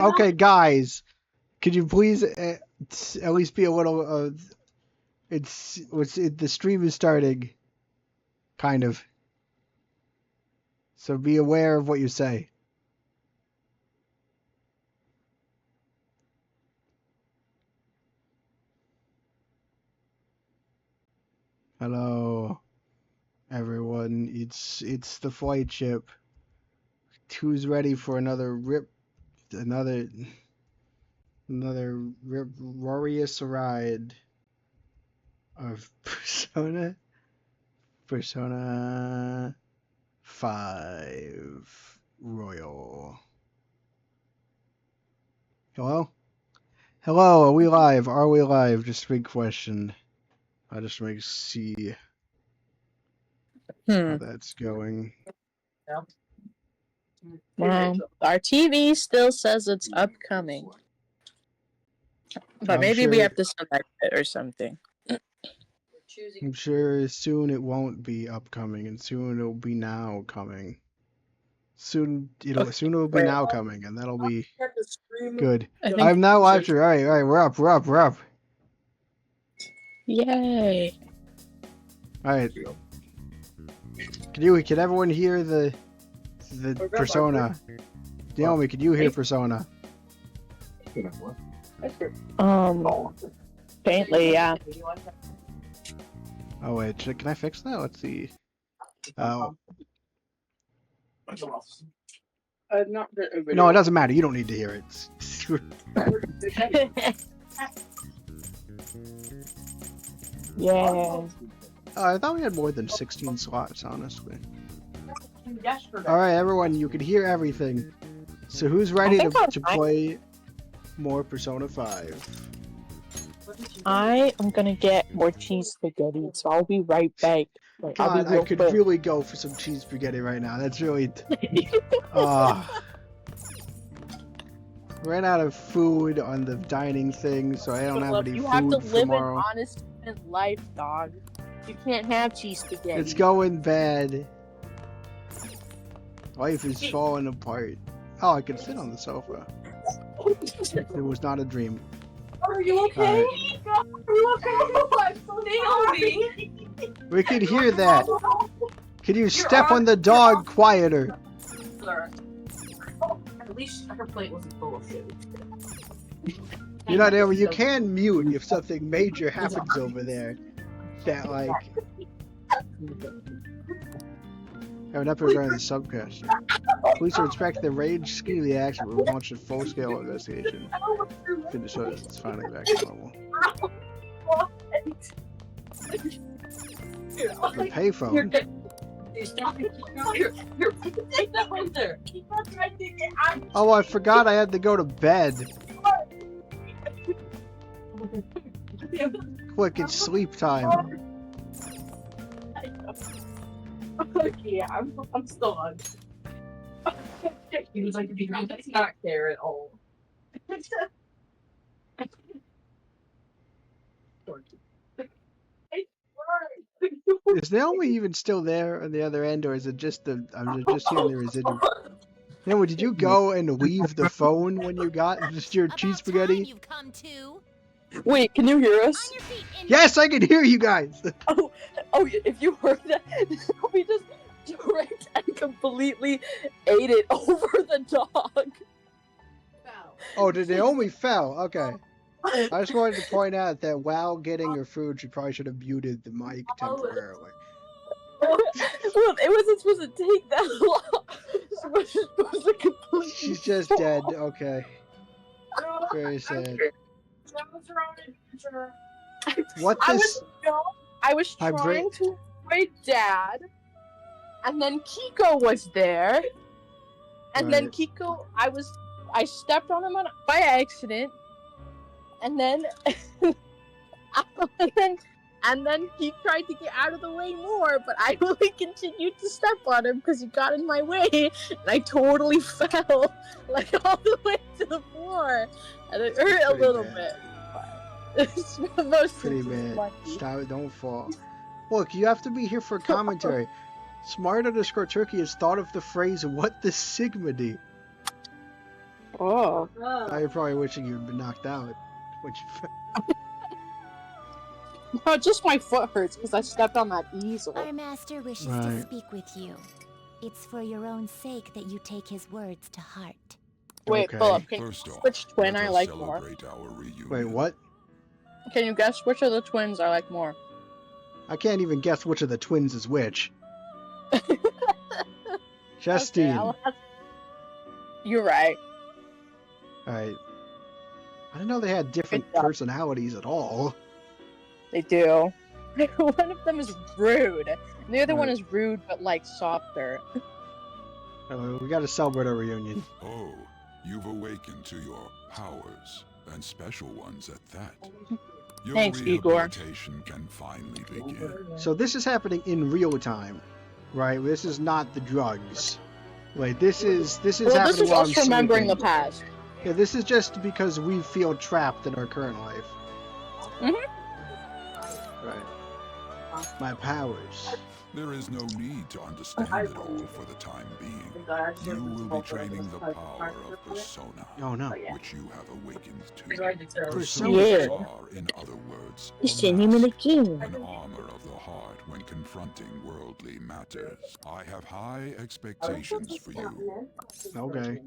Okay, guys, could you please at least be a little? The stream is starting, kind of. So be aware of what you say. Hello, everyone. It's the Flightship. Who's ready for another roarious ride of Persona 5 Royal. Hello? Hello, are we live? Are we live? Just a big question. I'll just make see how that's going. Well, our TV still says it's upcoming. But maybe we have to select it or something. I'm sure soon it won't be upcoming, and soon it'll be now coming. Soon it'll be now coming, and that'll be good. I'm now live stream. All right, we're up. Yay! All right. Can everyone hear the Persona? Naomi, can you hear Persona? Faintly, yeah. Oh wait, can I fix that? Let's see. Oh. No, it doesn't matter. You don't need to hear it. Yeah. I thought we had more than 16 slots, honestly. Alright, everyone, you can hear everything. So who's ready to play more Persona 5? I am gonna get more cheese spaghetti, so I'll be right back. God, I could really go for some cheese spaghetti right now. That's really... ran out of food on the dining thing, so I don't have any food tomorrow. You have to live an honest life, dog. You can't have cheese spaghetti. It's going bad. Life is falling apart. Oh, I can sit on the sofa. It was not a dream. Are you okay? Are you okay? I'm so sorry. We can hear that. Can you step on the dog quieter? At least her plate wasn't full of food. You're not able. You can mute if something major happens over there. That like. Have an upper regarding the subcast. Police are inspecting the rage scheme of the accident. We'll launch a full-scale investigation. Finish it. It's finally back to normal. The payphone. Oh, I forgot I had to go to bed. Quick, it's sleep time. Okay, I'm still on. He was like, "That's not fair at all." Is Naomi even still there on the other end, or is it just the? I'm just hearing the residual. Naomi, did you go and leave the phone when you got just your cheese spaghetti? Wait, can you hear us? Yes, I can hear you guys. Oh, if you heard that, we just tripped and completely ate it over the dog. Oh, Naomi fell. Okay. I just wanted to point out that while getting her food, she probably should have muted the mic temporarily. Well, it wasn't supposed to take that long. She was supposed to completely She's just dead. Okay. Very sad. What this? I was trying to avoid Dad, and then Kiko was there, and then Kiko, I stepped on him by accident, and then and then he tried to get out of the way more, but I really continued to step on him because he got in my way, and I totally fell like all the way to the floor, and it hurt a little bit. It's pretty bad. Stop it! Don't fall. Look, you have to be here for commentary. Smart_Turkey has thought of the phrase "What the Sigma D." Oh. Now you're probably wishing you'd been knocked out. Which No, just my foot hurts because I stepped on that easel. Our master wishes to speak with you. It's for your own sake that you take his words to heart. Wait, Okay. Philip, can you guess which twin I like more? Wait, what? Can you guess which of the twins I like more? I can't even guess which of the twins is which. Justine. Okay, you're right. Alright. I didn't know they had different Good job. personalities at all. They do. One of them is rude. And the other one Right. is rude, but like softer. We gotta celebrate our reunion. Oh, you've awakened to your powers, and special ones at that. Your Thanks, Igor. rehabilitation can finally begin. So this is happening in real time, right? This is not the drugs. Like this is Well, happening this is while us I'm remembering the sleeping. past. Yeah, this is just because we feel trapped in our current life. Right. My powers. There is no need to understand it all for the time being. You will be training the power of persona, Oh no. which you have awakened to. Persona. Yeah. Personas are, in other words, You send him in the game. an armor of the heart when confronting worldly matters. I have high expectations for you. Okay.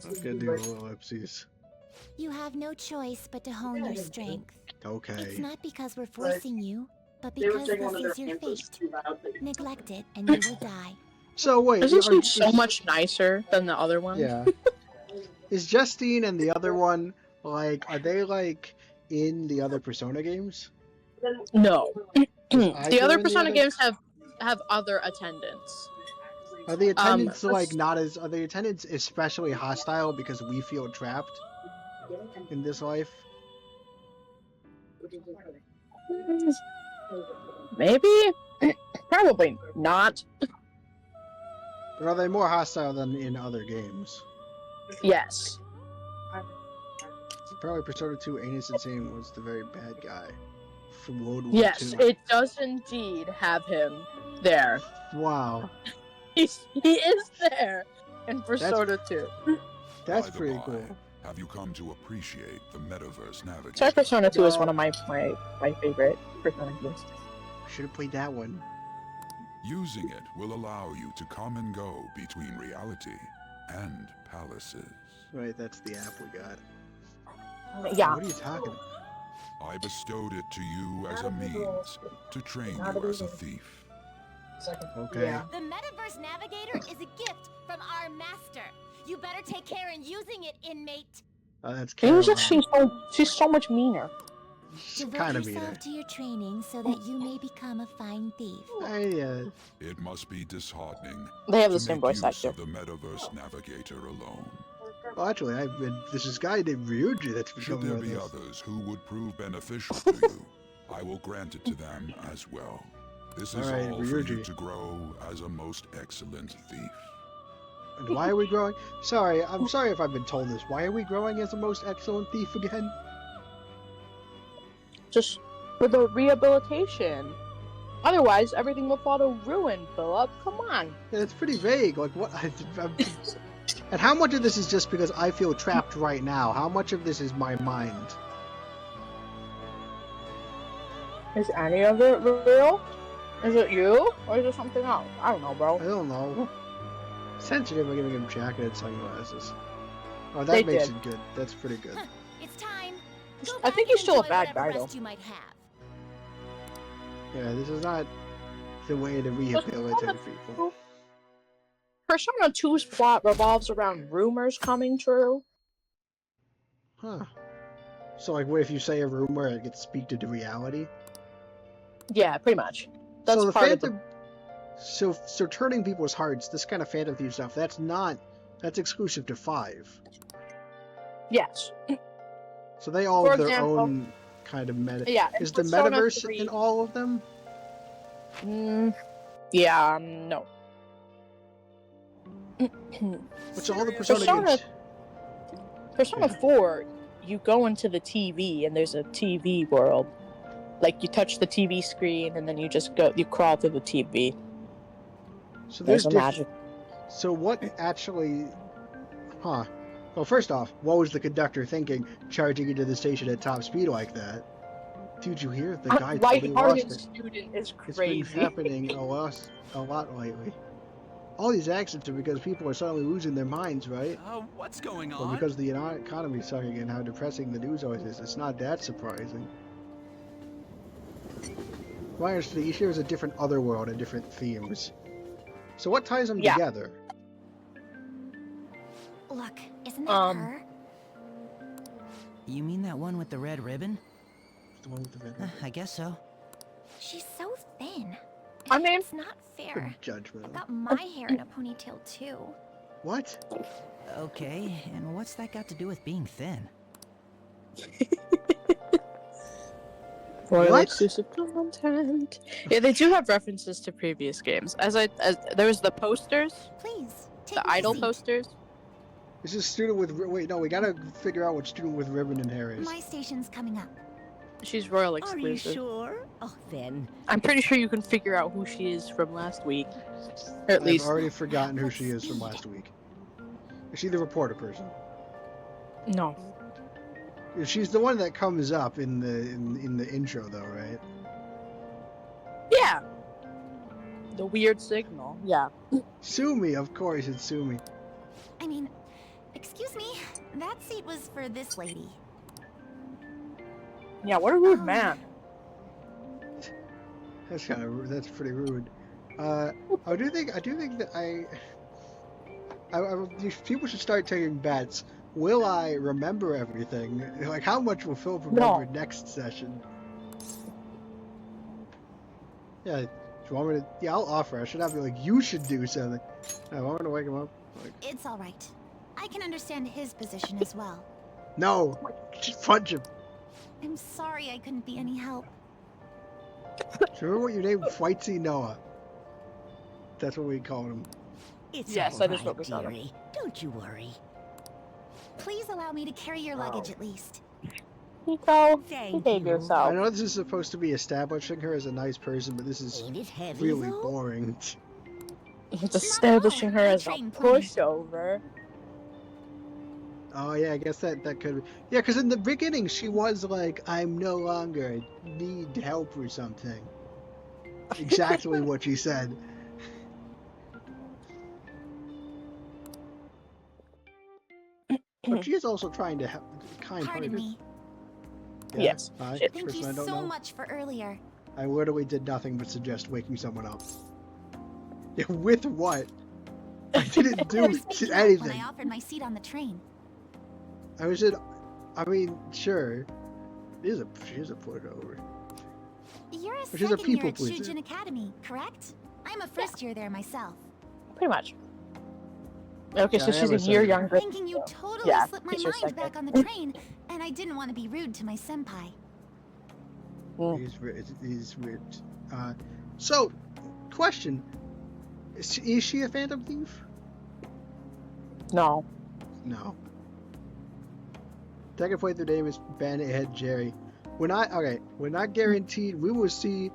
Let's get do ellipses. You have no choice but to hone your strength. It's Okay. not because we're forcing you, but because this is your fate. Neglect it and you will die. So wait. Isn't she are- so much nicer than the other one? Yeah. Is Justine and the other one are they like in the other Persona games? No. The Aigo other in the Persona other- games have other attendants. Are the attendants Pers- are the attendants especially hostile because we feel trapped in this life? Maybe? Probably not. But are they more hostile than in other games? Yes. Probably Persona 2 Anus Insane was the very bad guy from World War Yes, II. it does indeed have him there. Wow. He is there in Persona 2. That's By the pretty by, cool. Have you come to appreciate the metaverse So navigator? Persona 2 is one of my favorite Persona games. Should have played that one. Using it will allow you to come and go between reality and palaces. Right, that's the app we got. Yeah. What are you talking about? I bestowed it to you as a means to train you as a thief. Okay. The Metaverse Navigator is a gift from our master. You better take care in using it, inmate. That's She's so much meaner. Devote kind of yourself meaner. to your training so that you may become a fine thief. It must be disheartening They have the to same make voice use actor. of the Metaverse Navigator alone. Well, actually, I've been. There's this guy named Ryuji that's been Should coming there with be us. others who would prove beneficial to you, I will grant it to them as well. This is Alright, all for you Ryuji. to grow as a most excellent thief. And why are we growing? Sorry, I'm sorry if I've been told this. Why are we growing as the most excellent thief again? Just for the rehabilitation. Otherwise, everything will fall to ruin, Philip. Come on. Yeah, it's pretty vague. Like, what? And how much of this is just because I feel trapped right now? How much of this is my mind? Is any of it real? Is it you? Or is it something else? I don't know, I bro. don't know. Sensitive by giving him jacket and sunglasses. Oh, that They makes did. it good. That's pretty good. It's time. Go I back think he's and still a enjoy bad whatever guy, though. rest you might have. Yeah, this is not the way to rehabilitate people. Persona 2's plot revolves around rumors coming true. Huh. So, like, what if you say a rumor and it gets speaked into reality? Yeah, pretty much. That's so the part of Phantom. So turning people's hearts, this kind of Phantom Thief stuff, that's exclusive to 5. Yes. So they all For have their example- own kind of meta. Yeah. Is the Persona metaverse 3 in all of them? Yeah, no. Which all the Persona games. Persona 4, you go into the TV and there's a TV world. Like, you touch the TV screen and then you crawl through the TV. So There's a diff- magic. So what actually... Huh. Well, first off, what was the conductor thinking, charging into the station at top speed like that? Did you hear? The guy totally lost Lighthearted it. student is It's been crazy. happening a lot lately. All these accidents are because people are suddenly losing their minds, right? What's going Or on? because the economy's sucking and how depressing the news always is. It's not that surprising. My understanding, each year is a different otherworld and different themes. So what ties them together? Look, isn't that her? You mean that one with the red ribbon? The one with the red ribbon? I guess so. She's so thin. I mean, It's not fair. Judgment. I've got my hair in a ponytail too. What? Okay, and what's that got to do with being thin? For exclusive content. Yeah, they do have references to previous games. As there was the posters, Please, take the my idol seat. posters. This is student with... Wait, no, we gotta figure out what student with ribbon and hair is. My station's coming up. She's royal Are you exclusive. sure? Oh, then. I'm pretty sure you can figure out who she is from last week. Or at I've least already forgotten who she is from last week. Is she the reporter person? no. She's the one that comes up in the intro, though, right? Yeah. The weird signal. Yeah. Sumi, of course, it's Sumi. I mean, excuse me, that seat was for this lady. Yeah. What a rude man. That's pretty rude. I do think that people should start taking bets. Will I remember everything? Like, how much will Philip remember next session? Yeah, do you want me to? Yeah, I'll offer. I should not be like, you should do something. No, I want to wake him up. Like, It's all right. I can understand his position as well. no, just punch him. I'm sorry I couldn't be any help. Remember what you named Flightsy Noah? That's what we called him. It's Yes, all that is right, what we call 'em. dearie. Don't you worry. Please allow me to carry your luggage at least. Nico, Thank behave you. I yourself. know this is supposed to be establishing her as a nice person, but this is Ain't it heavy, really though? boring. It's establishing her as a Train pony. pushover. Oh yeah, I guess that could be. Yeah, because in the beginning she was like, "I'm no longer need help or something." Exactly what she said. But she is also trying to help. Pardon me. Yeah. Yes. Hi, Shit. Thank person you I don't so know. much for earlier. I literally did nothing but suggest waking someone up. Yeah, with what? I didn't do Speaking up when anything. I offered my seat on the train. I was in. I mean, sure. She is a pushover. You're a But she's a second year people at pleaser. Shujin Academy, correct? I'm a first year there myself. Pretty much. Okay, Yeah, so I she's am a a year second. younger. Thinking you totally Yeah, slipped my it's your mind back on second. the train, and I didn't want to be rude to my senpai. He's weird. So, question: is she a Phantom Thief? No. No. Second playthrough name is Bandit Head Jerry. We're not guaranteed. We will see.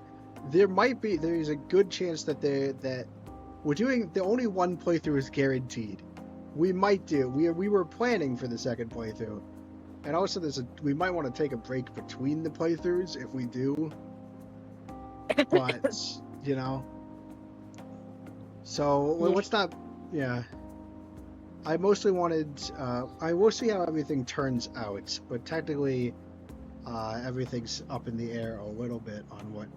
There's a good chance that we're doing the only one playthrough is guaranteed. We might do. We were planning for the second playthrough, and also we might want to take a break between the playthroughs if we do. But you know. So let's not. Yeah. I mostly wanted. I will see how everything turns out, but technically, everything's up in the air a little bit on what.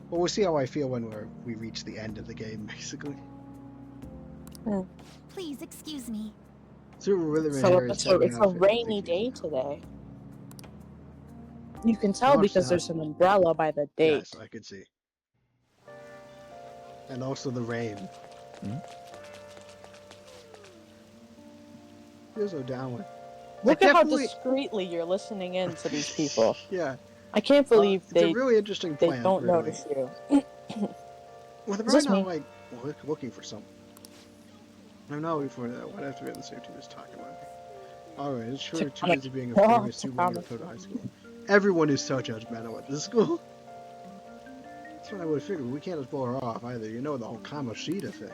Well, we'll see how I feel when we reach the end of the game, basically. Please excuse me. So rhythm and So hair is it's setting a up rainy 50-50. day today. You can tell Watch because that. there's an umbrella by the date. Yes, I could see. And also the rain. You're so down with. Look I at how can't believe- discreetly you're listening in to these people. Yeah. I can't believe it's they a really interesting they plan. don't really. notice you. Well, they're Is this probably not me? like looking for something. I'm not looking for that. Why do I have to be on the same team as talking about me? Alright, it's sure too busy being a Oh, famous it's a superhero comic. to high school. Everyone is so judgmental at this school. That's what I would figure. We can't just blow her off either. You know the whole Kamoshida thing.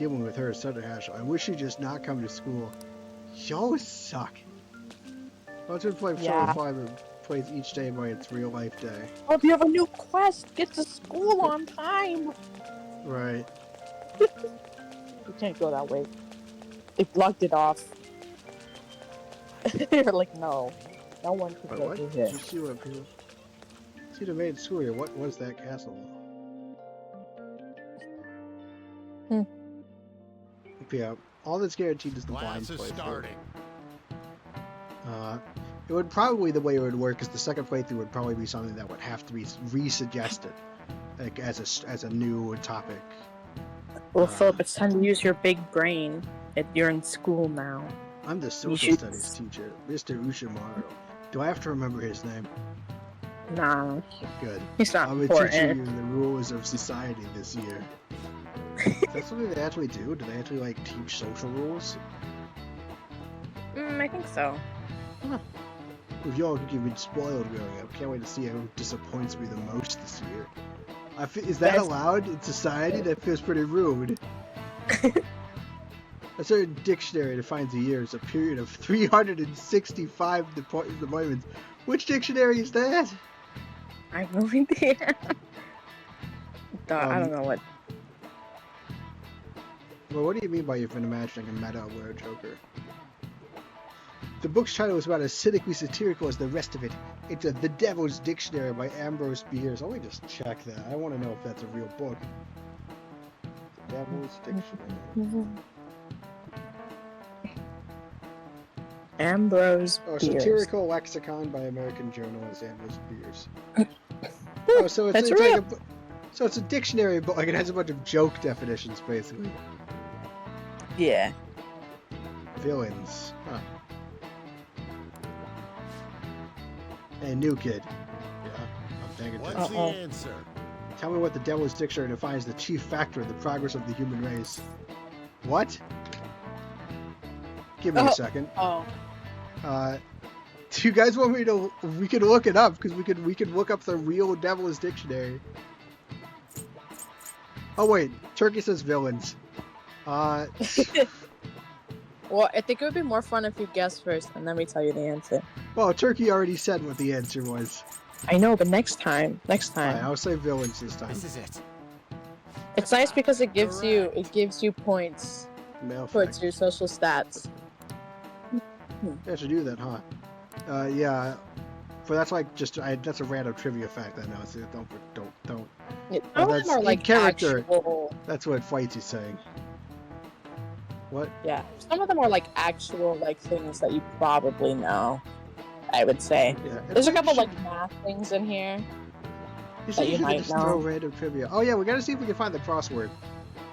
dealing with her is such a hassle. I wish she'd just not come to school. Y'all suck. Let's play Persona 5 and plays each day by its real life day. Oh, if you have a new quest, get to school on time. Right. You can't go that way. They blocked it off. They're like, no one can go through here. Let's see what people. See the main school here. What was that castle? Yeah, all that's guaranteed is the blind playthrough. It would probably, the way it would work is the second playthrough would probably be something that would have to be re-suggested, like as a new topic. Well, Philip, it's time to use your big brain. You're in school now. I'm the social studies teacher, Mr. Ushimaru. Do I have to remember his name? No. Good. He's not I'm important. teaching you the rules of society this year. Is that something they actually do? Do they actually, like, teach social rules? I think so. Huh. If y'all could be spoiled growing up, can't wait to see who disappoints me the most this year. Is that allowed in society? That feels pretty rude. A certain dictionary defines a year as a period of 365 appointments. Which dictionary is that? I have no idea. I don't know what. Well, what do you mean by you've been imagining a meta-aware Joker? The book's title is about as cynically satirical as the rest of it. It's The Devil's Dictionary by Ambrose Bierce. Let me just check that. I want to know if that's a real book. The Devil's Dictionary. Ambrose Bierce. Satirical Lexicon by American journalist Ambrose Bierce. Oh, so it's real. like so it's a dictionary book. Like it has a bunch of joke definitions, basically. Yeah. Villains. Huh. Hey, new kid. Yeah, I'm paying attention. What's the answer? Tell me what the Devil's Dictionary defines the chief factor in the progress of the human race. What? Give me a second. Do you guys want me to? We can look it up because we could look up the real Devil's Dictionary. Oh wait, Turkey says villains. Well, I think it would be more fun if you guess first and then we tell you the answer. Well, Turkey already said what the answer was. I know, but next time. Right, I'll say villains this time. This is it. It's nice because it gives you points towards your social stats. I should do that, huh? Yeah. But that's like that's a random trivia fact I know. So don't. Some of them are like character. actual. That's what Flightsy's saying. What? Yeah, some of them are like actual like things that you probably know. I would say. Yeah, there's a couple like math things in here that you might just know. Throw random trivia. Oh yeah, we gotta see if we can find the crossword.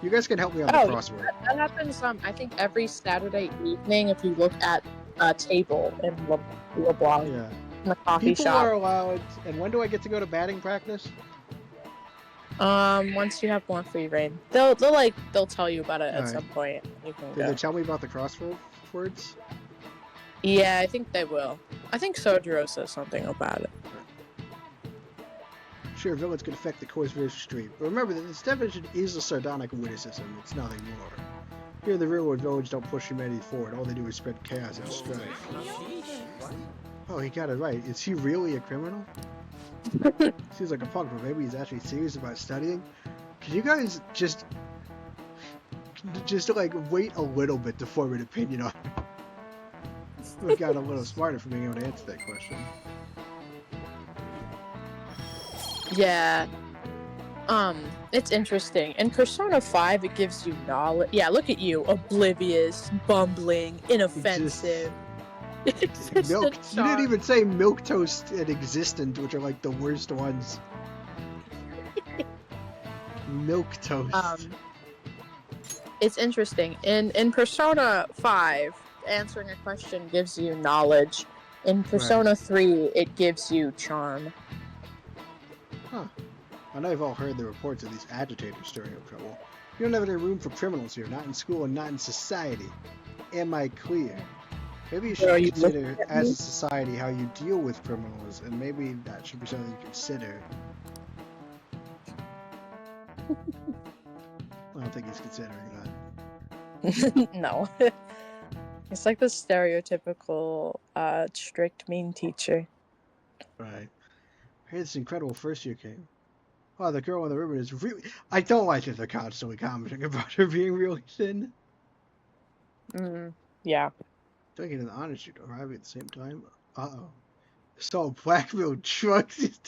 You guys can help me on the crossword. That happens. I think every Saturday evening if you look at a table in LeBlanc. Yeah. In the coffee People shop. are allowed. And when do I get to go to batting practice? Once you have more free reign, they'll tell you about it at some point. You can Did they tell me about the crosswords? Yeah, I think they will. I think Sojiro says something about it. Sure, villains can affect the course of history, but remember that this definition is a sardonic witticism. It's nothing more. Here in the real world, villains don't push humanity forward. All they do is spread chaos and strife. Oh, he got it right. Is he really a criminal? Seems like a punk, but maybe he's actually serious about studying. Can you guys just like wait a little bit to form an opinion on it? We've got a little smarter for being able to answer that question. Yeah. It's interesting. In Persona 5, it gives you knowledge. Yeah, look at you. Oblivious, bumbling, inoffensive. Milk. You didn't even say milquetoast and existent, which are like the worst ones. Milquetoast. It's interesting. In Persona 5, answering a question gives you knowledge. In Persona 3, it gives you charm. Huh. I know you've all heard the reports of these agitators stirring up trouble. You don't have any room for criminals here, not in school and not in society. Am I clear? Maybe you should consider, as a society, how you deal with criminals, and maybe that should be something you consider. I don't think he's considering that. No. It's like the stereotypical strict mean teacher. Right. Here's this incredible first year came. Oh, the girl on the ribbon is really... I don't like that they're constantly commenting about her being really thin. Yeah. Taking an honor shoot arriving at the same time. Uh-oh. So, blackmail trucks.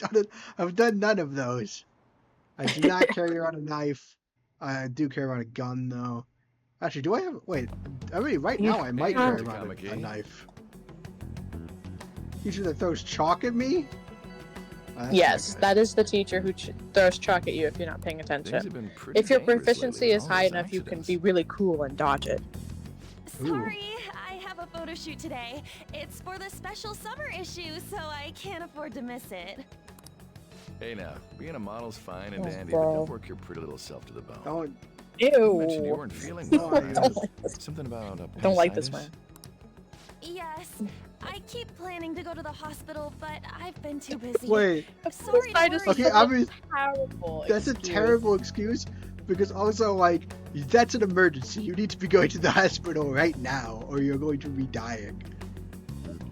I've done none of those. I do not carry around a knife. I do carry around a gun, though. Actually, do I have... Wait. I mean, right now I might carry around a knife. Teacher that throws chalk at me? Yes, that is the teacher who throws chalk at you if you're not paying attention. If your proficiency is high enough, you can be really cool and dodge it. Sorry, I have a photo shoot today. It's for the special summer issue, so I can't afford to miss it. Hey now, being a model's fine and dandy, but don't work your pretty little self to the bone. Don't. You mentioned you weren't feeling well. Something about don't like this man. Yes, I keep planning to go to the hospital, but I've been too busy. Wait. Sorry. Okay, I mean, terrible that's a terrible excuse, because also, like, that's an emergency. You need to be going to the hospital right now, or you're going to be dying.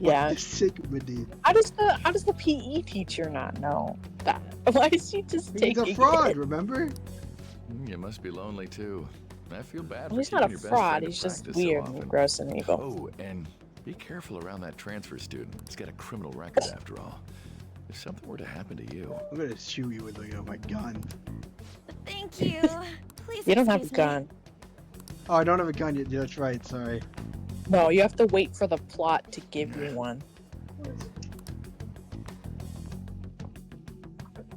Yeah. Sick with How does the PE teacher not know that? Why is she just taking He's a fraud, it? Remember? You must be lonely too. I feel bad. He's not a fraud. He's just weird and gross and evil. Oh, and be careful around that transfer student. He's got a criminal record after all. If something were to happen to you, I'm gonna shoot you with my gun. Thank you. Please. You don't have a gun. Oh, I don't have a gun yet. That's right. Sorry. No, you have to wait for the plot to give you one.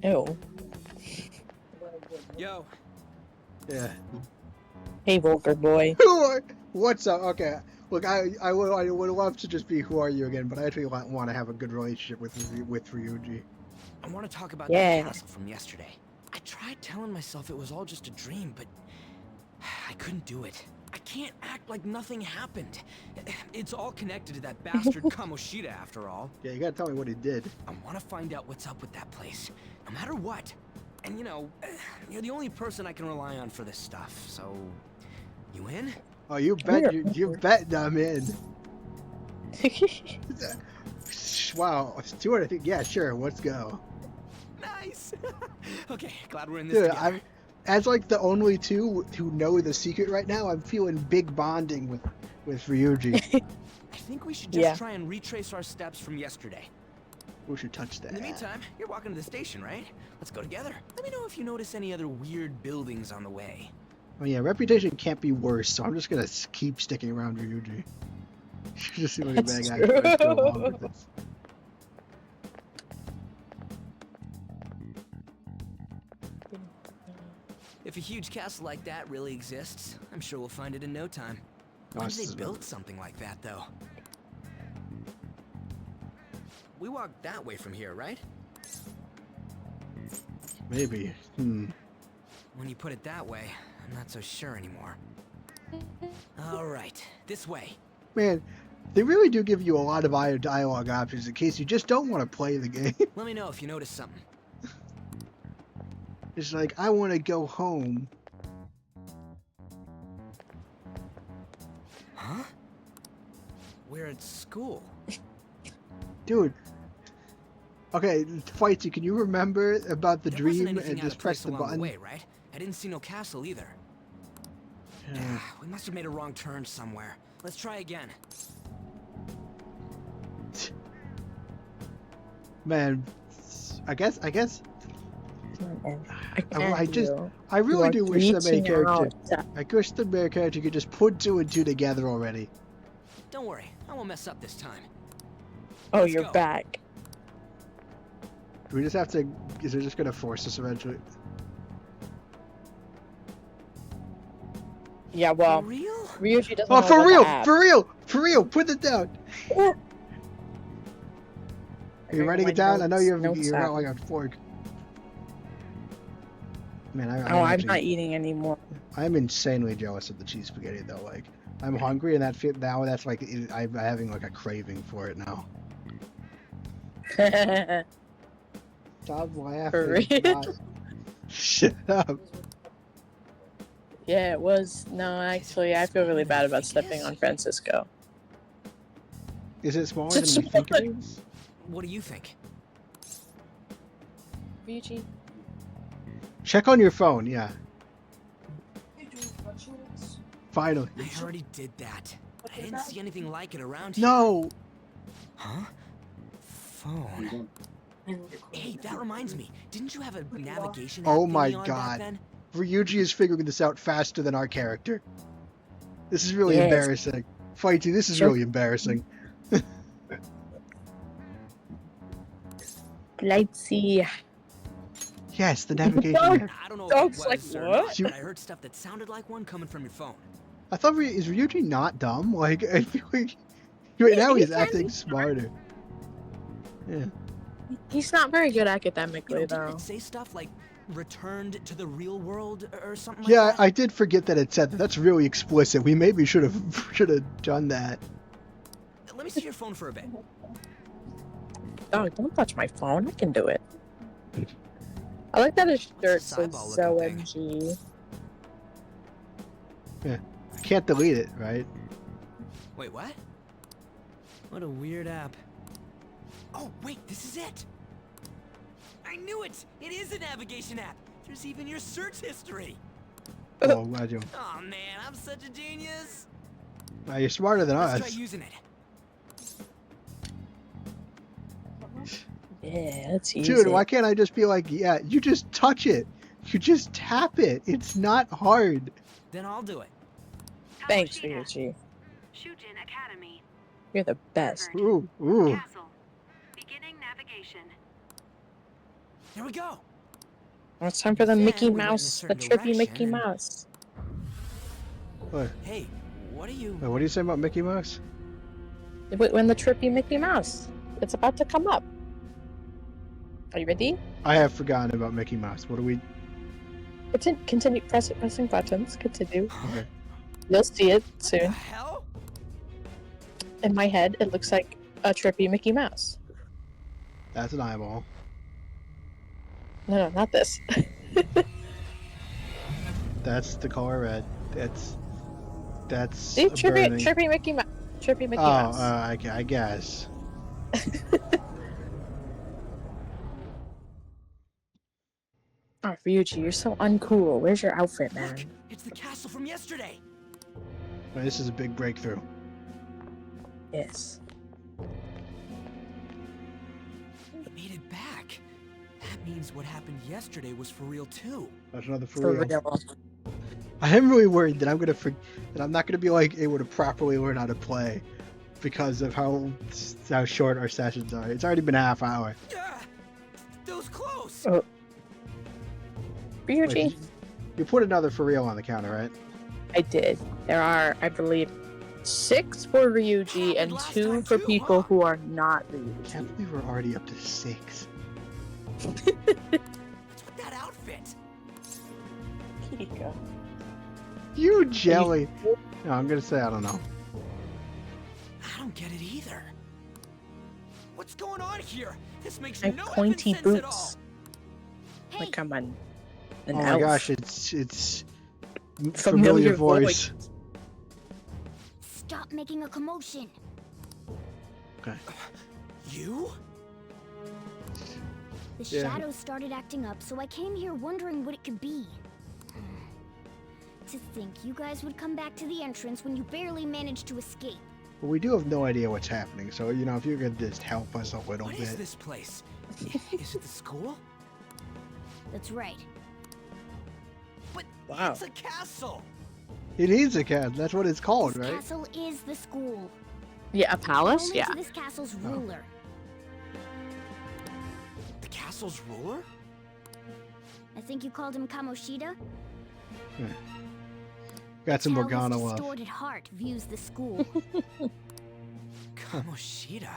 Ew. Yo. Yeah. Hey, Volker boy. What's up? Okay. Look, I would love to just be who are you again, but I actually want to have a good relationship with Ryuji. I want to talk about that task from yesterday. I tried telling myself it was all just a dream, but I couldn't do it. I can't act like nothing happened. It's all connected to that bastard Kamoshida, after all. Yeah, you gotta tell me what he did. I want to find out what's up with that place, no matter what. And you know, you're the only person I can rely on for this stuff, so... You in? Oh, you bet you bet I'm in. Wow, Stuart, I think, yeah, sure, let's go. Nice! Okay, glad we're in this together. As like the only two who know the secret right now, I'm feeling big bonding with Ryuji. I think we should just try and retrace our steps from yesterday. We should touch that. In the meantime, you're walking to the station, right? Let's go together. Let me know if you notice any other weird buildings on the way. Oh yeah, reputation can't be worse, so I'm just gonna keep sticking around Ryuji. Just seem like a bad guy to go along with this. If a huge castle like that really exists, I'm sure we'll find it in no time. When did they build something like that, though? We walked that way from here, right? Maybe. When you put it that way, I'm not so sure anymore. All right, this way. Man, they really do give you a lot of dialogue options in case you just don't want to play the game. Let me know if you notice something. It's like, I want to go home. Huh? We're at school. Dude. Okay, Flightship, can you remember about the dream and just press the button? Way, right? I didn't see no castle either. We must have made a wrong turn somewhere. Let's try again. Man, I guess. I really do wish the main character. I wish the main character could just put two and two together already. Don't worry, I won't mess up this time. Oh, you're back. Do we just have to? Is it just gonna force us eventually? Yeah, well, Ryuji doesn't. Oh, for real! Put it down. Are you writing it down? I know you're not like a fork. Man, I'm not eating anymore. I'm insanely jealous of the cheese spaghetti though. Like, I'm hungry, and that's like I'm having like a craving for it now. Stop laughing. For real? Shut up. Yeah, it was. No, actually, I feel really bad about stepping on Francisco. Is it smaller than we think it is? What do you think? Ryuji. Check on your phone, yeah. Finally. I already did that. I didn't see anything like it around here. No! Huh? Phone. Hey, that reminds me. Didn't you have a navigation app Oh my thingy on back god. then? Ryuji is figuring this out faster than our character. This is really Yes. embarrassing. Fighty, this is Sure. really embarrassing. Flightship. Yes, the navigation Dog. app. I don't know Dog's if it was like, or what? not, but I heard stuff that sounded like one coming from your phone. I thought, is Ryuji not dumb? Like, I feel like right now he's acting smarter. Yeah. He's not very good You know, academically, didn't though. it say stuff like returned to the real world or something Yeah, like that? I did forget that it said that. That's really explicit. We maybe should have done that. Let me see your phone for a bit. Dog, don't touch my phone. I can do it. I like that his shirt this says eyeball-looking thing? OMG. I can't delete it, right? Wait, what? What a weird app. Oh, wait, this is it! I knew it! It is a navigation app! There's even your search history! Oh, glad you. Oh man, I'm such a genius! You're smarter than Let's try us. using it. Yeah, let's use Dude, it. why can't I just be like, yeah, you just touch it. You just tap it. It's not hard. Then I'll do it. Thanks, Ryuji. Shujin Academy. You're the best. Ooh, ooh. Castle. Beginning navigation. Here we go! Well, it's time for the Then Mickey we went in a Mouse, the certain trippy Mickey direction and- Mouse. What? Hey, what are you... Wait, what do you say about Mickey Mouse? When the trippy Mickey Mouse, it's about to come up. Are you ready? I have forgotten about Mickey Mouse. What do we... Continue pressing buttons. Continue. Okay. You'll see it What the soon. hell? In my head, it looks like a trippy Mickey Mouse. That's an eyeball. No, not this. That's the color red. That's See, a trippy burning. Mickey Mouse. Trippy Mickey Oh, Mouse. I guess. Oh, Ryuji, you're so uncool. Where's your outfit, man? Look, it's the castle from yesterday! Well, this is a big breakthrough. Yes. It made it back. That means what happened yesterday was for real too. That's another for For real. real. I am really worried that that I'm not gonna be like able to properly learn how to play because of how short our sessions are. It's already been a half hour. Ah, that was close! Oh. Wait, Ryuji, you put another for real on the counter, right? I did. There are, I believe, 6 for Ryuji and Last 2 time for too, people huh? who are not I Ryuji. can't believe we're already up to 6. What's with that outfit? Kiko. You jelly. No, I'm gonna say I don't know. I don't get it either. What's going on here? This makes And no pointy effing sense at all. boots. Hey, Like, come on. An Oh my elf. gosh, it's Familiar familiar voice. stop making a commotion. Okay. You? The Yeah. shadows started acting up, so I came here wondering what it could be. To think you guys would come back to the entrance when you barely managed to escape. But we do have no idea what's happening, so you know if you could just help us a little What bit. is this place? Is it the school? That's right. But Wow. it's a castle! It is a cat. That's what it's called, This right? castle is the school. Yeah, a palace? Only Yeah. to this castle's Oh. ruler. The castle's ruler? I think you called him Kamoshida? Got some How Morgana his love. distorted heart views the school. Kamoshida?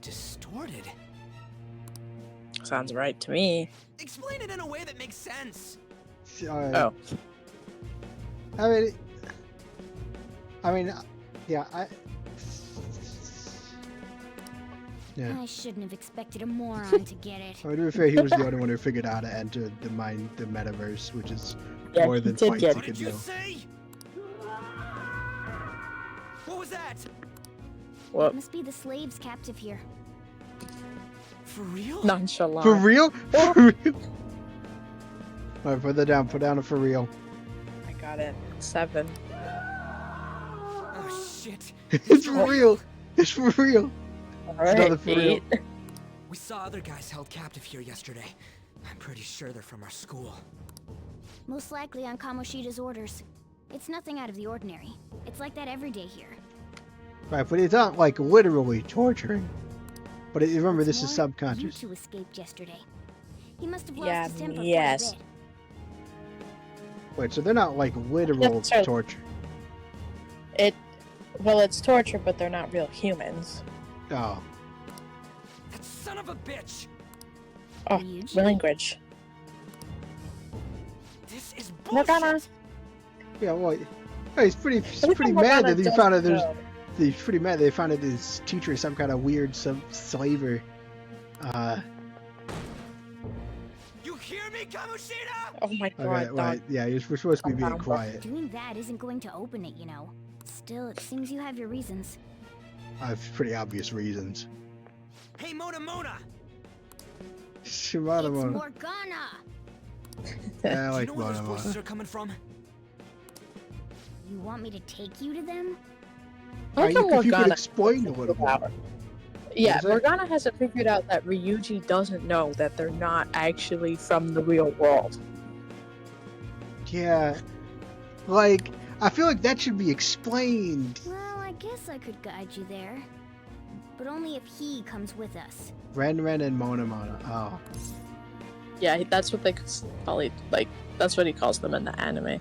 Distorted? Sounds right to me. Explain it in a way that makes sense. Oh. I mean, yeah, yeah. I shouldn't have expected a moron to get it. I mean, to be fair, he was the only one who figured out how to enter the metaverse, which is Yeah, more he than did fights get he What could did you do. say? What was that? What? Must be the slaves captive here. For real? Nonchalant. For real? For real? Alright, put that down. Put down a for real. I got it. 7. Oh shit. It's for real. It's for real. Alright, another for real. 8. We saw other guys held captive here yesterday. I'm pretty sure they're from our school. Most likely on Kamoshida's orders. It's nothing out of the ordinary. It's like that every day here. Right, but it's not like literally torturing. But remember, this is What's more, subconscious. You two escaped yesterday. He must have lost Yeah, his temper yes. quite a bit. Wait, so they're not like literal That's right. torture. Well, it's torture, but they're not real humans. Oh. That son of a bitch! Oh, Ryuji? language. This is Morgana. bullshit! Yeah, well, yeah, he's pretty Everything mad Morgana that he does found out is there's. good. He's pretty mad that they found out his teacher is some kind of weird slaver. You hear me, Kamoshida? Oh my god, Okay, dog. right, yeah, we're supposed to be being Calm down. quiet. Doing that isn't going to open it, you know. Still, it seems you have your reasons. I have pretty obvious reasons. Hey, Mona! Shimada It's Mona. Morgana! Yeah, I Do like you know where those Mona voices Mona. are coming from? You want me to take you to them? I like how If you could Morgana explain a little power. bit. Yeah, What is it? Morgana hasn't figured out that Ryuji doesn't know that they're not actually from the real world. Yeah, like I feel like that should be explained. Well, I guess I could guide you there. But only if he comes with us. Ren and Mona Mona. Oh, Yeah, that's what they call it. Like, that's what he calls them in the anime.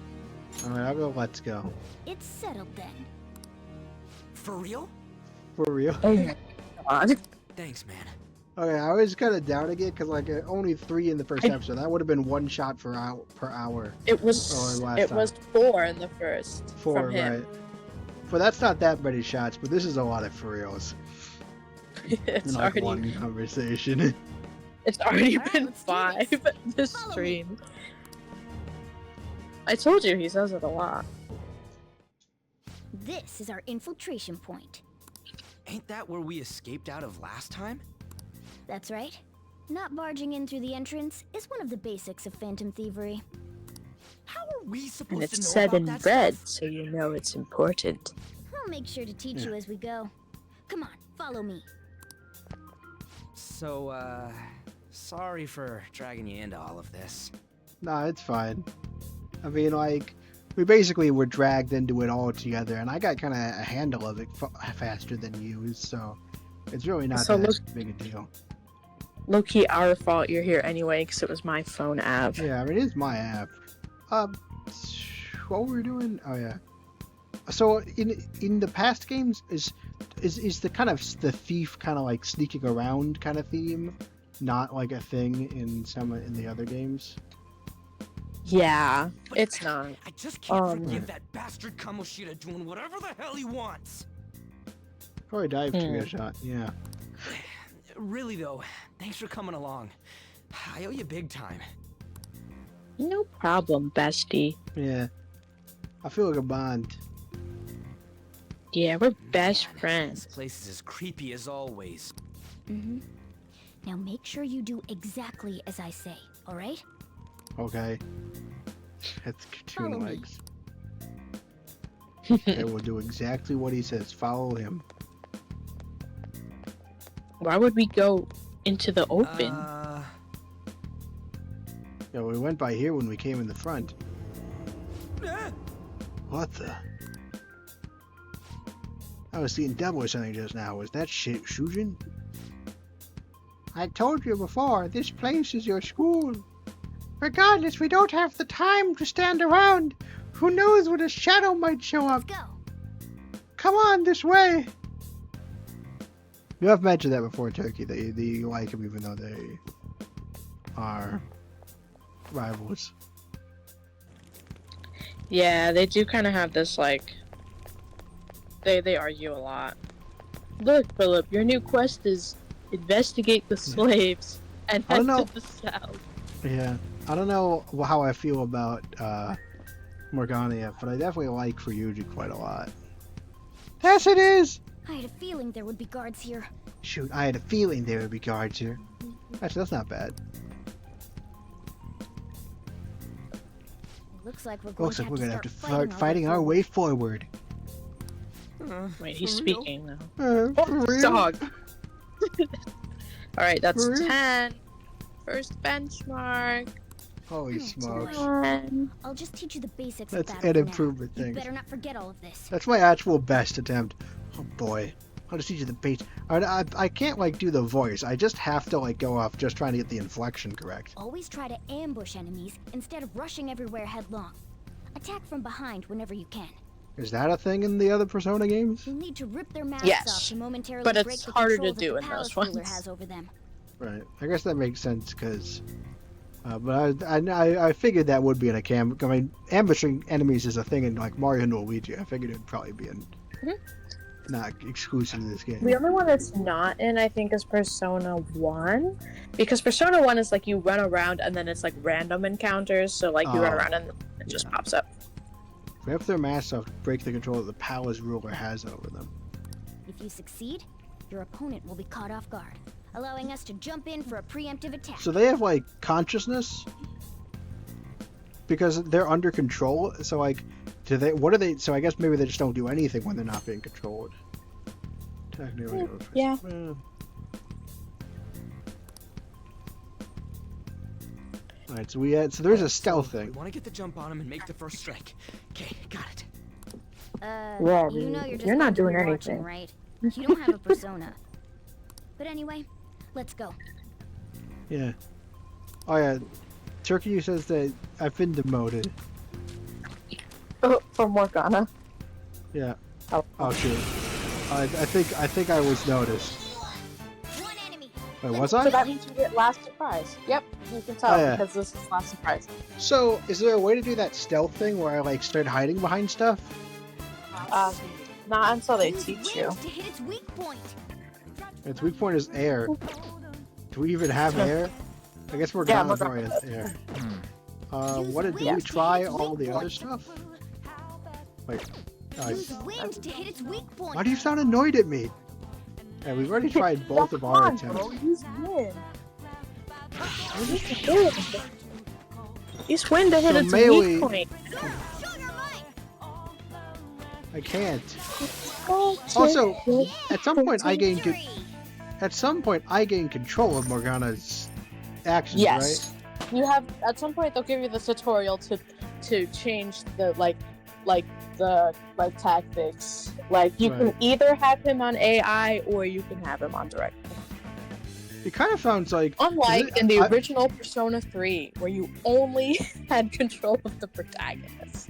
all right, I'll go. Let's go. It's settled then. For real? For real. Oh my god. Thanks, man. Okay, I was kind of doubting it because like only 3 in the first episode. That would have been 1 shot per hour. It was Oh, last it time. was 4 in the first 4, from him. right? But that's not that many shots. But this is a lot of for reals. it's In like already one conversation. it's already Alright, been let's do 5 this. this Follow me. stream. I told you he says it a lot. This is our infiltration point. Ain't that where we escaped out of last time? That's right. Not barging in through the entrance is one of the basics of phantom thievery. How are we And supposed to it's know said about in that red, stuff? so you know it's important. I'll make sure to teach you as we go. Come on, follow me. So, sorry for dragging you into all of this. Nah, it's fine. I mean, like, we basically were dragged into it all together, and I got kind of a handle of it faster than you, so it's really not So that big a deal. Low-key our fault you're here anyway, because it was my phone app. Yeah, I mean, it's my app. What were we doing? Oh yeah. So in the past games, is the kind of the thief kind of like sneaking around kind of theme, not like a thing in the other games? Yeah, But it's not. I just can't forgive that bastard Kamoshida doing whatever the hell he wants. Probably dive trigger shot. Yeah. Really though, thanks for coming along. I owe you big time. No problem, bestie. Yeah. I feel like a bond. Yeah, we're best Man, friends. This place is as creepy as always. Mm-hmm. Now make sure you do exactly as I say, alright? Okay. That's Follow cartoon me. legs. Okay, we'll do exactly what he says. Follow him. Why would we go into the open? Yeah, we went by here when we came in the front. What the? I was seeing devil or something just now. Was that shit Shujin? I told you before, this place is your school. Regardless, we don't have the time to stand around. Who knows when a shadow might show up? Let's go. Come on, this way. You have mentioned that before, Turkey, that you like them even though they are rivals. Yeah, they do kind of have this, like... They argue a lot. Look, Philip, your new quest is investigate the slaves and I head don't know. to the south. Yeah. I don't know how I feel about Morgana yet, but I definitely like Ryuji quite a lot. Yes, it is! I had a feeling there would be guards here. Shoot, I had a feeling there would be guards here. Actually, that's not bad. Looks like we're going to have to start fighting our way forward. Wait, he's speaking now. For real? Dog. Alright, that's 10. First benchmark. Holy smokes. I'll just teach you the basics That's of an battle improvement now. thing. You better not forget all of this. That's my actual best attempt. Oh boy. I'll just teach you the base. I can't like do the voice. I just have to like go off just trying to get the inflection correct. Always try to ambush enemies instead of rushing everywhere headlong. Attack from behind whenever you can. Is that a thing in the other Persona games? You'll need to rip their masks off to momentarily but break it's the harder to control do that in the those palace ruler ones. has over them. Right. I guess that makes sense because. But I figured that would be in a cam. I mean, ambushing enemies is a thing in like Mario and Luigi. I figured it'd probably be in. Not exclusive to this game. The only one that's not in, I think, is Persona 1. Because Persona 1 is like you run around and then it's like random encounters. So like you run around and it just pops up. Rip their masks off, break the control that the palace ruler has over them. If you succeed, your opponent will be caught off guard, allowing us to jump in for a preemptive attack. So they have like consciousness? Because they're under control, so like, what are they, so I guess maybe they just don't do anything when they're not being controlled. Yeah. Alright, so so there's a stealth thing. We want to get the jump on him and make the first strike. Okay, got it. Yeah, you know you're not doing anything, right? You don't have a persona. But anyway, let's go. Yeah. Oh yeah, Turkey says that I've been demoted. Oh, for Morgana. Yeah. Oh shoot. I think I was noticed. One enemy. Wait, was I? So that means you get last surprise. Yep, you can tell because this is last surprise. So, is there a way to do that stealth thing where I like start hiding behind stuff? Not until they teach you. To hit its weak point. Its weak point is air. Do we even have air? I guess Morgana probably has air. Do we try all the other stuff? Wait. Use wind to hit its weak point. Why do you sound annoyed at me? Yeah, we've already tried both of our attempts. Use wind. Use wind to hit its weak point. I can't. Also, at some point I gain control of Morgana's actions, yes. Right? You have at some point they'll give you the tutorial to change the the tactics. Like you can either have him on AI or you can have him on direct. It kind of sounds like unlike in the original Persona 3 where you only had control of the protagonist.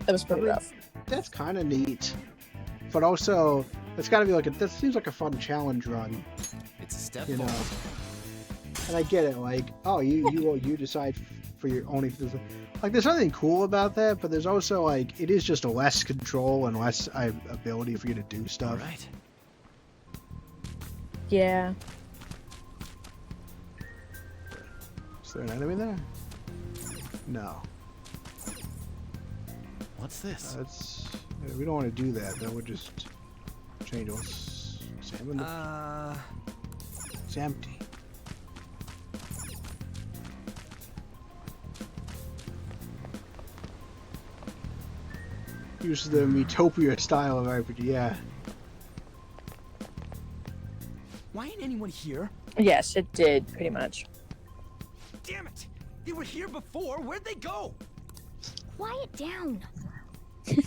That was pretty rough. That's kind of neat, but also it's got to be like this seems like a fun challenge run. It's a step forward. And I get it, like, oh, you decide for your only. Like, there's nothing cool about that, but there's also like it is just less control and less ability for you to do stuff. Right. Yeah. Is there an enemy there? No. What's this? We don't want to do that. That would just change us. Salmon. It's empty. Use the Metopia style of RPG, yeah. Why ain't anyone here? Yes, it did, pretty much. Damn it! They were here before. Where'd they go? Quiet down.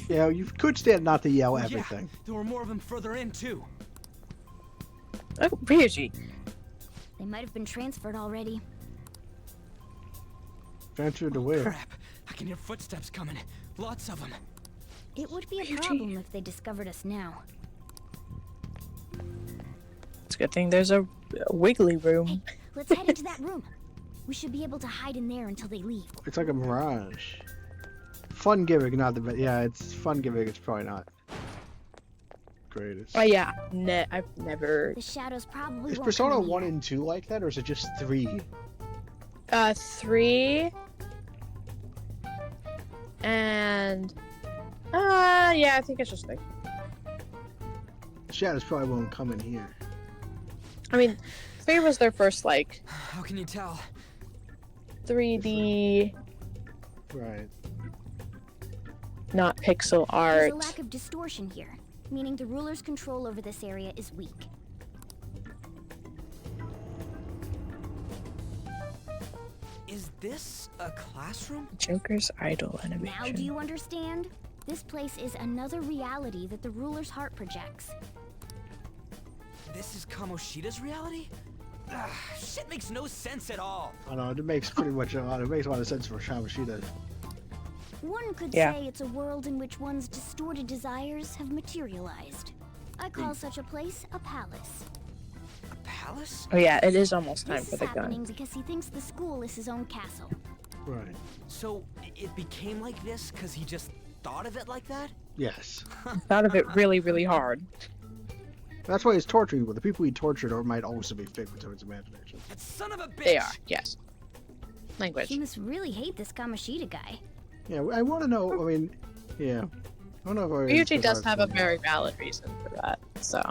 Yeah, you could stand not to yell everything. Yeah, there were more of them further in too. Oh, Ryuji. They might have been transferred already. Transferred to where? Crap! I can hear footsteps coming. Lots of them. It would be a problem if they discovered us now. It's a good thing there's a wiggly room. Hey, let's head into that room. We should be able to hide in there until they leave. It's like a mirage. Fun gimmick, not the best. Yeah, it's fun gimmick. It's probably not greatest. Oh yeah, I've never. The shadows probably. Is Persona 1 and 2 like that, or is it just 3? 3. And yeah, I think it's just 3. Shadows probably won't come in here. I mean, 3 was their first like. How can you tell? 3D. Right. Not pixel art. There's a lack of distortion here, meaning the ruler's control over this area is weak. Is this a classroom? Joker's idol animation. Now do you understand? This place is another reality that the ruler's heart projects. This is Kamoshida's reality? Ugh, shit makes no sense at all. I don't know, it makes pretty much a lot. It makes a lot of sense for Kamoshida. One could say it's a world in which one's distorted desires have materialized. I call such a place a palace. A palace? Oh yeah, it is almost time This for is the happening gun. because he thinks the school is his own castle. Right. So it became like this because he just thought of it like that? Yes. Thought of it really, really hard. That's why he's torturing people. The people he tortured or might also be figments of his imagination. That son of a bitch! They are, yes. Language. He must really hate this Kamoshida guy. Yeah, I want to know. I mean, yeah. I don't know if I. Ryuji does have a very valid reason for that, so.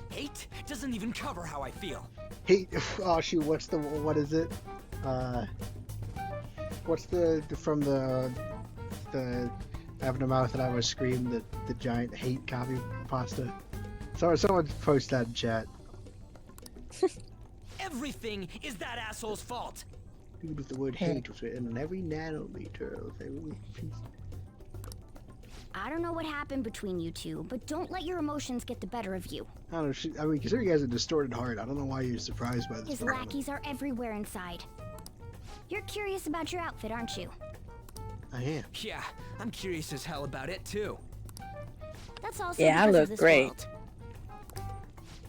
Hate doesn't even cover how I feel. Hate. Oh shoot! What is it? What's the from the having a mouth that I was scream the giant hate copy pasta? Sorry, someone post that in chat. Everything is that asshole's fault. With the word hate was written on every nanometer of every piece. I don't know what happened between you two, but don't let your emotions get the better of you. I don't know. I mean, considering he has a distorted heart, I don't know why you're surprised by this. His lackeys are everywhere inside. You're curious about your outfit, aren't you? I am. Yeah, I'm curious as hell about it too. That's also yeah, I because look of this great. world.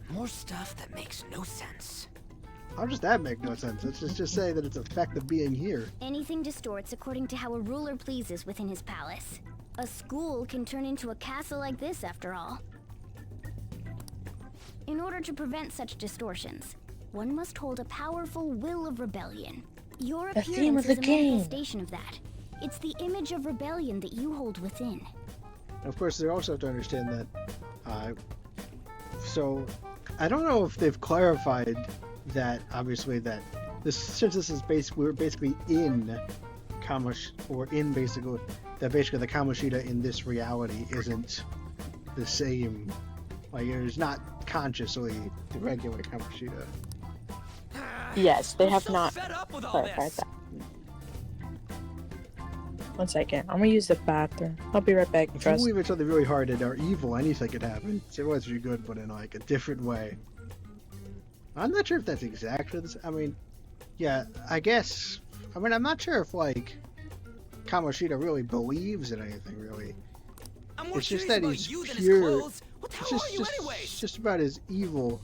More stuff that makes no sense. How does that make no sense? Let's just say that it's a fact of being here. Anything distorts according to how a ruler pleases within his palace. A school can turn into a castle like this, after all. In order to prevent such distortions, one must hold a powerful will of rebellion. Your The theme appearance of is the a game. manifestation of that. It's the image of rebellion that you hold within. Of course, they also have to understand that. So, I don't know if they've clarified that. Obviously, that since this is we're basically in basically the Kamoshida in this reality isn't the same. Like, it's not consciously the regular Kamoshida. Yes, they have so not fed up with all clarified this. that. 1 second, I'm gonna use the bathroom. I'll be right back. If you Trust. believe it's something really hard and are evil, anything could happen. So it was really good, but in like a different way. I'm not sure if that's exactly this. I mean, yeah, I guess. I mean, I'm not sure if like Kamoshida really believes in anything really. I'm more It's just curious that about he's you than pure. his clothes. What the hell are you anyways? It's just about his evil.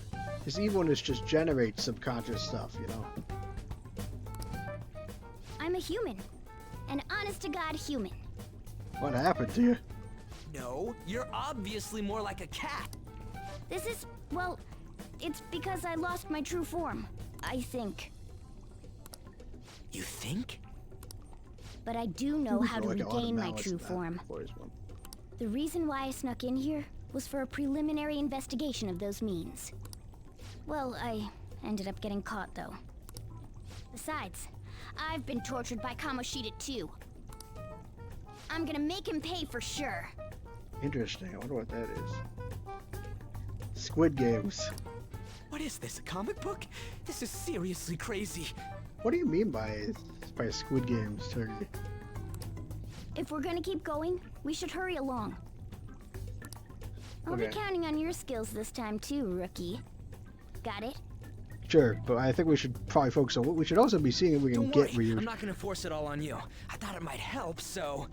His evilness just generates subconscious stuff, you know. I'm a human. An honest-to-God human. What happened to you? No, you're obviously more like a cat. This is, well, it's because I lost my true form, I think. You think? But I do know how to Like a lot of regain my malice true in that form. voice one. The reason why I snuck in here was for a preliminary investigation of those means. Well, I ended up getting caught, though. Besides, I've been tortured by Kamoshida too. I'm gonna make him pay for sure. Interesting. I wonder what that is. Squid Games. What is this, a comic book? This is seriously crazy. What do you mean by Squid Games, Turkey? If we're gonna keep going, we should hurry along. I'll be counting on your skills this time too, rookie. Got it? Sure, but I think we should probably focus on what we should also be seeing if we can Don't get worry, Ryu. I'm not gonna force it all on you. I thought it might help, so...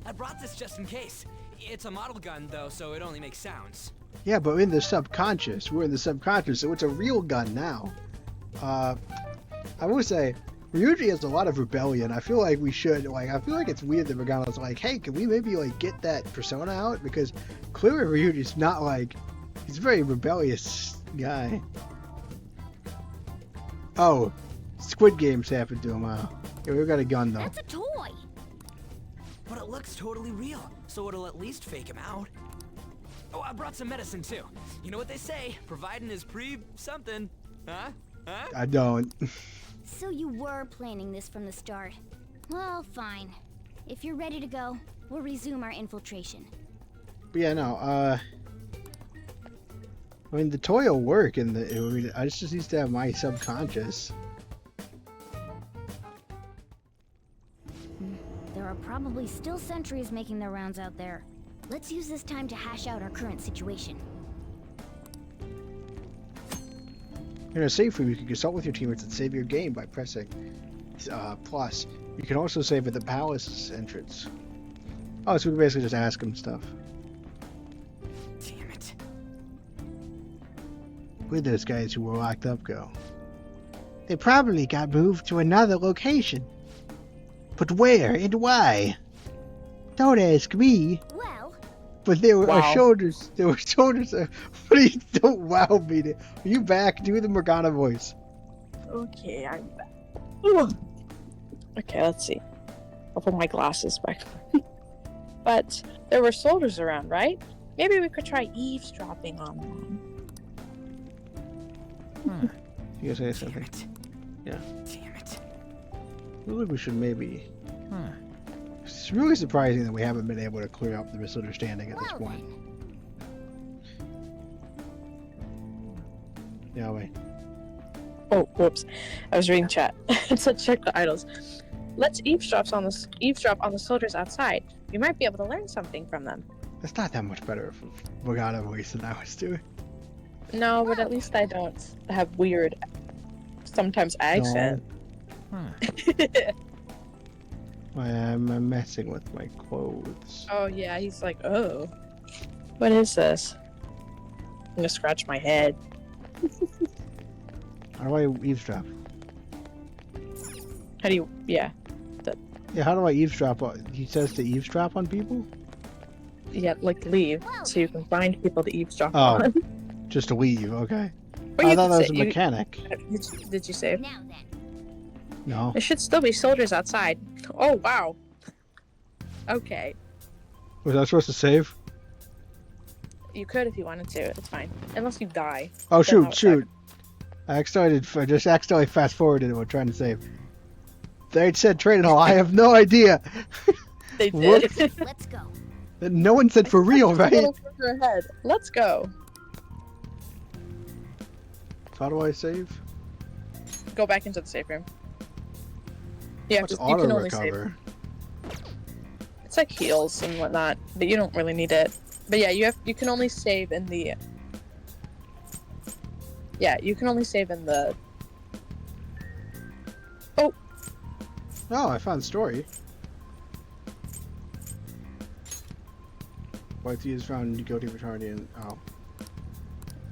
I brought this just in case. It's a model gun, though, so it only makes sounds. Yeah, but in the subconscious. We're in the subconscious, so it's a real gun now. I will say, Ryuji has a lot of rebellion. I feel like we should, I feel like it's weird that Regano's like, hey, can we maybe, get that persona out? Because clearly Ryuji's not, he's a very rebellious guy. Oh, Squid Games happened to him. Yeah, we got a gun though. That's a toy. But it looks totally real, so it'll at least fake him out. Oh, I brought some medicine too. You know what they say, providing is something. Huh? I don't. So you were planning this from the start. Well, fine. If you're ready to go, we'll resume our infiltration. But yeah, no, I mean, the toy will work, and I just need to have my subconscious. There are probably still sentries making their rounds out there. Let's use this time to hash out our current situation. In a save room, you can consult with your teammates and save your game by pressing plus. You can also save at the palace entrance. Oh, so we can basically just ask them stuff. Damn it. Where'd those guys who were locked up go? They probably got moved to another location. But where and why? Don't ask me. Well, but there were shoulders. There were shoulders. Please don't wow me. Are you back? Do the Morgana voice. Okay, I'm back. Ooh. Okay, let's see. I'll put my glasses back. But there were soldiers around, right? Maybe we could try eavesdropping on them. You guys say something? Yeah. Damn it. I think we should maybe. It's really surprising that we haven't been able to clear up the misunderstanding at this point. Yeah, wait. Oh, whoops! I was reading chat. It said check the idols. Let's eavesdrop on the soldiers outside. We might be able to learn something from them. That's not that much better of a Morgana voice than I was doing. No, but at least I don't have weird, sometimes accent. I'm messing with my clothes. Oh yeah, he's like, oh, what is this? I'm gonna scratch my head. How do I eavesdrop? How do you? Yeah. Yeah, how do I eavesdrop? He says to eavesdrop on people? Yeah, like leave, so you can find people to eavesdrop on. Oh, just to leave, okay. Or I thought that was a mechanic. Did you save? Now then. No. There should still be soldiers outside. Oh, wow. Okay. Was I supposed to save? You could if you wanted to. It's fine. Unless you die. Oh, shoot. I just accidentally fast forwarded what I'm trying to save. They said training hall. I have no idea. They did. Let's go. No one said for real, right? A little further ahead. Let's go. How do I save? Go back into the safe room. Yeah, What's you auto can only recover? save. It's like heals and whatnot, but you don't really need it. But yeah, you can only save in the. Yeah, you can only save in the. Oh. Oh, I found story. What is found go to Retardian. Oh.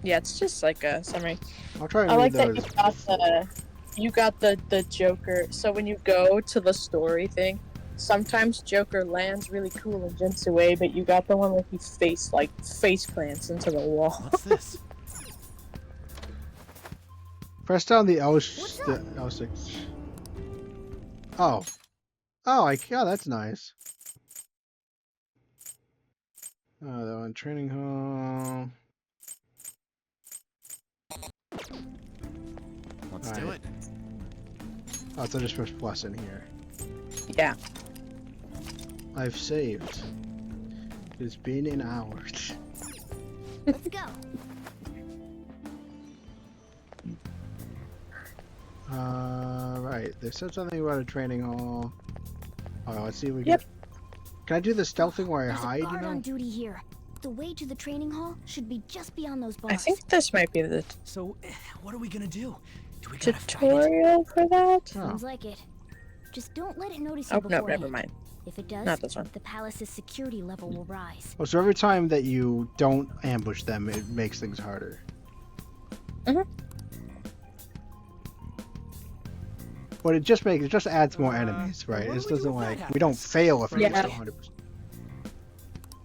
Yeah, it's just like a summary. I'll try and I read like those. that you got the Joker. So when you go to the story thing, sometimes Joker lands really cool and jumps away, but you got the one where he face plants into the wall. What's this? Press down the L6. Oh. Oh, yeah, that's nice. Oh, they're on training hall. Let's do it. Oh, so I just press plus in here. Yeah. I've saved. It's been an hour. Let's go. Right. They said something about a training hall. Oh, let's see if we can. Yep. Can I do the stealth thing where I There's hide? a guard You know. on duty here. The way to the training hall should be just beyond those bars. I think this might be the So, what are we gonna do? Do we gotta fight it? tutorial for that. Sounds like it. Just don't let it notice Oh you no, beforehand. never mind. If it does, Not this one. the palace's security level will rise. Oh, so every time that you don't ambush them, it makes things harder. Mhm. But it just adds more enemies, right? It doesn't we don't fail if it gets to 100%.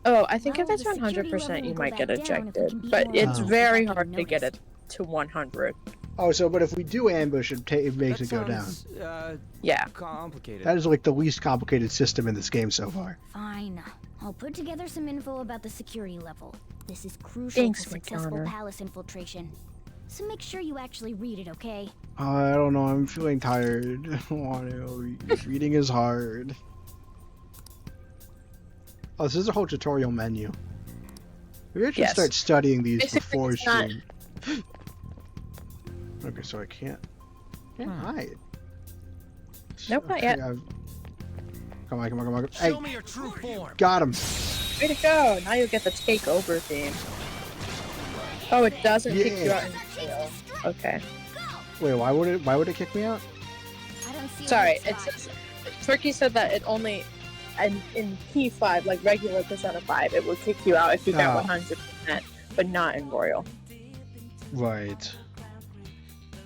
Oh, I think Well, if it's the security 100%, level you will might go get back down if we ejected, can beat but more it's Oh. very without hard to getting get noticed. it to 100. Oh, so but if we do ambush, it makes That it go down. sounds, Yeah. complicated. That is like the least complicated system in this game so far. Fine. I'll put together some info about the security level. This is crucial Thanks, for successful McConnor. palace infiltration. So make sure you actually read it, okay? I don't know. I'm feeling tired. I don't want to. Reading is hard. Oh, this is a whole tutorial menu. Maybe I should start studying these Basically, before it's not- stream. Okay, so I can't hide. Nope, not yet. Come on. Hey, Show me your true form. got him. Way to go! Now you'll get the takeover theme. Oh, it doesn't kick you out in jail. Okay. Wait, why would it kick me out? I don't see Sorry, a it's Turkey said that it only in P5, like regular Persona 5, it will kick you out if you get 100%, but not in Royal. Right.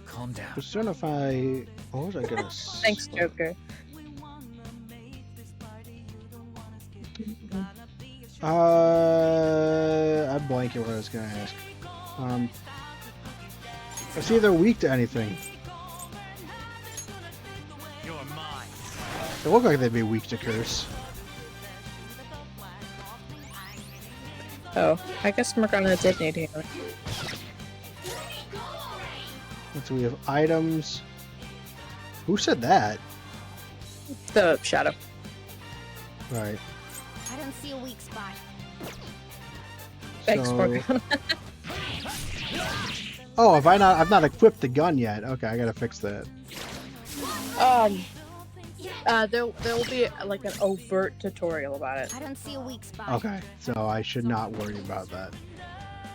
Calm down. Persona 5. What was I gonna Thanks, Joker. I'm blanking what I was gonna ask. I see they're weak to anything. You're mine. They look like they'd be weak to curse. Oh, I guess we're gonna detonate here. So we have items. Who said that? The shadow. Right. I don't see a weak spot. Thanks, Morgana. Oh, I've not equipped the gun yet. Okay, I gotta fix that. There will be like an overt tutorial about it. I don't see a weak spot. Okay, so I should not worry about that.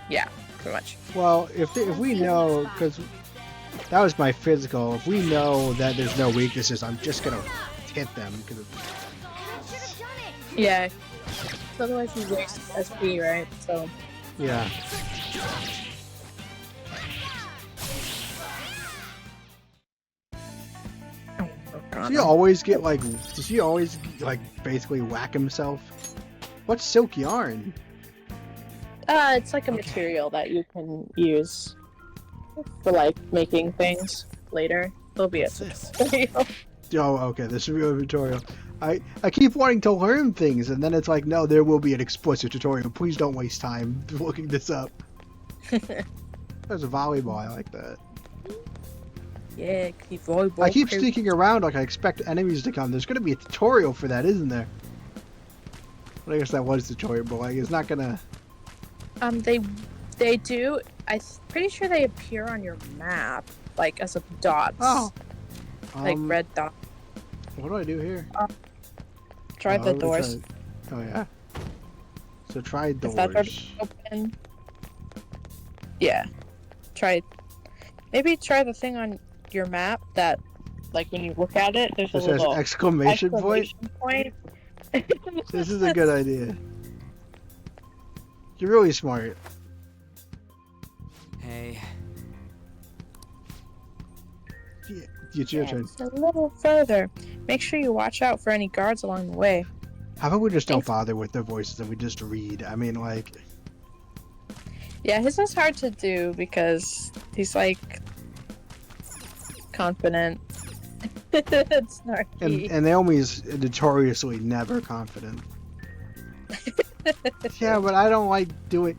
Yeah, pretty much. Well, if we know, because that was my physical. If we know that there's no weaknesses, I'm just gonna hit them. Yeah. Otherwise you waste SP, right? So. Yeah. Does he always get like? Does he always like basically whack himself? What's silk yarn? It's like a material that you can use for like making things later. There'll be a tutorial. Oh, okay. This will be a tutorial. I keep wanting to learn things, and then it's like, no, there will be an explicit tutorial. Please don't waste time looking this up. There's a volleyball. I like that. Yeah, keep volleyball. I keep sneaking around like I expect enemies to come. There's going to be a tutorial for that, isn't there? Well, I guess that was the tutorial, but like, it's not gonna. They do. I'm pretty sure they appear on your map, like as a dots. Oh. Like red dots. What do I do here? Try the doors. Oh yeah. So try doors. If that door open. Yeah. Maybe try the thing on your map that, like, when you look at it, there's a little exclamation point. This is a good idea. You're really smart. Hey. Yeah, it's your turn. A little further. Make sure you watch out for any guards along the way. How about we just don't bother with their voices and we just read? I mean, like. Yeah, his is hard to do because he's like confident. It's snarky. And Naomi's notoriously never confident. Yeah, but I don't like doing.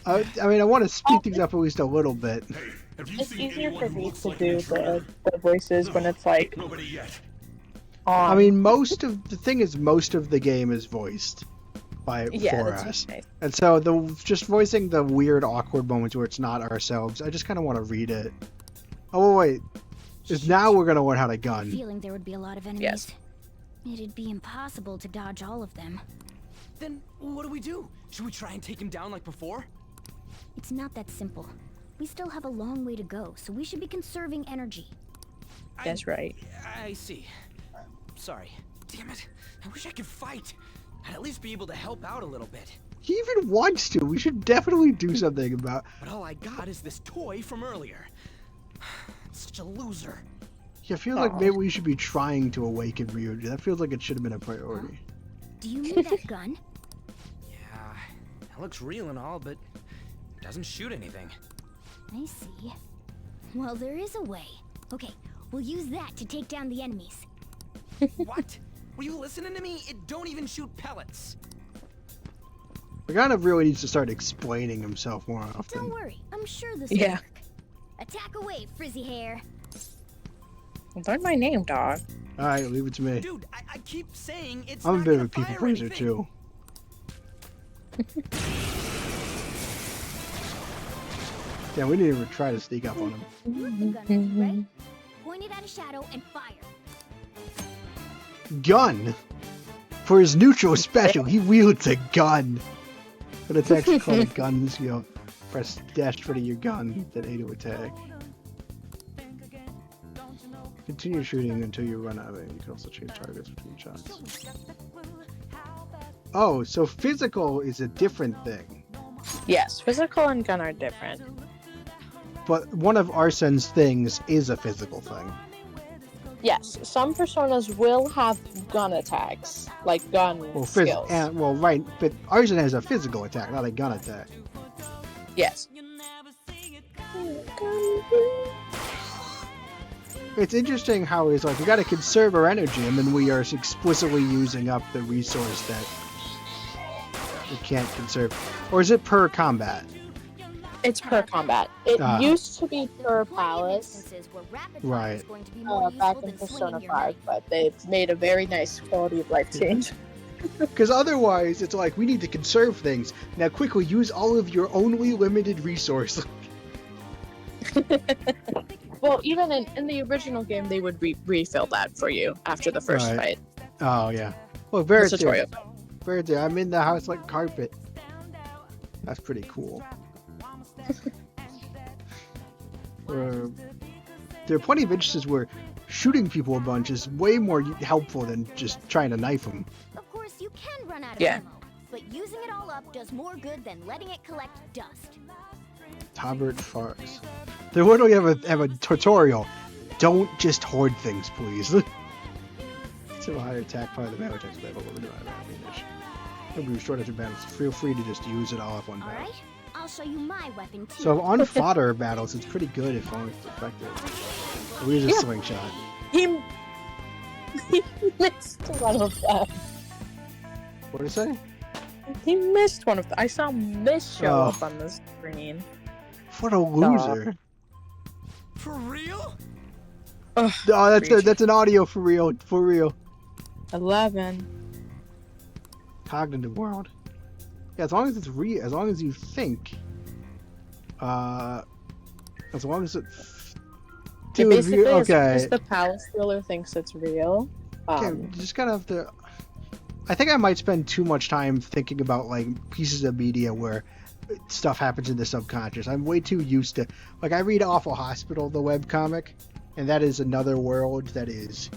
I mean, I want to speed things up at least a little bit. It's easier for me to do the voices when it's like. I mean, most of the game is voiced for us, nice. and so just voicing the weird, awkward moments where it's not ourselves. I just kind of want to read it. Oh wait, now we're gonna learn how to gun. Feeling there would be a lot of enemies. Yes. It'd be impossible to dodge all of them. Then what do? Should we try and take him down like before? It's not that simple. We still have a long way to go, so we should be conserving energy. That's right. I see. Sorry. Damn it. I wish I could fight. I'd at least be able to help out a little bit. He even wants to. We should definitely do something about. But all I got is this toy from earlier. Such a loser. Yeah, I feel like maybe we should be trying to awaken Ryuji. That feels like it should have been a priority. Do you mean that gun? Yeah, it looks real and all, but it doesn't shoot anything. I see. Well, there is a way. Okay, we'll use that to take down the enemies. What? Were you listening to me? It don't even shoot pellets. He kind of really needs to start explaining himself more often. Don't worry, I'm sure this will work. Attack away, frizzy hair. Learn my name, dog. Alright, leave it to me. Dude, I keep saying it's I'm a not bit of gonna a people fire pleaser anything. too. Yeah, we didn't even try to sneak up on him. Right? Point it at a shadow and fire. Gun! For his neutral special, he wields a gun. But it's actually called a gun. You know, press dash for your gun, then A to attack. Continue shooting until you run out of it. You can also change targets between shots. Oh, so physical is a different thing. Yes, physical and gun are different. But one of Arsene's things is a physical thing. Yes, some personas will have gun attacks, like gun skills. Well, right, but Arsene has a physical attack, not a gun attack. Yes. It's interesting how he's like, we gotta conserve our energy, and then we are explicitly using up the resource that we can't conserve. Or is it per combat? It's per combat. It used to be per palace. Right. Back in Persona 5, but they've made a very nice quality of life change. Because otherwise, it's like, we need to conserve things. Now quickly use all of your only limited resource. Well, even in the original game, they would refill that for you after the first fight. Oh, yeah. Well, very tutorial. I'm in the house like carpet. That's pretty cool. There are plenty of instances where shooting people a bunch is way more helpful than just trying to knife them. Of course, you can run out of ammo, but using it all up does more good than letting it collect dust. Tobert Farks. They literally have a tutorial. Don't just hoard things, please. So a higher attack, probably the battle attacks level will renew ammunition. Nobody was short after battles. Feel free to just use it all up one battle. Alright, I'll show you my weapon too. So on fodder battles, it's pretty good if only it's effective. We use a slingshot. He missed one of them. What did it say? He missed one of them. I saw Miss show up on the screen. What a loser. For real? Ugh, Oh, that's an audio for real. For real. 11. Cognitive world. Yeah, as long as it's real, as long as you think. As long as it. Dude, basically, okay. As the palace ruler thinks it's real. Okay, you just gotta have to. I think I might spend too much time thinking about like pieces of media where stuff happens in the subconscious. I'm way too used to, like, I read Awful Hospital, the webcomic, and that is another world that is,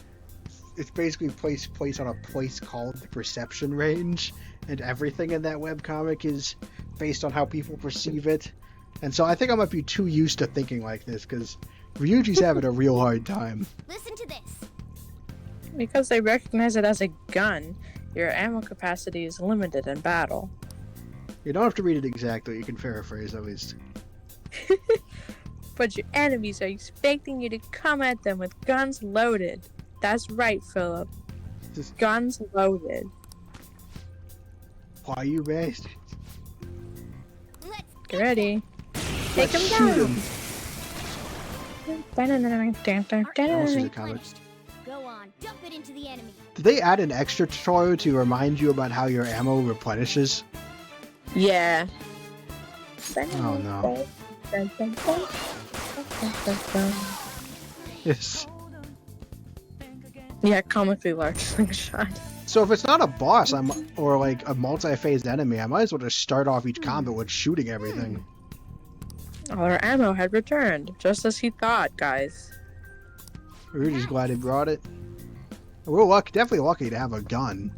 it's basically placed on a place called the Perception Range, and everything in that webcomic is based on how people perceive it. And so I think I might be too used to thinking like this, because Ryuji's having a real hard time. Listen to this. Because they recognize it as a gun, your ammo capacity is limited in battle. You don't have to read it exactly, you can paraphrase at least. But your enemies are expecting you to come at them with guns loaded. That's right, Philip. Guns loaded. Why you bastards? Get ready. Take him down. Go on, dump it into the enemy. Did they add an extra tutorial to remind you about how your ammo replenishes? Yeah. Oh no. Yes. Yeah, comically large slingshot. So if it's not a boss, or like a multi-phased enemy, I might as well just start off each combat with shooting everything. All our ammo had returned, just as he thought, guys. We're just glad he brought it. We're definitely lucky to have a gun.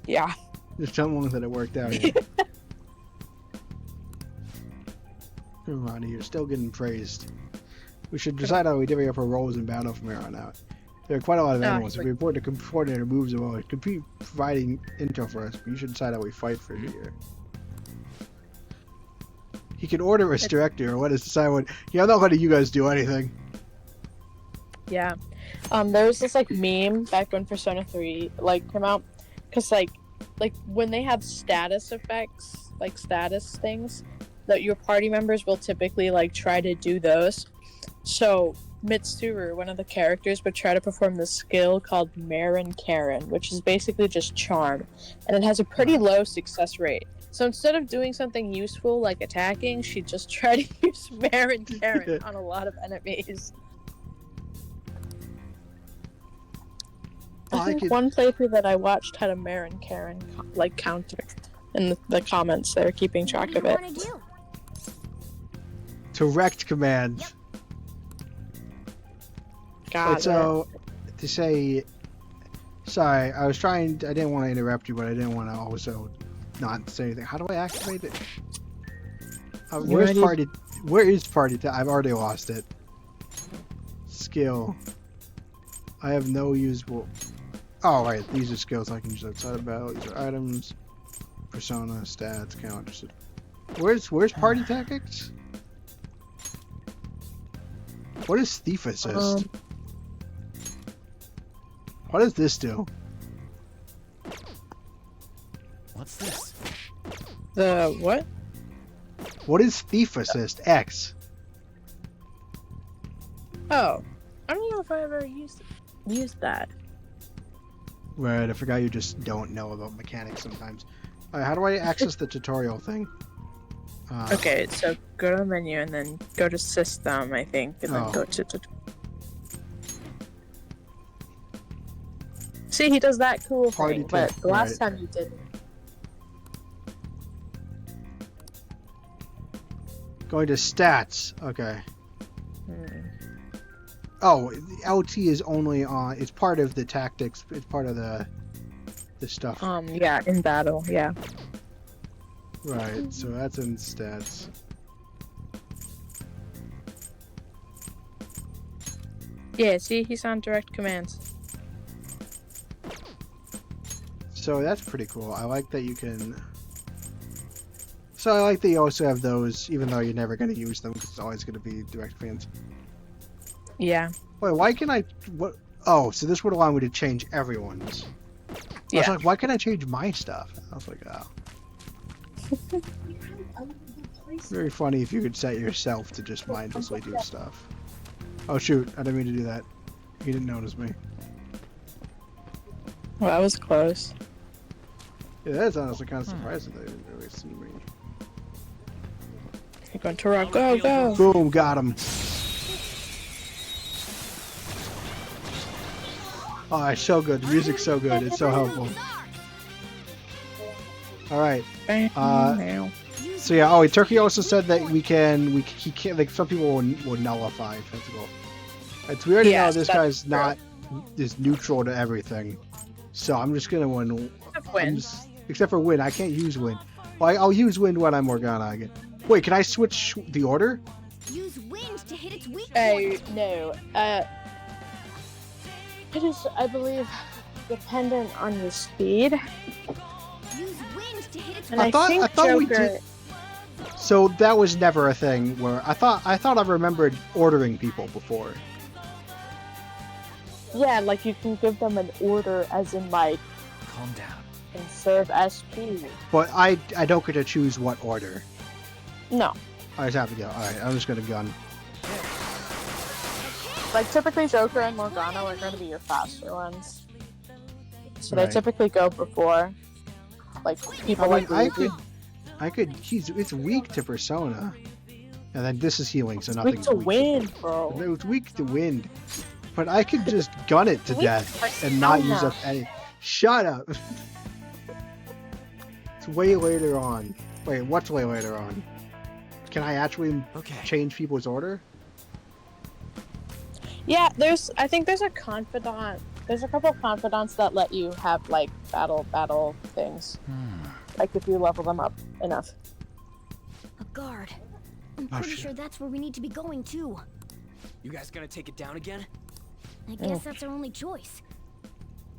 Yeah. Just someone that it worked out here. Ronnie, you're still getting praised. We should decide how we divvy up our roles in battle from here on out. There are quite a lot of animals. If we report to coordinator moves well, it could be providing intel for us, but you should decide how we fight for here. He can order us directly, or what is decide what? Yeah, I'm not letting you guys do anything. Yeah. There was this like meme back when Persona 3 like came out, because like when they have status effects, like status things, that your party members will typically like try to do those. So Mitsuru, one of the characters, would try to perform this skill called Marin Karen, which is basically just charm, and it has a pretty low success rate. So instead of doing something useful like attacking, she'd just try to use Marin Karen on a lot of enemies. I think one playthrough that I watched had a Marin Karen like counter in the comments. They're keeping track of it. Direct commands. Got so to say, sorry, I didn't want to interrupt you, but I didn't want to also not say anything. How do I activate it? Where is party? I've already lost it. Skill. I have no usable. Oh right, these are skills I can use outside of battle. These are items, persona, stats, counters. Where's party tactics? What is thief assist? What does this do? What's this? The what? What is thief assist? X. Oh, I don't know if I ever used that. Right, I forgot you just don't know about mechanics sometimes. Alright, how do I access the tutorial thing? Okay, so go to menu and then go to system, I think, and then go to See, he does that cool thing, but the last time you didn't. Going to stats. Okay. Oh, LT is only on. It's part of the tactics. It's part of the stuff. Yeah, in battle. Yeah. Right. So that's in stats. Yeah. See, he's on direct commands. So that's pretty cool. I like that you can. So I like that you also have those, even though you're never going to use them, because it's always going to be direct commands. Yeah. Wait, why can I? What? Oh, so this would allow me to change everyone's. Yeah. I was like, why can't I change my stuff? I was like, oh. Very funny if you could set yourself to just mindlessly do stuff. Oh shoot, I didn't mean to do that. You didn't notice me. Well, that was close. Yeah, that's honestly kind of surprising that they didn't really see me. You're going to rock, go, go! Boom, got him. Oh, it's so good. The music's so good. It's so helpful. All right. So yeah. Oh, Turkey also said that he can't. Like some people will nullify physical. Right, so we already know this guy's is neutral to everything. So I'm just gonna win. Except for win, I can't use win. Well, I'll use wind when I'm Morgana again. Wait, can I switch the order? Use wind to hit its weak point. No. It is, I believe, dependent on your speed. Use wind to hit its and I thought Joker... we did. So that was never a thing where I thought I remembered ordering people before. Yeah, like you can give them an order, as in like. Calm down. And serve SP. But I don't get to choose what order. No. I just have to go. Alright, I'm just gonna gun. Like typically Joker and Morgana are going to be your faster ones. So they typically go before like people I could it's weak to Persona. And then this is healing, so nothing's weak to wind, bro. It's weak to wind. But I could just gun it to death and not use up any. Shut up. It's way later on. Wait, what's way later on? Can I actually change people's order? Yeah, I think there's a confidant. There's a couple of confidants that let you have like battle things. Like if you level them up enough. A guard. I'm pretty sure that's where we need to be going too. You guys gonna take it down again? I guess that's our only choice.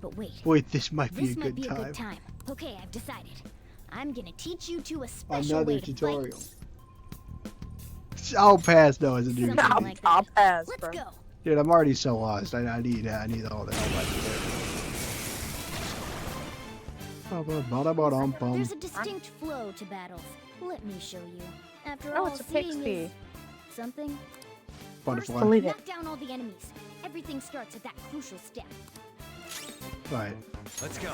But wait. Wait, this might be a good time. Okay, I've decided. I'm gonna teach you to a special way to fight. I'll pass. No, as a dude. I'll pass, bro. Let's go. Dude, I'm already so lost. I need all the help I can get. There's a distinct flow to battles. Let me show you. After Oh, all, it's a seeing pixie. is something. Butterfly. First, Believe it. knock down all the enemies. Everything starts at that crucial step. Right. Let's go.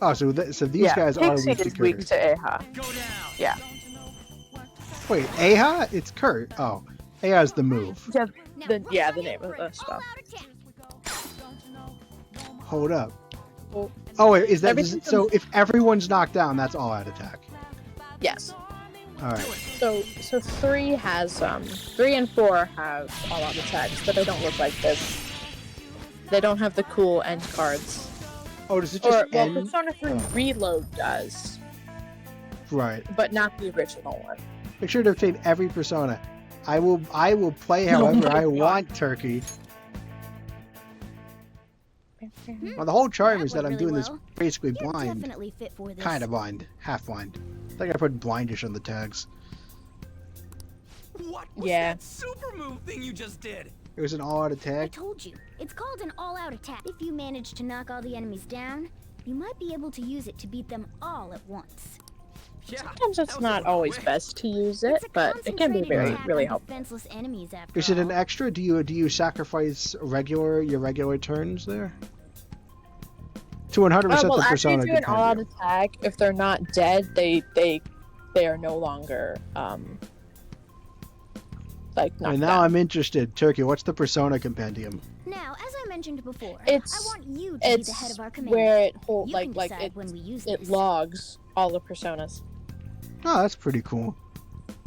Oh, so these guys are Pixie weak to is weak Kurt. to Aha. Go down. Yeah. Wait, Aha? It's Kurt. Oh, Aha's the move. Yeah, Now, the rush name in of for an the stuff. all-out attack. Hold up. Well, Oh wait, is that everything so? If everyone's knocked down, that's all-out attack. Yes. All right. So 3 has 3 and 4 have all-out attacks, but they don't look like this. They don't have the cool end cards. Oh, does it just end? Persona 3 Reload does, Right. but not the original one. Make sure to obtain every persona. I will play however I want, Turkey. Well, the whole charm is that I'm doing this basically You're blind. definitely fit for this. Kind of blind. Half blind. I think I put blindish on the tags. What was Yeah. that super move thing you just did? It was an all-out I attack. told you, it's called an all-out attack. If you manage to knock all the enemies down, you might be able to use it to beat them all at once. Yeah. Sometimes that it's was not a lot always quick. best to use it, It's a but it can be concentrated attack really on helpful. defenseless enemies after Is it an all. extra? Do you sacrifice your regular turns there? To 100% Well, the after persona you do an all-out compendium. attack, if they're not dead, they are no longer like knocked And now down. I'm interested. Turkey, what's the persona compendium? Now, as I mentioned before, It's- I want you to be the head It's of our command. where it hold You like can decide when we use it this. logs all the personas. Oh, that's pretty cool.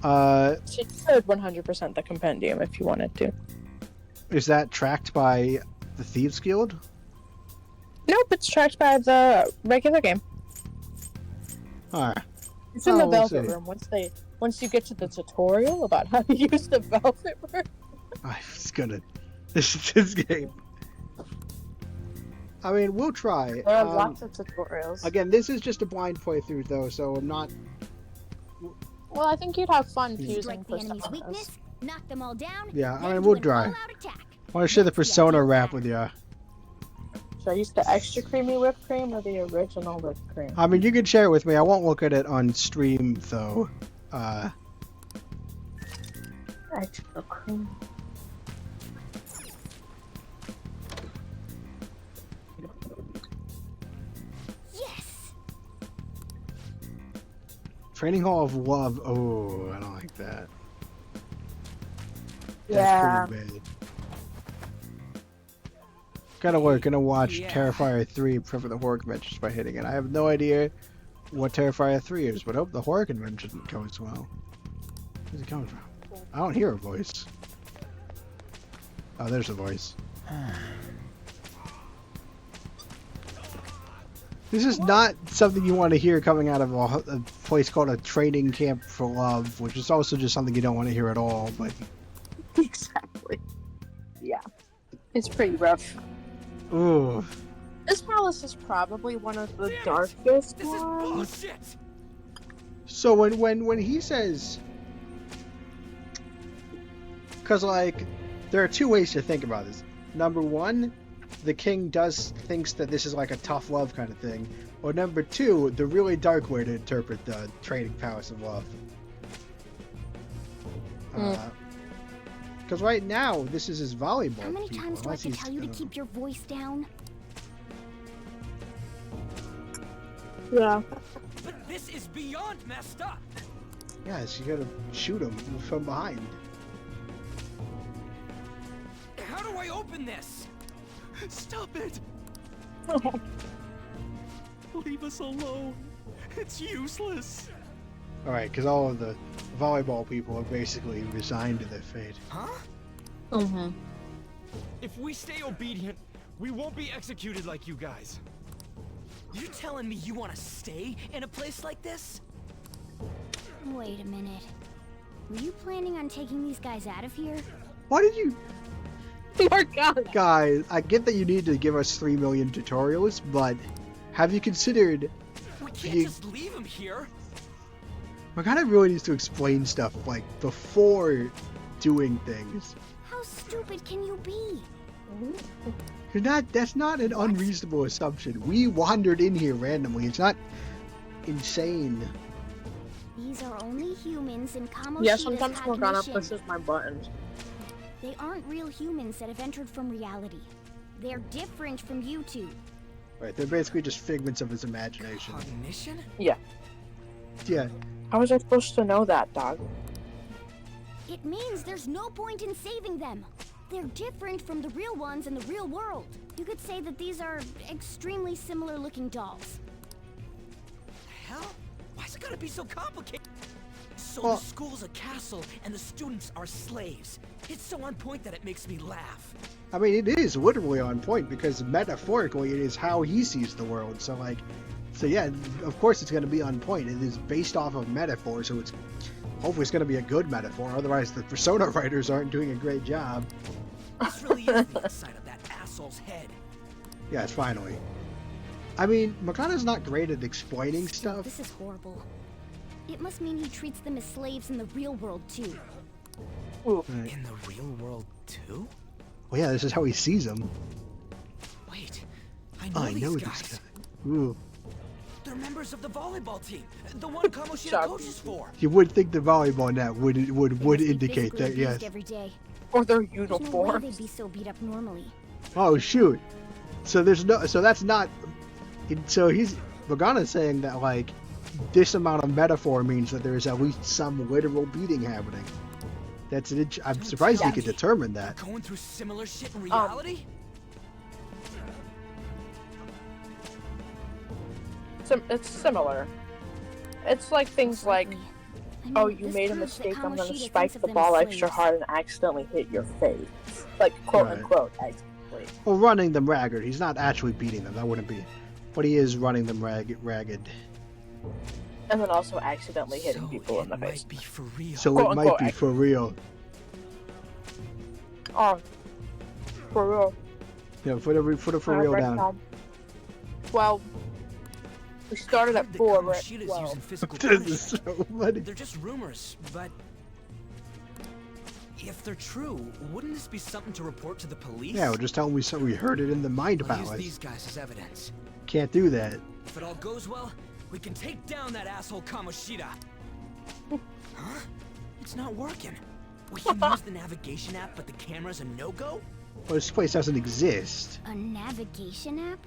It should 100% the compendium if you wanted to. Is that tracked by the Thieves Guild? Nope, it's tracked by the regular game. Alright. It's in the Oh, we'll Velvet see. Room. Once you get to the tutorial about how to use the Velvet Room. I was gonna. This game. I mean, we'll try. There are lots of tutorials. Again, this is just a blind playthrough, though, so I'm not. Well, I think you'd have fun fusing Strike the enemy's personas. weakness, knock them all down. Yeah, I then mean, do we'll an try. all-out attack. I want to share the That's persona idea. rap with you. Should I use the extra creamy whipped cream or the original whipped cream? I mean, you can share it with me. I won't look at it on stream, though. Extra cream. Yes. Training Hall of Love. Oh, I don't like that. Yeah. That's pretty bad. Gotta work. Gonna watch Yeah. Terrifier 3 prep for the horror convention by hitting it. I have no idea what Terrifier 3 is, but I hope the horror convention goes well. Where's it coming from? I don't hear a voice. Oh, there's a voice. This is not something you want to hear coming out of a place called a training camp for love, which is also just something you don't want to hear at all, but... Exactly. Yeah. It's pretty rough. Ooh. This palace is probably one of the Damn it! darkest This is ones. bullshit. So when he says... Because, like, there are two ways to think about this. Number one, the king thinks that this is like a tough love kind of thing. Or number two, the really dark way to interpret the training palace of love. Because right now, this is his volleyball. How many people, times do I have unless to he's tell you to gonna- keep your voice down? Yeah. But this is beyond messed up. Yes, you gotta shoot him from behind. How do I open this? Stop it! Leave us alone. It's useless. Alright, because all of the volleyball people are basically resigned to their fate. Huh? Mm-hmm. If we stay obedient, we won't be executed like you guys. You telling me you want to stay in a place like this? Wait a minute. Were you planning on taking these guys out of here? Why did you... Poor God. Guys, I get that you need to give us 3 million tutorials, but have you considered... We can't You- just leave him here. Magana really needs to explain stuff like before doing things. How stupid can you be? That's not an unreasonable assumption. We wandered in here randomly. It's not insane. These are only humans in Kamoshida's Yeah, sometimes Morgana cognition. pushes my buttons. They aren't real humans that have entered from reality. They're different from you two. Right, they're basically just figments of his imagination. Cognition? Yeah. Yeah. How was I supposed to know that, dog? It means there's no point in saving them. They're different from the real ones in the real world. You could say that these are extremely similar looking dolls. Hell? Why's it gotta be so complicated? So Well, the school's a castle and the students are slaves. It's so on point that it makes me laugh. I mean, it is literally on point because metaphorically it is how he sees the world. So yeah, of course it's going to be on point. It is based off of metaphor, so it's hopefully it's going to be a good metaphor. Otherwise, the Persona writers aren't doing a great job. This really is the inside of that asshole's head. Yes, finally. I mean, Makana's not great at explaining stuff. This is horrible. It must mean he treats them as slaves in the real world too. Right. In the real world too? Well, yeah, this is how he sees them. Wait, I know these guys. Ooh. They're members of the volleyball team, the one Kamoshida coaches for. You would think the volleyball net would indicate Physically that, abused yes. every day. Or their There's no way uniforms. they'd be so beat up normally. Oh shoot! So that's not. So Magana's saying that like this amount of metaphor means that there is at least some literal beating happening. I'm surprised he could determine that. Going through similar shit in reality? It's similar. It's like things like, I oh, mean, you this made a proves that mistake, I'm gonna Kamoshida spike thinks of the them ball as extra slaves. hard and accidentally hit your face. Like, quote Right. unquote, accidentally. Well, running them ragged. He's not actually beating them. That wouldn't be. But he is running them ragged. And then also accidentally hitting So people in the it face. might be for real. So Quote, it might unquote, be for real. Oh, for real. Yeah, put it for real Right down. now. Well, we started at 4, we're at Kamoshida's 12. using physical This is punishment. so funny. They're just rumors, but if they're true, wouldn't this be something to report to the police? Yeah, we'll just tell him we heard it in the mind I'll use palace. these guys as evidence. Can't do that. If it all goes well, we can take down that asshole Kamoshida. Huh? It's not working. We can use the navigation app, but the camera's a no-go? Well, this place doesn't exist. A navigation app?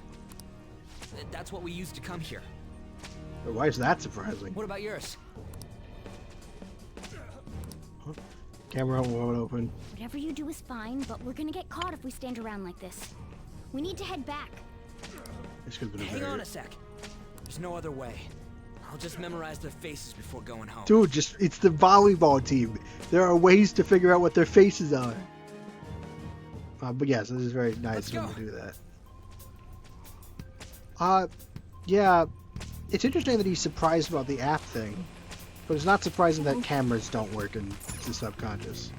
That's what we used to come here. But why is that surprising? What about yours? Camera won't open. Whatever you do is fine, but we're gonna get caught if we stand around like this. We need to head back. This could have been a Hang very... on a sec. There's no other way. I'll just memorize their faces before going home. Dude, it's the volleyball team. There are ways to figure out what their faces are. But yes, this is very nice of him to do that. Yeah, it's interesting that he's surprised about the app thing, but it's not surprising that cameras don't work in the subconscious.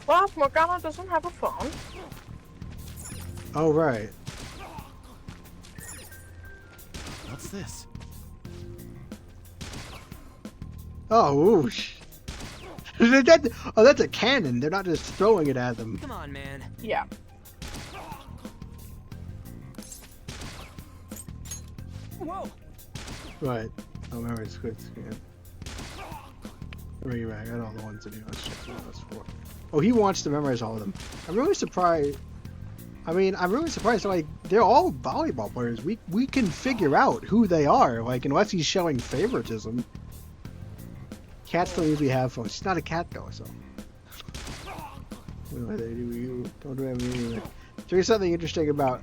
Well, Morgana doesn't have a phone. Oh, right. What's this? Oh, oosh. That's a cannon. They're not just throwing it at them. Come on, man. Yeah. Whoa! Right. Oh, remember, it's good. Bring it back. I got all the ones that he wants to check those for. Oh, he wants to memorize all of them. I'm really surprised. I mean, I'm really surprised. Like, they're all volleyball players. We can figure out who they are. Like, unless he's showing favoritism. Cats don't usually have phones. He's not a cat though, so. What do they do? You don't do anything. There's something interesting about.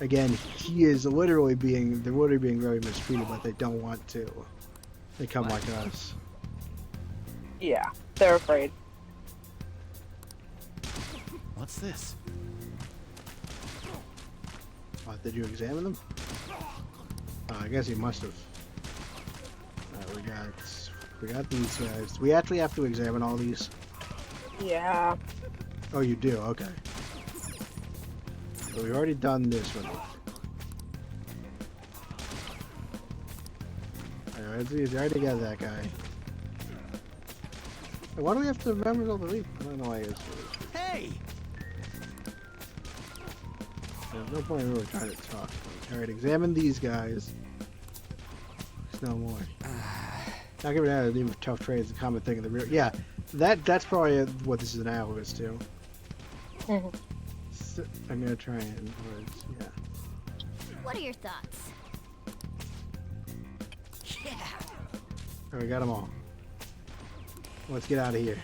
Again, they're literally being very mistreated, but they don't want to. They come like us. Yeah, they're afraid. What's this? Did you examine them? I guess you must have. We got these guys. We actually have to examine all these. Yeah. Oh, you do? Okay. So we've already done this one. It's easy. I already got that guy. Why do we have to remember all the week? I don't know why it's. Hey! There's no point in really trying to talk. Alright, examine these guys. There's no more. Not giving out to with tough trades, a common thing in the real. Yeah, that's probably what this is analogous to. So, I'm gonna try and words. Yeah. What are your thoughts? Yeah! Alright, we got them all. Let's get out of here.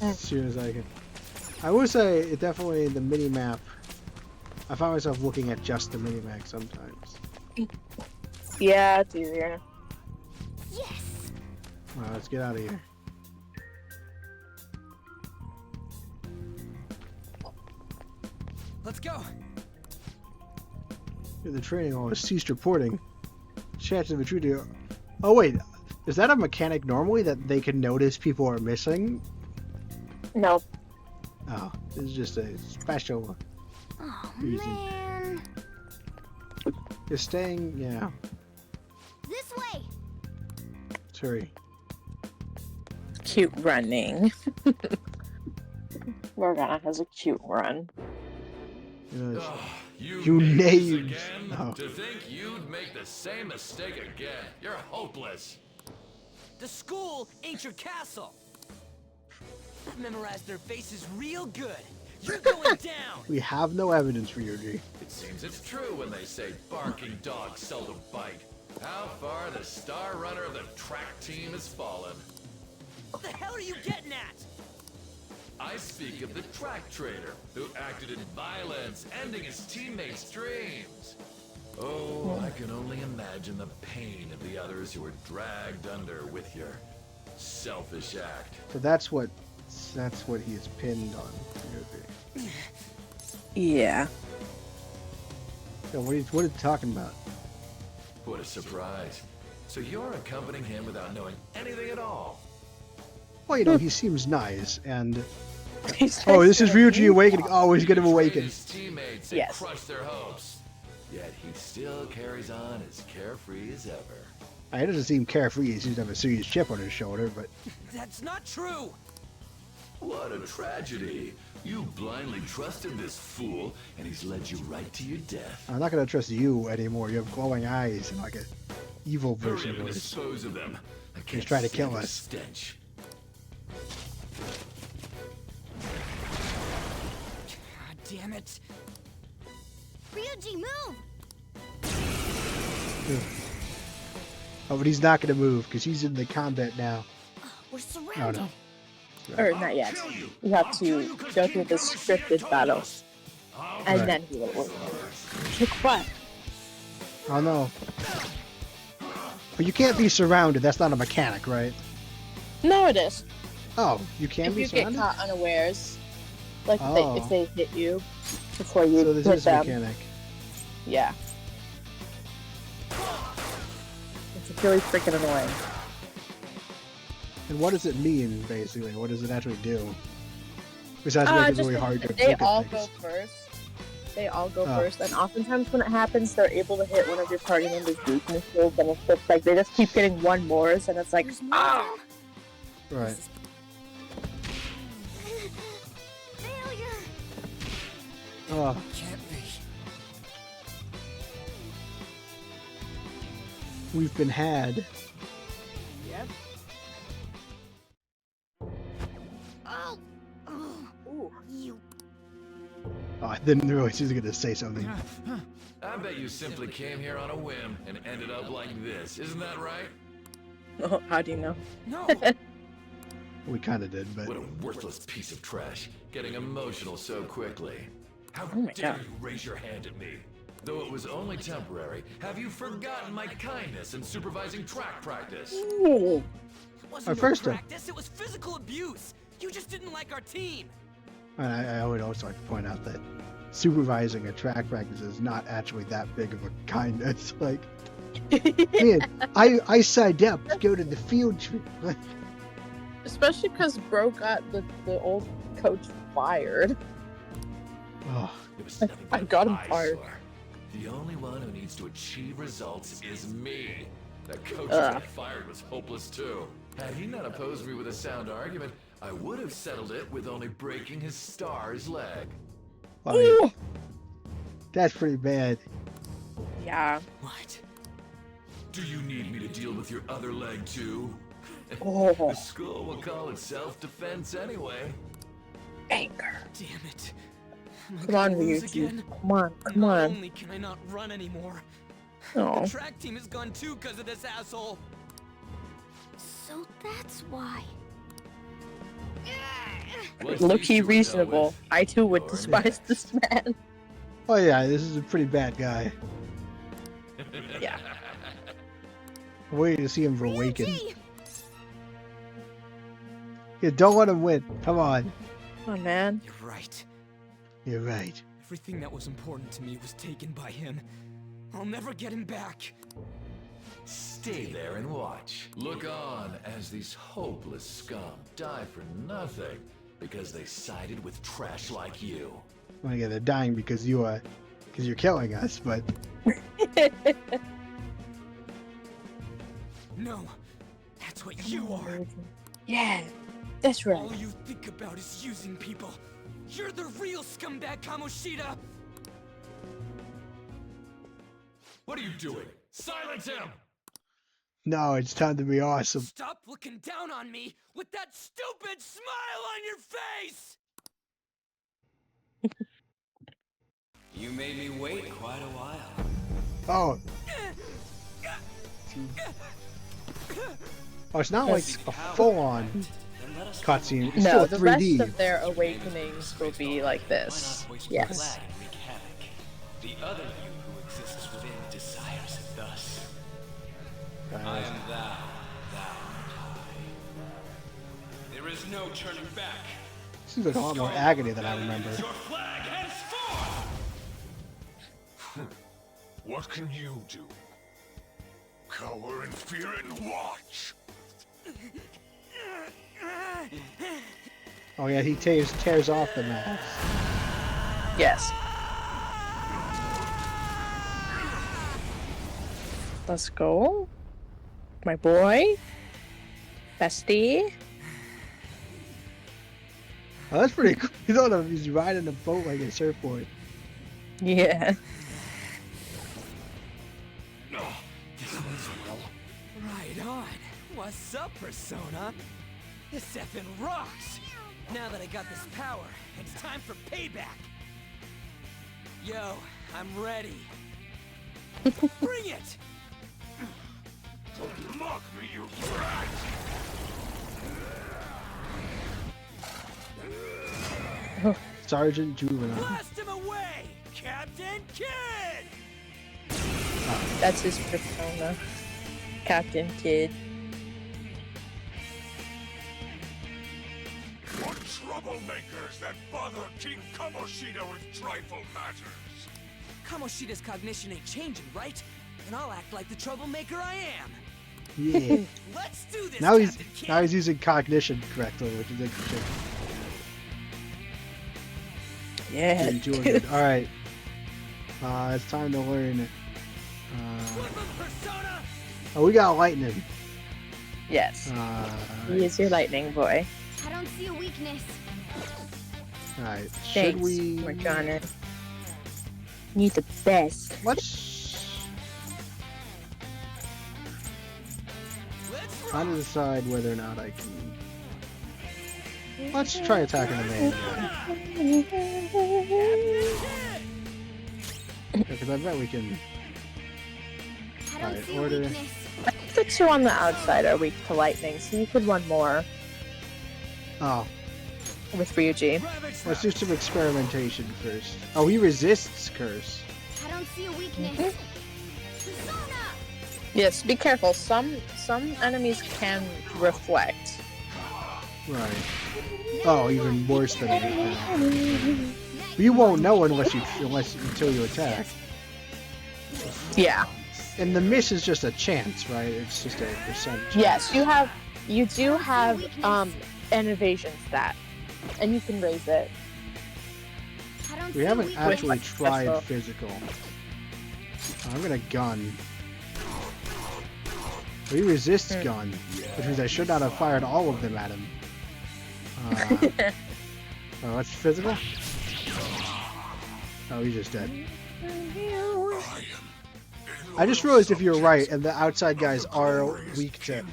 As soon as I can. I would say it definitely the mini map. I find myself looking at just the mini map sometimes. Yeah, it's easier. Yes. Alright, let's get out of here. Let's go! The training hall has ceased reporting. Chance of intruder. Oh wait, is that a mechanic normally that they can notice people are missing? No. Oh, this is just a special reason. Man. You're staying, yeah. This way. Let's hurry. Cute running. Morgana has a cute run. You named. Again? To think you'd make the same mistake again. You're hopeless. The school ain't your castle! I've memorized their faces real good. You're going down! We have no evidence for you, G. It seems it's true when they say barking dogs seldom bite. How far the star runner of the track team has fallen. What the hell are you getting at? I speak of the track trader who acted in violence, ending his teammates' dreams. Oh, I can only imagine the pain of the others who were dragged under with your selfish act. So that's what he is pinned on. Yeah. So what are you talking about? What a surprise. So you're accompanying him without knowing anything at all? Well, you know, he seems nice, and... Oh, this is Ryuji awakening. Oh, he's gonna awaken. His teammates and crush their hopes. Yet he still carries on as carefree as ever. It doesn't seem carefree. He seems to have a serious chip on his shoulder, but... That's not true! What a tragedy. You blindly trusted this fool, and he's led you right to your death. I'm not gonna trust you anymore. You have glowing eyes and like a evil version of Hurry up and yours. dispose of them. I can't He's trying to kill stand the us. stench. God damn it. Ryuji, move! Oh, but he's not gonna move because he's in the combat now. We're surrounded. Oh, no. Or not yet. You have to go through the scripted battle. And then he will work. Kick butt. Oh no. But you can't be surrounded. That's not a mechanic, right? No, it is. Oh, you can be If you get surrounded? caught unawares, like if they hit you before you So this hit is a them. mechanic. Yeah. It's really freaking annoying. And what does it mean, basically? What does it actually do? Besides making it Just really hard to they look all at things. go first. They all go first, and oftentimes when it happens, they're able to hit one of your party members' weaknesses, and it's just like they just keep getting one more, and it's like, ah! Right. Failure! Oh. Can't be. We've been had. Yep. Oh! Ooh. You. Oh, I didn't realize he was gonna say something. I bet you simply came here on a whim and ended up like this. Isn't that right? Oh, how do you know? No! We kind of did, but... What a worthless piece of trash. Getting emotional so quickly. How my dare God. you raise your hand at me? Though it was only temporary, have you forgotten my kindness in supervising track practice? Ooh. It wasn't no first practice, it was physical abuse! You just didn't like our team! I would also like to point out that supervising a track practice is not actually that big of a kindness. Like, man, I signed up to go to the field trip. Especially because Bro got the old coach fired. Oh, It was nothing I but got him an fired. eyesore. The only one who needs to achieve results is me. That coach who got fired was hopeless too. Had he not opposed me with a sound argument, I would have settled it with only breaking his star's leg. Like, that's pretty bad. Yeah. What? Do you need me to deal with your other leg too? Oh. The school will call it self-defense anyway. Anger. Damn it. Come on, Ryuji. Come on, come on. Not only can I not run anymore, Oh. the track team is gone too because of this asshole. So that's why. Low-key reasonable. I too would despise this man. Oh yeah, this is a pretty bad guy. Yeah. Waiting to see him awaken. Yeah, don't let him win. Come on. Come on, man. You're right. You're right. Everything that was important to me was taken by him. I'll never get him back. Stay there and watch. Look on as these hopeless scum die for nothing because they sided with trash like you. Well, yeah, they're dying because you're killing us, but No, that's what you are. Yeah, that's right. All you think about is using people. You're the real scumbag, Kamoshida. What are you doing? Silence him! no, it's time to be awesome. Stop looking down on me with that stupid smile on your face! You made me wait quite a while. Oh. Oh, it's not like a full-on cutscene. It's No, still the 3D. rest of their awakenings will be like this. Yes. The other you who exists within desires it thus. I am thou, thou and I. There is no turning back. Seems like a lot more agony than I remember. Your flag henceforth! What can you do? Cower in fear and watch. Oh yeah, he tears off the mask. Yes. Let's go. My boy. Bestie. Oh, that's pretty cool. You thought he's riding a boat like a surfboard. Yeah. Right on. What's up, Persona? This effing rocks. Now that I got this power, it's time for payback. Yo, I'm ready. Bring it! Mock me, you brat! Sergeant Juvenile. Blast him away, Captain Kid! That's his persona. Captain Kid. What troublemakers that bother King Kamoshida with trifle matters? Kamoshida's cognition ain't changing, right? And I'll act like the troublemaker I am. Yeah. Let's do this, now Captain Kid. he's using cognition correctly, which is interesting. Yeah. All right. It's time to learn. Oh, we got lightning. Yes. He is your lightning boy. I don't see a weakness. All right. Thanks, Should we? Morgana. Need the best. Trying to decide whether or not I can. Let's try attacking the main guy. Because I bet we can. Alright, order. I think the two on the outside are weak to lightning, so you could run more. Oh. With Ryuji. Let's do some experimentation first. Oh, he resists curse. I don't see a weakness. Yes, be careful. Some enemies can reflect. Right. Oh, even worse than that. You won't know until you attack. Yeah. And the miss is just a chance, right? It's just a percentage. Yes, you do have an evasion stat, and you can raise it. We haven't actually tried physical. I'm gonna gun. He resists gun, which means I should not have fired all of them at him. Oh, what's physical? Oh, he's just dead. I just realized if you're right and the outside guys are weak to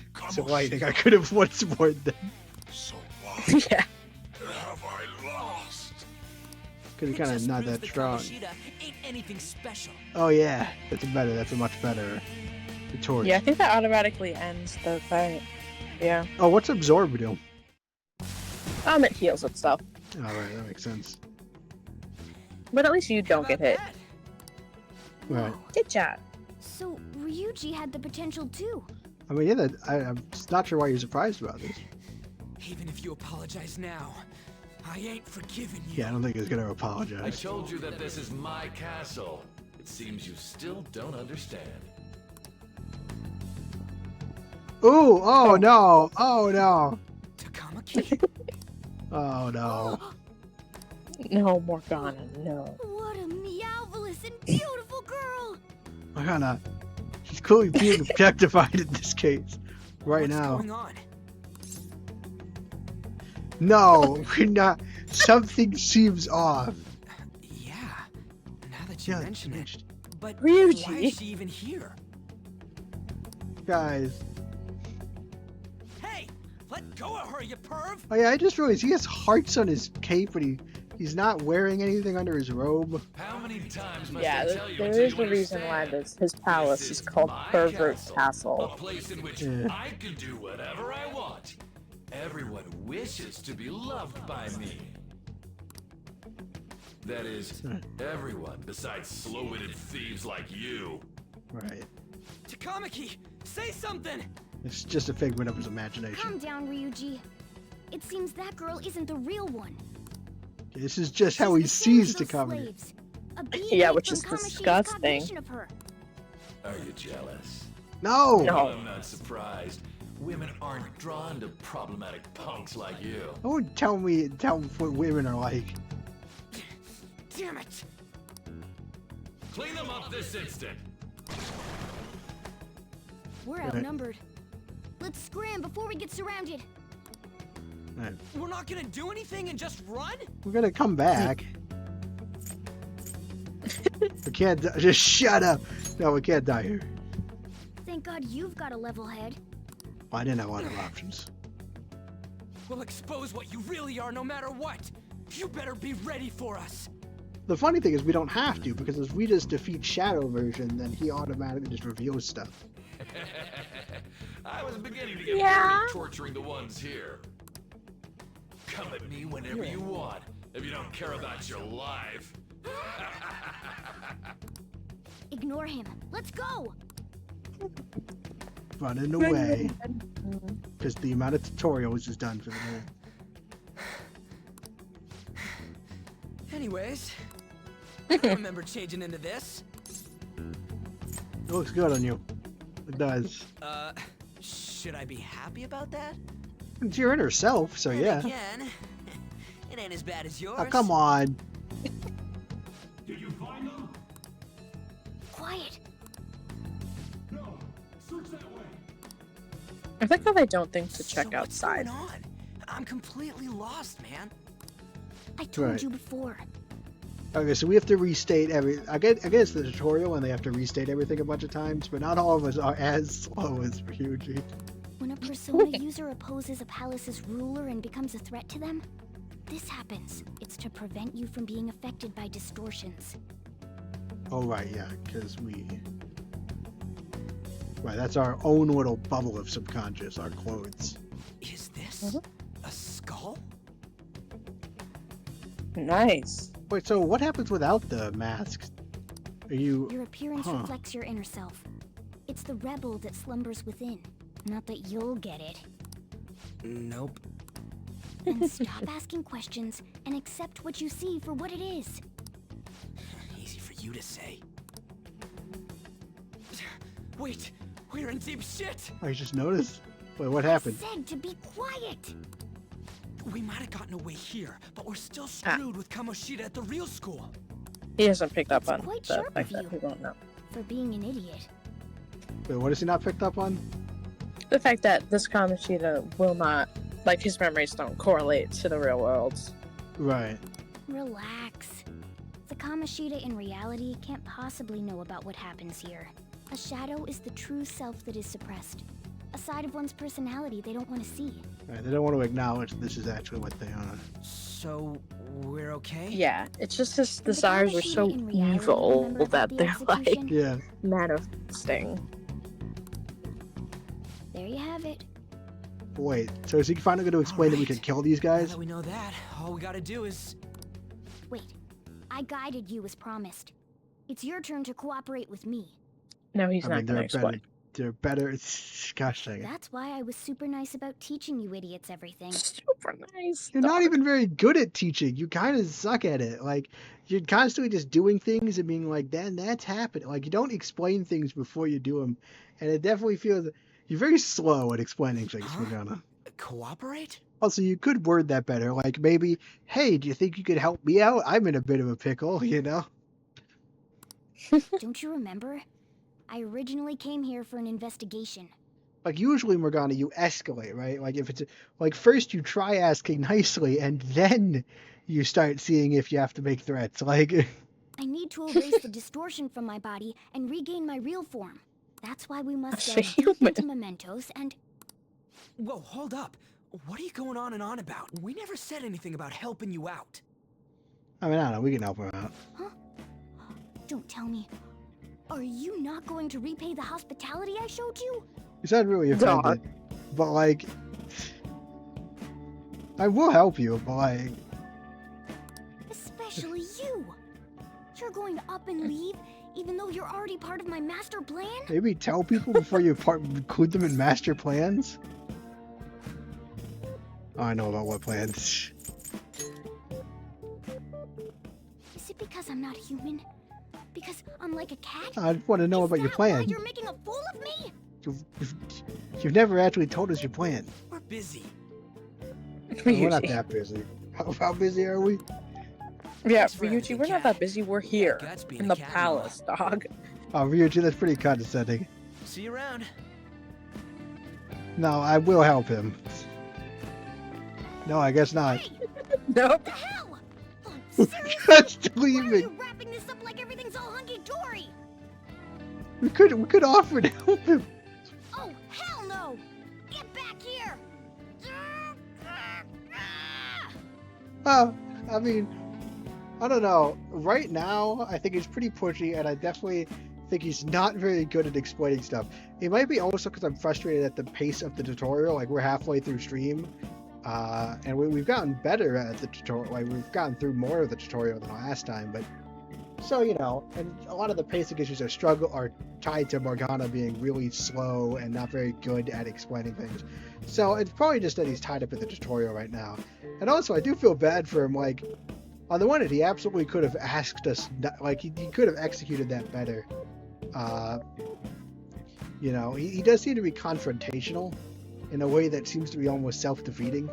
lightning, I could have once more them. So Yeah. have I lost? Because he's kind of not that strong. Ain't anything special. Oh yeah, that's a much better tutorial. Yeah, I think that automatically ends the fight. Yeah. Oh, what's absorb do? It heals itself. Alright, that makes sense. But at least you don't get hit. Right. Good job. So, Ryuji had the potential too. I mean, yeah, I'm just not sure why you're surprised about this. Even if you apologize now, I ain't forgiving you. Yeah, I don't think he's gonna I apologize. told you that this is my castle. It seems you still don't understand. Ooh! Oh no! Oh no! Takamaki? Oh no! No, Morgana, no. What a meowvelous and beautiful girl! Morgana, she's clearly being objectified in this case. Right now. What's going on? No, we're not. Something seems off. Yeah, now that you mention it. But Ryuji. why is she even here? Guys. Hey, let go of her, you perv! Oh yeah, I just realized he has hearts on his cape, but he's not wearing anything under his robe. How many times must Yeah, I tell you there until is you a reason why understand? his palace is called my Pervert A Castle. place in which Yeah. I can do whatever I want. Everyone wishes to be loved by me. That is, everyone besides slow-witted thieves like you. Right. Takamaki, say something! It's just a figment of his Calm imagination. down, Ryuji. It seems that girl isn't the real one. This is just how She's he the same as sees those Takamaki. slaves. A being Yeah, made which from is Kamoshida's disgusting. cognition of her. Are you jealous? No! No. I'm not surprised. Women aren't drawn to problematic punks like you. Don't tell me what women are like. Damn it! Clean them up this instant. We're Right. outnumbered. Let's scram before we get surrounded. Right. We're not gonna do anything and just run? We're gonna come back. We can't just shut up. No, we can't die here. Thank God you've got a level head. Well, I didn't have other options. We'll expose what you really are no matter what. You better be ready for us. The funny thing is we don't have to, because if we just defeat Shadow version, then he automatically just reveals stuff. I was beginning to get Yeah. bored of torturing the ones here. Come at me whenever you want, if you don't care about your life. Ignore him. Let's go! Running away. Because the amount of tutorials is done for the day. Anyways, I don't remember changing into this. It looks good on you. It does. Should I be happy about that? It's your inner self, so yeah. Again, it ain't as bad as yours. Oh, come on. Did you find them? Quiet. No. Search that way. I think that I don't think to check So outside. What's going on? I'm completely lost, man. I told Right. you before. Okay, so we have to restate I guess the tutorial and they have to restate everything a bunch of times, but not all of us are as slow as Ryuji. When a Persona user opposes a palace's ruler and becomes a threat to them, this happens. It's to prevent you from being affected by distortions. Oh, right, yeah, because Right, that's our own little bubble of subconscious, our clothes. Is this a skull? Nice. Wait, so what happens without the masks? Are you... Your appearance reflects your inner self. It's the rebel that slumbers within. Not that you'll get it. Nope. Then stop asking questions and accept what you see for what it is. Easy for you to say. Wait, we're in deep shit! I just noticed? Wait, what happened? I said to be quiet! We might have gotten away here, but we're still screwed with Kamoshida at the real school. He hasn't picked up on quite the sharp fact of that you. he won't know. for being an idiot. Wait, what is he not picked up on? The fact that this Kamoshida will not, like, his memories don't correlate to the real world. Right. Relax. The Kamoshida in reality can't possibly know about what happens here. A shadow is the true self that is suppressed. A side of one's personality they don't want to see. Right, they don't want to acknowledge this is actually what they are. So, we're okay? Yeah, it's just his desires are so evil that they're like manifesting. There you have it. Wait, so is he finally going to explain that we can kill these guys? Now that we know that, all we gotta do is... Wait, I guided you as promised. It's your turn to cooperate with me. No, he's not going to explain. They're better. Gosh dang it. That's why I was super nice about teaching you idiots everything. Super nice. You're not even very good at teaching. You kind of suck at it. Like, you're constantly just doing things and being like, then that's happening. Like, you don't explain things before you do them. And it definitely feels... You're very slow at explaining things, Morgana. Cooperate? Also, you could word that better. Like, maybe, hey, do you think you could help me out? I'm in a bit of a pickle, you know? Don't you remember? I originally came here for an investigation. Like, usually, Morgana, you escalate, right? Like, if it's... Like, first you try asking nicely, and then you start seeing if you have to make threats. Like... I need to erase the distortion from my body and regain my real form. That's why we must delve deep into mementos and... Whoa, hold up. What are you going on and on about? We never said anything about helping you out. I mean, I don't know. We can help her out. Huh? Don't tell me. Are you not going to repay the hospitality I showed you? You sound really offended. But, like... I will help you, but, like... Especially you. You're going to up and leave, even though you're already part of my master plan? Maybe tell people before you include them in master plans? Oh, I know about what plans. Is it because I'm not human? Because I'm like a cat? I just want to know about your plan. You're making a fool of me? You've never actually told us your plan. We're busy. We're not that busy. How busy are we? Yeah, Ryuji, we're not that busy. We're here in the palace, dog. Oh, Ryuji, that's pretty condescending. See you around. No, I will help him. No, I guess not. Hey! Nope. What the hell? Just leaving. Why are you wrapping this up like everything's all hunky-dory? We could offer to help him. Oh, hell no! Get back here! I mean, I don't know. Right now, I think he's pretty pushy, and I definitely think he's not very good at explaining stuff. It might be also because I'm frustrated at the pace of the tutorial. Like, we're halfway through stream, and we've gotten better at the tutorial. Like, we've gotten through more of the tutorial than last time, but... So, you know, and a lot of the pacing issues are tied to Morgana being really slow and not very good at explaining things. So it's probably just that he's tied up in the tutorial right now. And also, I do feel bad for him. Like, on the one hand, he absolutely could have asked us, like, he could have executed that better. You know, he does seem to be confrontational in a way that seems to be almost self-defeating.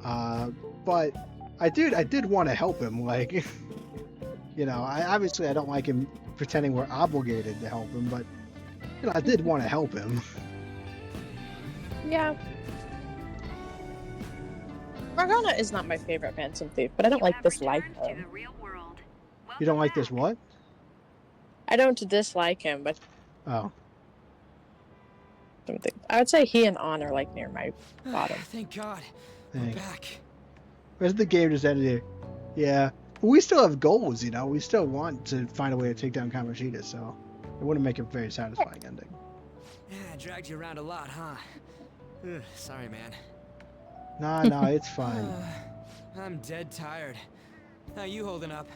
But I did want to help him, like... You know, obviously I don't like him pretending we're obligated to help him, but, you know, I did want to help him. Yeah. Morgana is not my favorite Phantom Thief, but I don't dislike him. You don't like this what? I don't dislike him, but... Oh. I would say he and On are, like, near my bottom. Thank God. We're back. Where's the game just ended here? Yeah. But we still have goals, you know? We still want to find a way to take down Kamoshida, so it wouldn't make a very satisfying ending. Yeah, I dragged you around a lot, huh? Ugh, sorry, man. No, it's fine. I'm dead tired. How you holding up?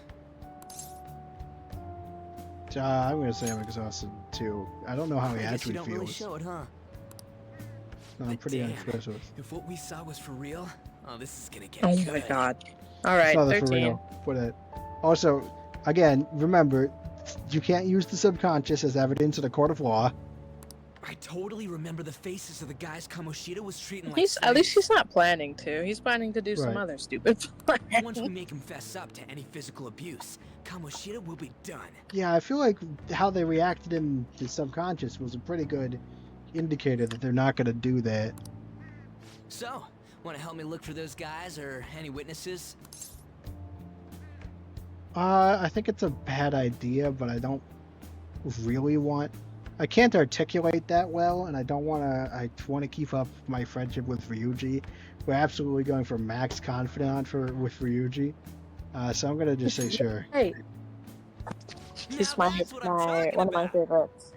I'm gonna say I'm exhausted too. I don't know how he actually you don't feels. Really show it, huh? No, I'm pretty unexpressive. If what we saw was for real, oh, this is gonna get good. Oh my God. All right, 13. For real. Put it. Also, again, remember, you can't use the subconscious as evidence in a court of law. I totally remember the faces of the guys Kamoshida was treating like At slaves. least he's not planning to. He's planning to do some other stupid plan. Once we make him fess up to any physical abuse, Kamoshida will be done. Yeah, I feel like how they reacted in the subconscious was a pretty good indicator that they're not going to do that. So, want to help me look for those guys or any witnesses? I think it's a bad idea, but I don't really want... I can't articulate that well, and I don't want to... I want to keep up my friendship with Ryuji. We're absolutely going for max confidant with Ryuji. So I'm going to just say sure. Hey. He's one of my favorites.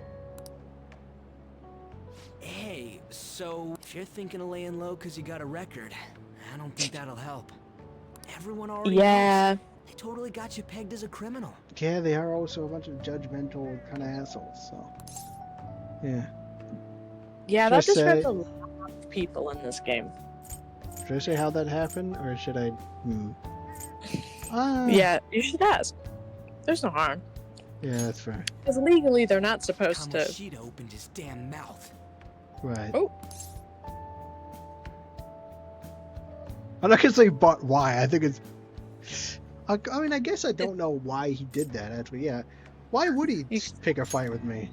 Hey, so if you're thinking of laying low because you got a record, I don't think that'll help. Everyone already knows. They totally got you pegged as a criminal. Yeah, they are also a bunch of judgmental kind of assholes, so... Yeah. Yeah, that describes a lot of people in this game. Should I say how that happened, or should I... Yeah, you should ask. There's no harm. Yeah, that's fair. Because legally, they're not supposed to... Kamoshida opened his damn mouth. Right. Oh. I'm not gonna say but why. I think it's... I mean, I guess I don't know why he did that, actually, yeah. Why would he pick a fight with me?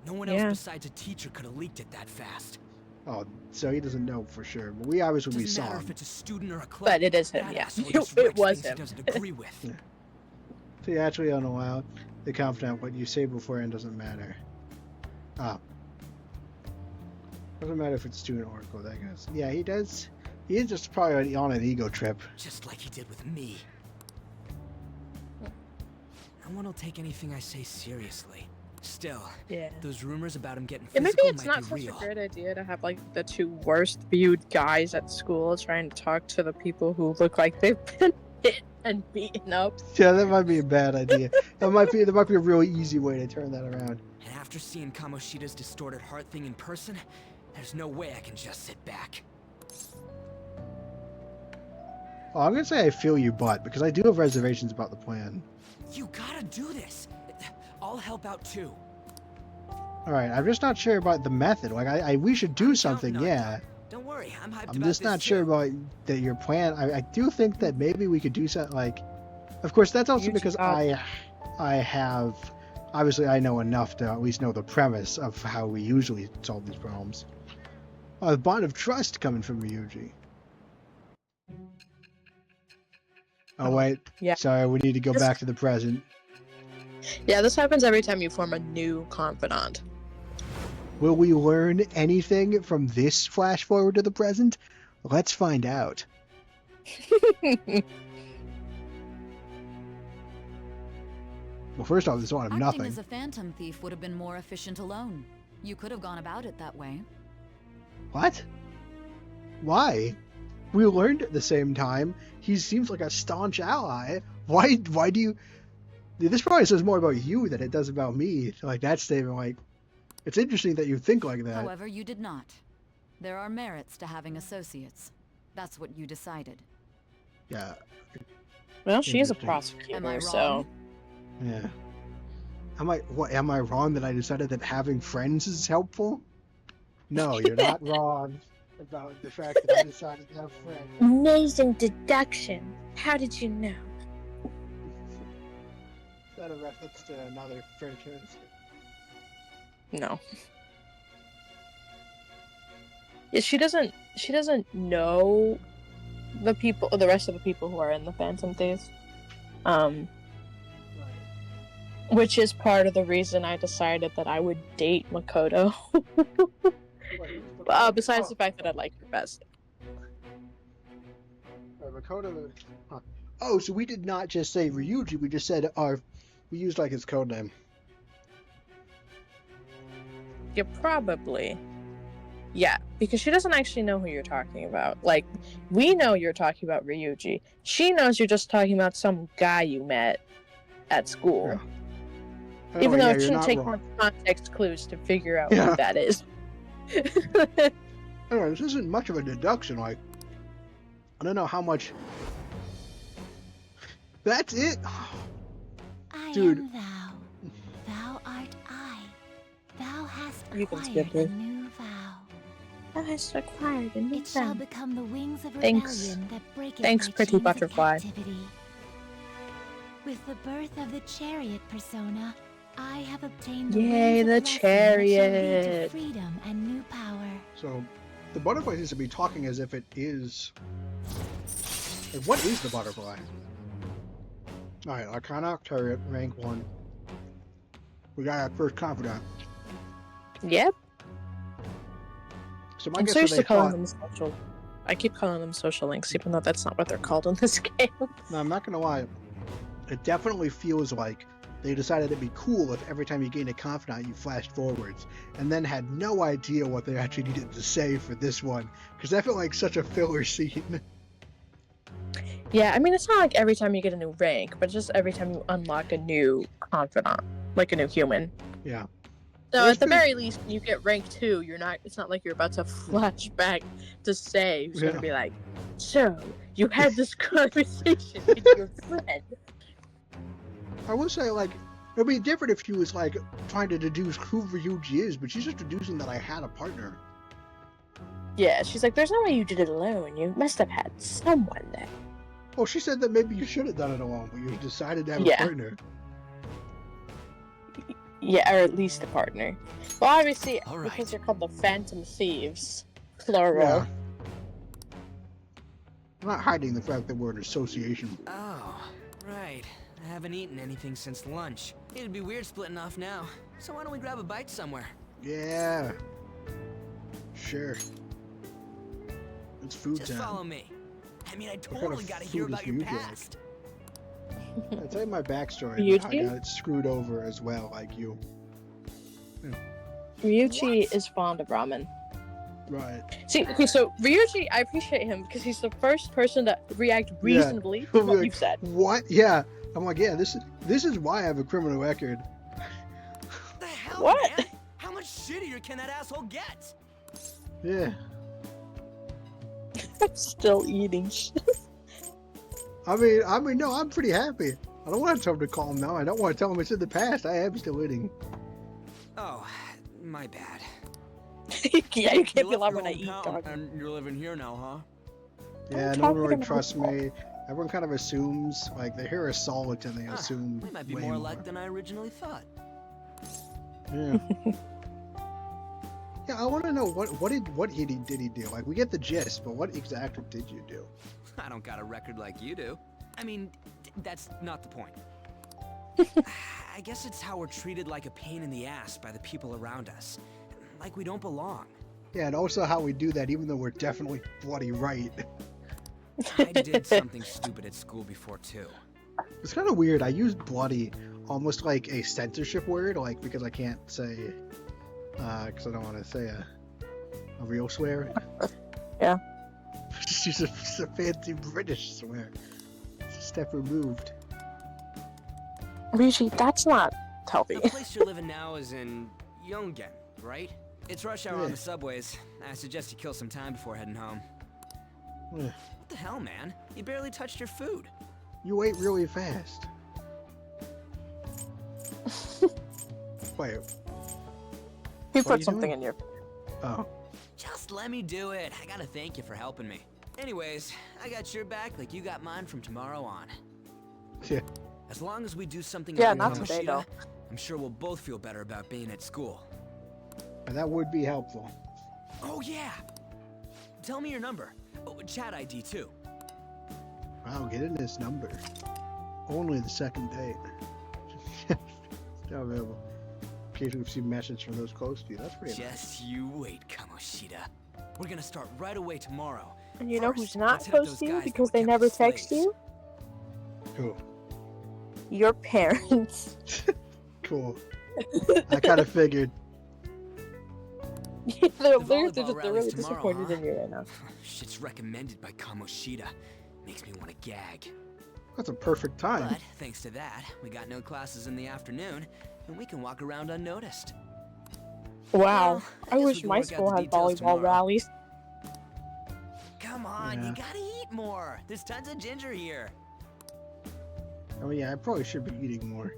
No one else besides a teacher could have leaked it that fast. Oh, so he doesn't know for sure. But we obviously saw him. If it's a student or a club, but it is him, yeah. It was him. He doesn't agree with. Yeah. So you actually unallowed the confidant. What you say beforehand doesn't matter. Ah. Doesn't matter if it's student or club, I guess. Yeah, he does. He is just probably on an ego trip. Just like he did with me. No one will take anything I say seriously. Still, those rumors about him getting physical maybe it's might not be such real. a great idea to have like the two worst viewed guys at school trying to talk to the people who look like they've been hit and beaten up. Yeah, that might be a bad idea. There might be a really easy way to turn that around. And after seeing Kamoshida's distorted heart thing in person, there's no way I can just sit back. Oh, I'm gonna say I feel you, but because I do have reservations about the plan. You gotta do this. I'll help out too. All right, I'm just not sure about the method. Like, we should do something, yeah. Don't worry, I'm hyped about I'm just this not too. sure about that your plan. I do think that maybe we could do something like. Of course, that's also because I have. Obviously, I know enough to at least know the premise of how we usually solve these problems. A bond of trust coming from Ryuji. Oh wait. Yeah. Sorry, we need to go back to the present. Yeah, this happens every time you form a new confidant. Will we learn anything from this flash forward to the present? Let's find out. Well, first off, this one of nothing. Acting as a phantom thief would have been more efficient alone. You could have gone about it that way. What? Why? We learned at the same time. He seems like a staunch ally. Why do you... This probably says more about you than it does about me. Like, that statement, like... It's interesting that you think like that. However, you did not. There are merits to having associates. That's what you decided. Yeah. Well, she is a prosecutor, Am I wrong? so... Yeah. Am I wrong that I decided that having friends is helpful? No, you're not wrong about the fact that I decided to have friends. Amazing deduction. How did you know? Is that a reference to another franchise? No. Yeah, she doesn't know the rest of the people who are in the Phantom Thieves. Which is part of the reason I decided that I would date Makoto. Besides the fact that I like her best. Makoto. Huh. Oh, so we did not just say Ryuji. We just said we used like his code name. Yeah, probably. Yeah, because she doesn't actually know who you're talking about. Like, we know you're talking about Ryuji. She knows you're just talking about some guy you met at school. Yeah. Even though it shouldn't take more context clues to figure out who that is. Anyway, this isn't much of a deduction. Like, I don't know how much. That's it. I Dude. am thou. Thou art I. Thou hast You can acquired skip a it. new vow. Thou hast acquired a new It shall vow. become the wings of Thanks. rebellion that breaketh Thanks, thy pretty chains butterfly. of captivity. With the birth of the chariot persona, I have obtained the Yay, wings the of blessing that shall lead to chariot. freedom and new power. So, the butterfly seems to be talking as if it is... Like, what is the butterfly? Alright, Arcana Chariot, rank 1. We got our first confidant. Yep. So my I'm guess so is used they to calling thought... them social. I keep calling them social links, even though that's not what they're called in this game. No, I'm not gonna lie. It definitely feels like they decided it'd be cool if every time you gained a confidant you flashed forwards, and then had no idea what they actually needed to say for this one, because that felt like such a filler scene. Yeah, I mean, it's not like every time you get a new rank, but just every time you unlock a new confidant, like a new human. Yeah. So at the very least, when you get rank 2, it's not like you're about to flash back to say who's gonna be like, so you had this conversation with your friend. I will say, like, it'd be different if she was, like, trying to deduce who Ryuji is, but she's just deducing that I had a partner. Yeah, she's like, there's no way you did it alone. You must have had someone there. Well, she said that maybe you should have done it alone, but you decided to have a partner. Yeah, or at least a partner. Well, obviously, because they're called the Phantom Thieves, plural. Yeah. I'm not hiding the fact that we're an association. Oh, right. I haven't eaten anything since lunch. It'd be weird splitting off now. So why don't we grab a bite somewhere? Yeah. Sure. It's food Just time. follow me. I mean, I What kind totally of gotta food hear is about your Ryuji like? past. I'll tell you my backstory. Ryuji? I got it screwed over as well, like you. Yeah. Ryuji is fond of ramen. Right. See, okay, so Ryuji, I appreciate him because he's the first person to react reasonably to what Like, you've said. What? Yeah. I'm like, yeah, this is why I have a criminal record. The hell, What? man? How much shittier can that asshole get? Yeah. I'm still eating shit. I mean, no, I'm pretty happy. I don't want to tell him to calm down. I don't want to tell him it's in the past. I am still eating. Oh, my bad. Yeah, you can't be left allowed when I your eat, hometown, dog. and you're living here now, huh? Yeah, no one really trusts me. Everyone kind of assumes, like, they hear a solid and they assume We might be way more alike than I originally thought. Yeah. Yeah, I want to know what did he do? Like, we get the gist, but what exactly did you do? I don't got a record like you do. I mean, that's not the point. I guess it's how we're treated like a pain in the ass by the people around us. Like we don't belong. Yeah, and also how we do that even though we're definitely bloody right. I did something stupid at school before, too. It's kind of weird. I use bloody almost like a censorship word, like, because I can't say, because I don't want to say a real swear. Yeah. Just use a fancy British swear. It's a step removed. Ryuji, that's not healthy. The place you're living now is in Yongen, right? It's rush hour on the subways. I suggest you kill some time before heading home. Yeah. What the hell, man? You barely touched your food. You ate really fast. Wait. He What are put you something doing? in your... Oh. Just let me do it. I gotta thank you for helping me. Anyways, I got your back like you got mine from tomorrow on. Yeah. As long as we do something Yeah, about not today, Kamoshida, though. I'm sure we'll both feel better about being at school. And that would be helpful. Oh yeah! Tell me your number. Oh, chat ID too. Wow, get in this number. Only the second date. Still available. In case we receive message from those close to you. That's pretty nice. Just you wait, Kamoshida. We're gonna start right away tomorrow. And you know First, who's not let's hit up close those to you guys because that they kept never us text slaves. you? Cool. Your parents. Cool. I kind of figured. they're The really, volleyball they're really rally's tomorrow, disappointed huh? in you right now. Shit's recommended by Kamoshida. Makes me want to gag. That's a perfect time. But thanks to that, we got no classes in the afternoon, and we can walk around unnoticed. Wow. Well, I guess wish we can my work out school the had details volleyball tomorrow. rallies. Come on, Yeah. you gotta eat more. There's tons of ginger here. Oh yeah, I probably should be eating more.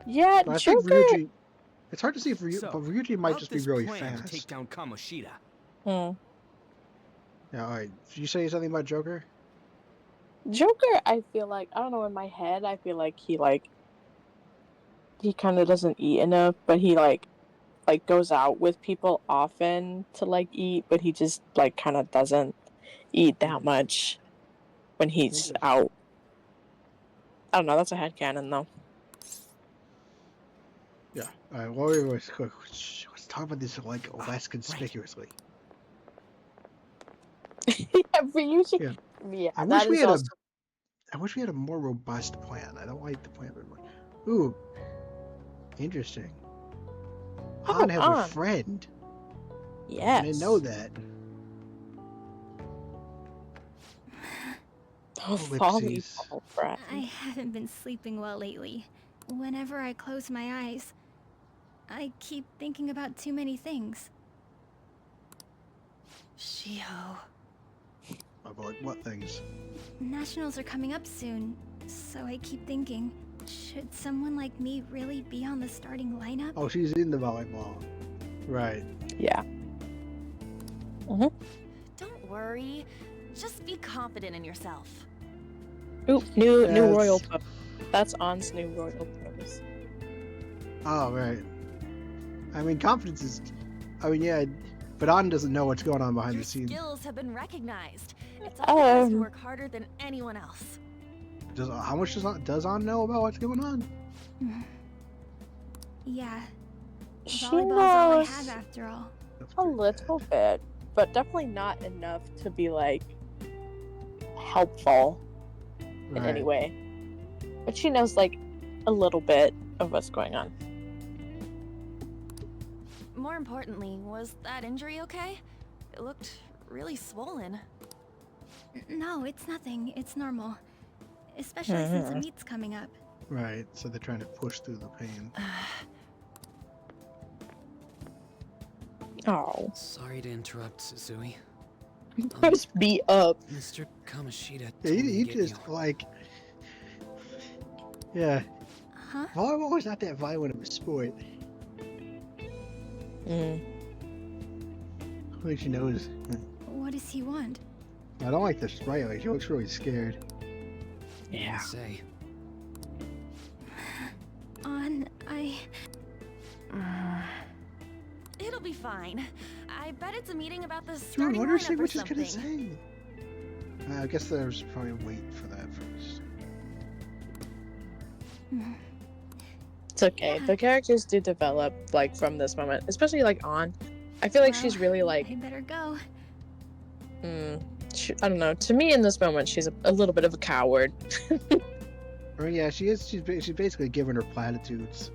Yeah, But I think sugar. Ryuji. It's hard to see if Ryuji, but Ryuji might just be really fast. To take down Kamoshida. Hmm. Yeah, alright. Did you say something about Joker? Joker, I feel like, I don't know, in my head, I feel like he kind of doesn't eat enough, but he like goes out with people often to like eat, but he just like kind of doesn't eat that much when he's out. I don't know, that's a headcanon though. Yeah. Alright, let's talk about this like less conspicuously. Yeah, Ryuji. Yeah. Yeah, I wish we had a more robust plan. I don't like the plan very much. Ooh. Interesting. Han has a friend. Yes. I didn't know that. I haven't been sleeping well lately. Whenever I close my eyes, I keep thinking about too many things. Shiho. About what things? Nationals are coming up soon, so I keep thinking, should someone like me really be on the starting lineup? Oh, she's in the volleyball. Right. Yeah. Don't worry. Just be confident in yourself. Ooh, new royal pose. That's On's new royal pose. Oh, right. I mean, confidence is... I mean, yeah, but On doesn't know what's going on behind the scenes. Your skills have been recognized. It's up to us to work harder than anyone else. How much does On know about what's going on? Yeah. She Volleyball's all I knows have after all. a little bit, but definitely not enough to be like helpful in any way. But she knows like a little bit of what's going on. More importantly, was that injury okay? It looked really swollen. No, it's nothing. It's normal. Especially since the meet's coming up. Right, so they're trying to push through the pain. Oh. Sorry to interrupt, Suzui. Just beat up. Mr. Kamoshida. Yeah, he just like... Yeah. Huh? Volleyball was not that violent of a sport. I think she knows. What does he want? I don't like the sprite. Like, she looks really scared. Yeah. Say. It'll be fine. I bet it's a meeting about the starting Dude, what lineup or what she's something. gonna say? I guess there's probably wait for that first. It's okay. The characters do develop like from this moment, especially like On. I feel like she's really like. I better go. I don't know. To me, in this moment, she's a little bit of a coward. Oh yeah, she is. She's basically giving her platitudes.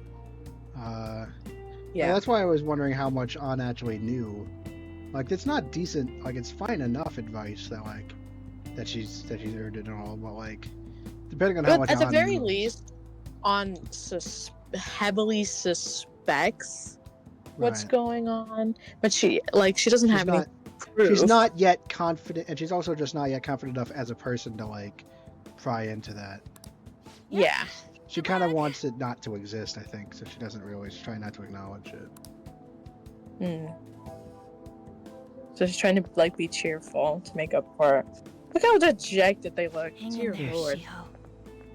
Yeah. That's why I was wondering how much On actually knew. Like, it's not decent. Like, it's fine enough advice that like that she's earned it and all, but like depending on how much. At the On very knows. least, On heavily suspects what's going on, but she doesn't have any proof. She's not yet confident, and she's also just not yet confident enough as a person to like pry into that. Yeah. She kind of wants it not to exist, I think, so she doesn't really. She's trying not to acknowledge it. So she's trying to like be cheerful to make up for it. Look how dejected they look. Dear Lord.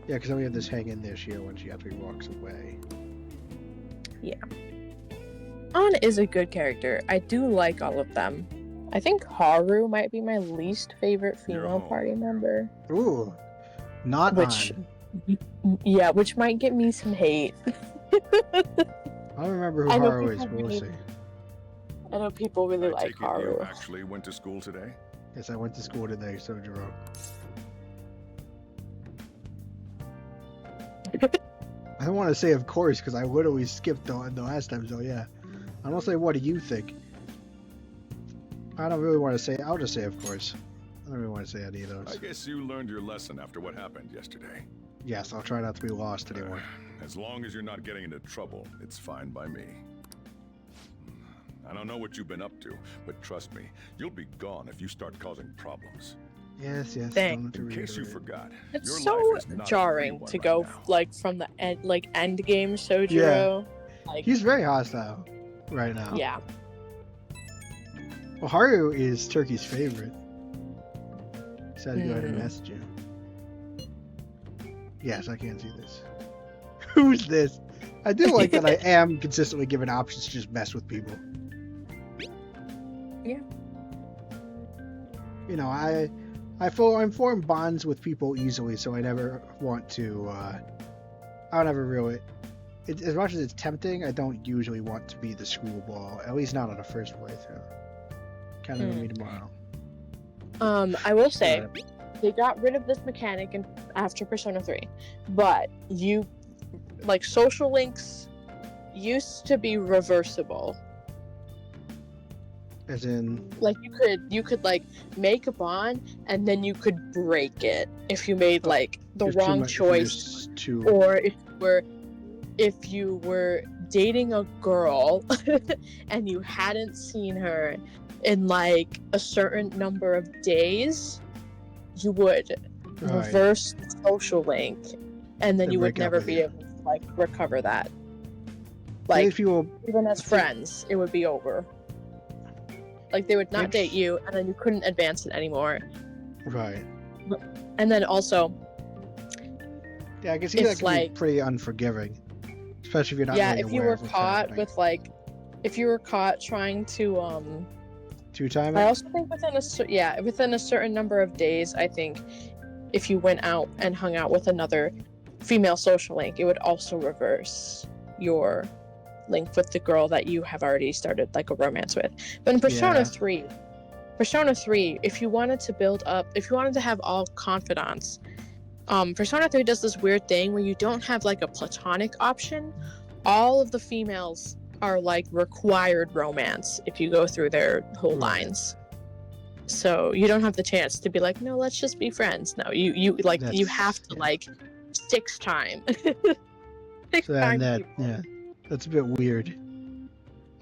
Yeah, because then we have this hang in there Shio when she actually walks away. Yeah. On is a good character. I do like all of them. I think Haru might be my least favorite female party member. Ooh, not On. Yeah, which might get me some hate. I don't remember who Haru is. We'll see. I know people really like Haru. You actually went to school today? Yes, I went to school today, Sojiro. I don't want to say of course, because I literally skipped the last time, so yeah. I don't say what do you think. I don't really want to say, I'll just say of course. I don't really want to say any of those. I guess you learned your lesson after what happened yesterday. Yes, I'll try not to be lost anymore. As long as you're not getting into trouble, it's fine by me. I don't know what you've been up to, but trust me, you'll be gone if you start causing problems. Yes. Thanks. In case you forgot, It's your so life is not a jarring free one to right go now. like from the end game Sojiro Like, he's very hostile right now. yeah. Well, Haru is Turkey's favorite. So I'd go ahead and message you. Yes, I can see this. Who's this? I do like that I am consistently given options to just mess with people. Yeah. You know, I form bonds with people easily, so I never want to. I don't ever really. As much as it's tempting, I don't usually want to be the screwball. At least not on a first playthrough. Kind of me tomorrow. I will say, they got rid of this mechanic after Persona 3, but social links used to be reversible. As in, like you could like make a bond and then you could break it if you made like the wrong choice, or if you were dating a girl and you hadn't seen her in like a certain number of days, you would reverse the social link, and then you would never be able to like recover that. Like, if you even as friends, it would be over. Like, they would not date you, and then you couldn't advance it anymore. Right. And then also, yeah, I can see that can be pretty unforgiving, especially if you're not. Yeah, really if you were caught with if you were caught trying to two-time. I also think within a certain number of days, I think if you went out and hung out with another female social link, it would also reverse your link with the girl that you have already started like a romance with. But in Persona 3, if you wanted to have all confidants, Persona 3 does this weird thing where you don't have like a platonic option. All of the females are like required romance if you go through their whole lines. So you don't have the chance to be like, no, let's just be friends. No, you have to like 6 time. That's a bit weird.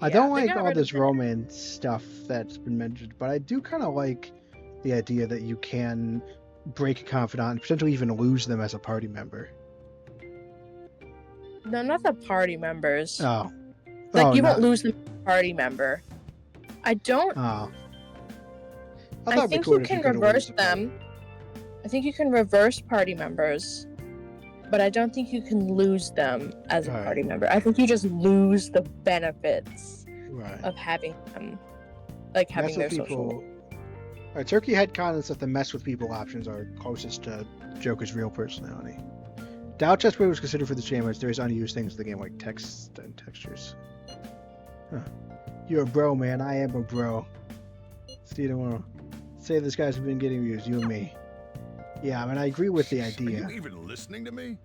I don't like all this romance stuff that's been mentioned, but I do kind of like the idea that you can break a confidant and potentially even lose them as a party member. No, not the party members. Oh. Like, you won't lose the party member. I don't... Oh. I think you can reverse them. I think you can reverse party members, but I don't think you can lose them as a party member. I think you just lose the benefits of having them, like having their social. Turkey had comments that the mess with people options are closest to Joker's real personality. Dow Chest was considered for the chambers. There is unused things in the game like text and textures. Huh. You're a bro, man. I am a bro. See you tomorrow. Say this guy's been getting used, you and me. Yeah, I mean, I agree with the idea. Are you even listening to me?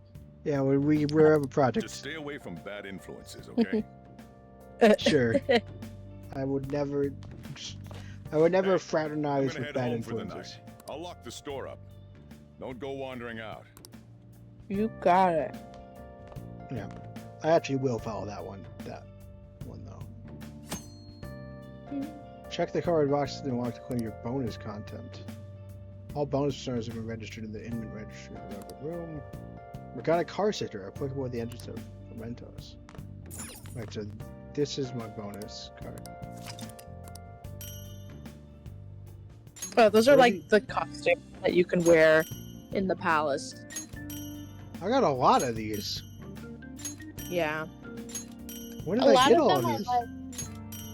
Yeah, we're a project. Just stay away from bad influences, okay? Sure. I would never fraternize with bad influences. I'll lock the store up. Don't go wandering out. You got it. Yeah, I actually will follow that one though. Check the card boxes and unlock to claim your bonus content. All bonus personas have been registered in the inventory registry of the local room. Mechanic car sitter applicable at the entrance of mementos. Right, so this is my bonus card. Oh, those are like the costumes that you can wear in the palace. I got a lot of these. Yeah. When did I get all of these?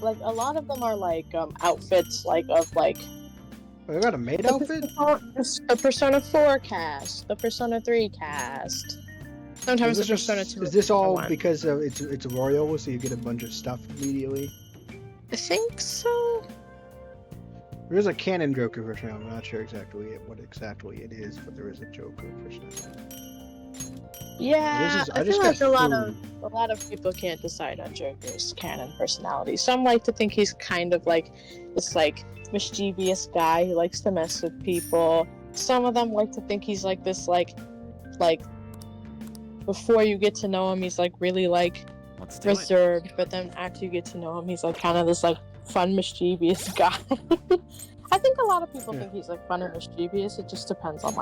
Like a lot of them are like outfits I got a maid outfit? The Persona 4 cast, the Persona 3 cast. Sometimes the Persona 2. Is this all because it's royal, so you get a bunch of stuff immediately? I think so. There is a canon Joker version. I'm not sure what exactly it is, but there is a Joker version. Yeah, I feel like a lot of people can't decide on Joker's canon personality. Some like to think he's kind of like this like mischievous guy who likes to mess with people. Some of them like to think he's like this like before you get to know him, he's like really like reserved, but then after you get to know him, he's like kind of this like fun mischievous guy. I think a lot of people think he's like fun and mischievous. It just depends on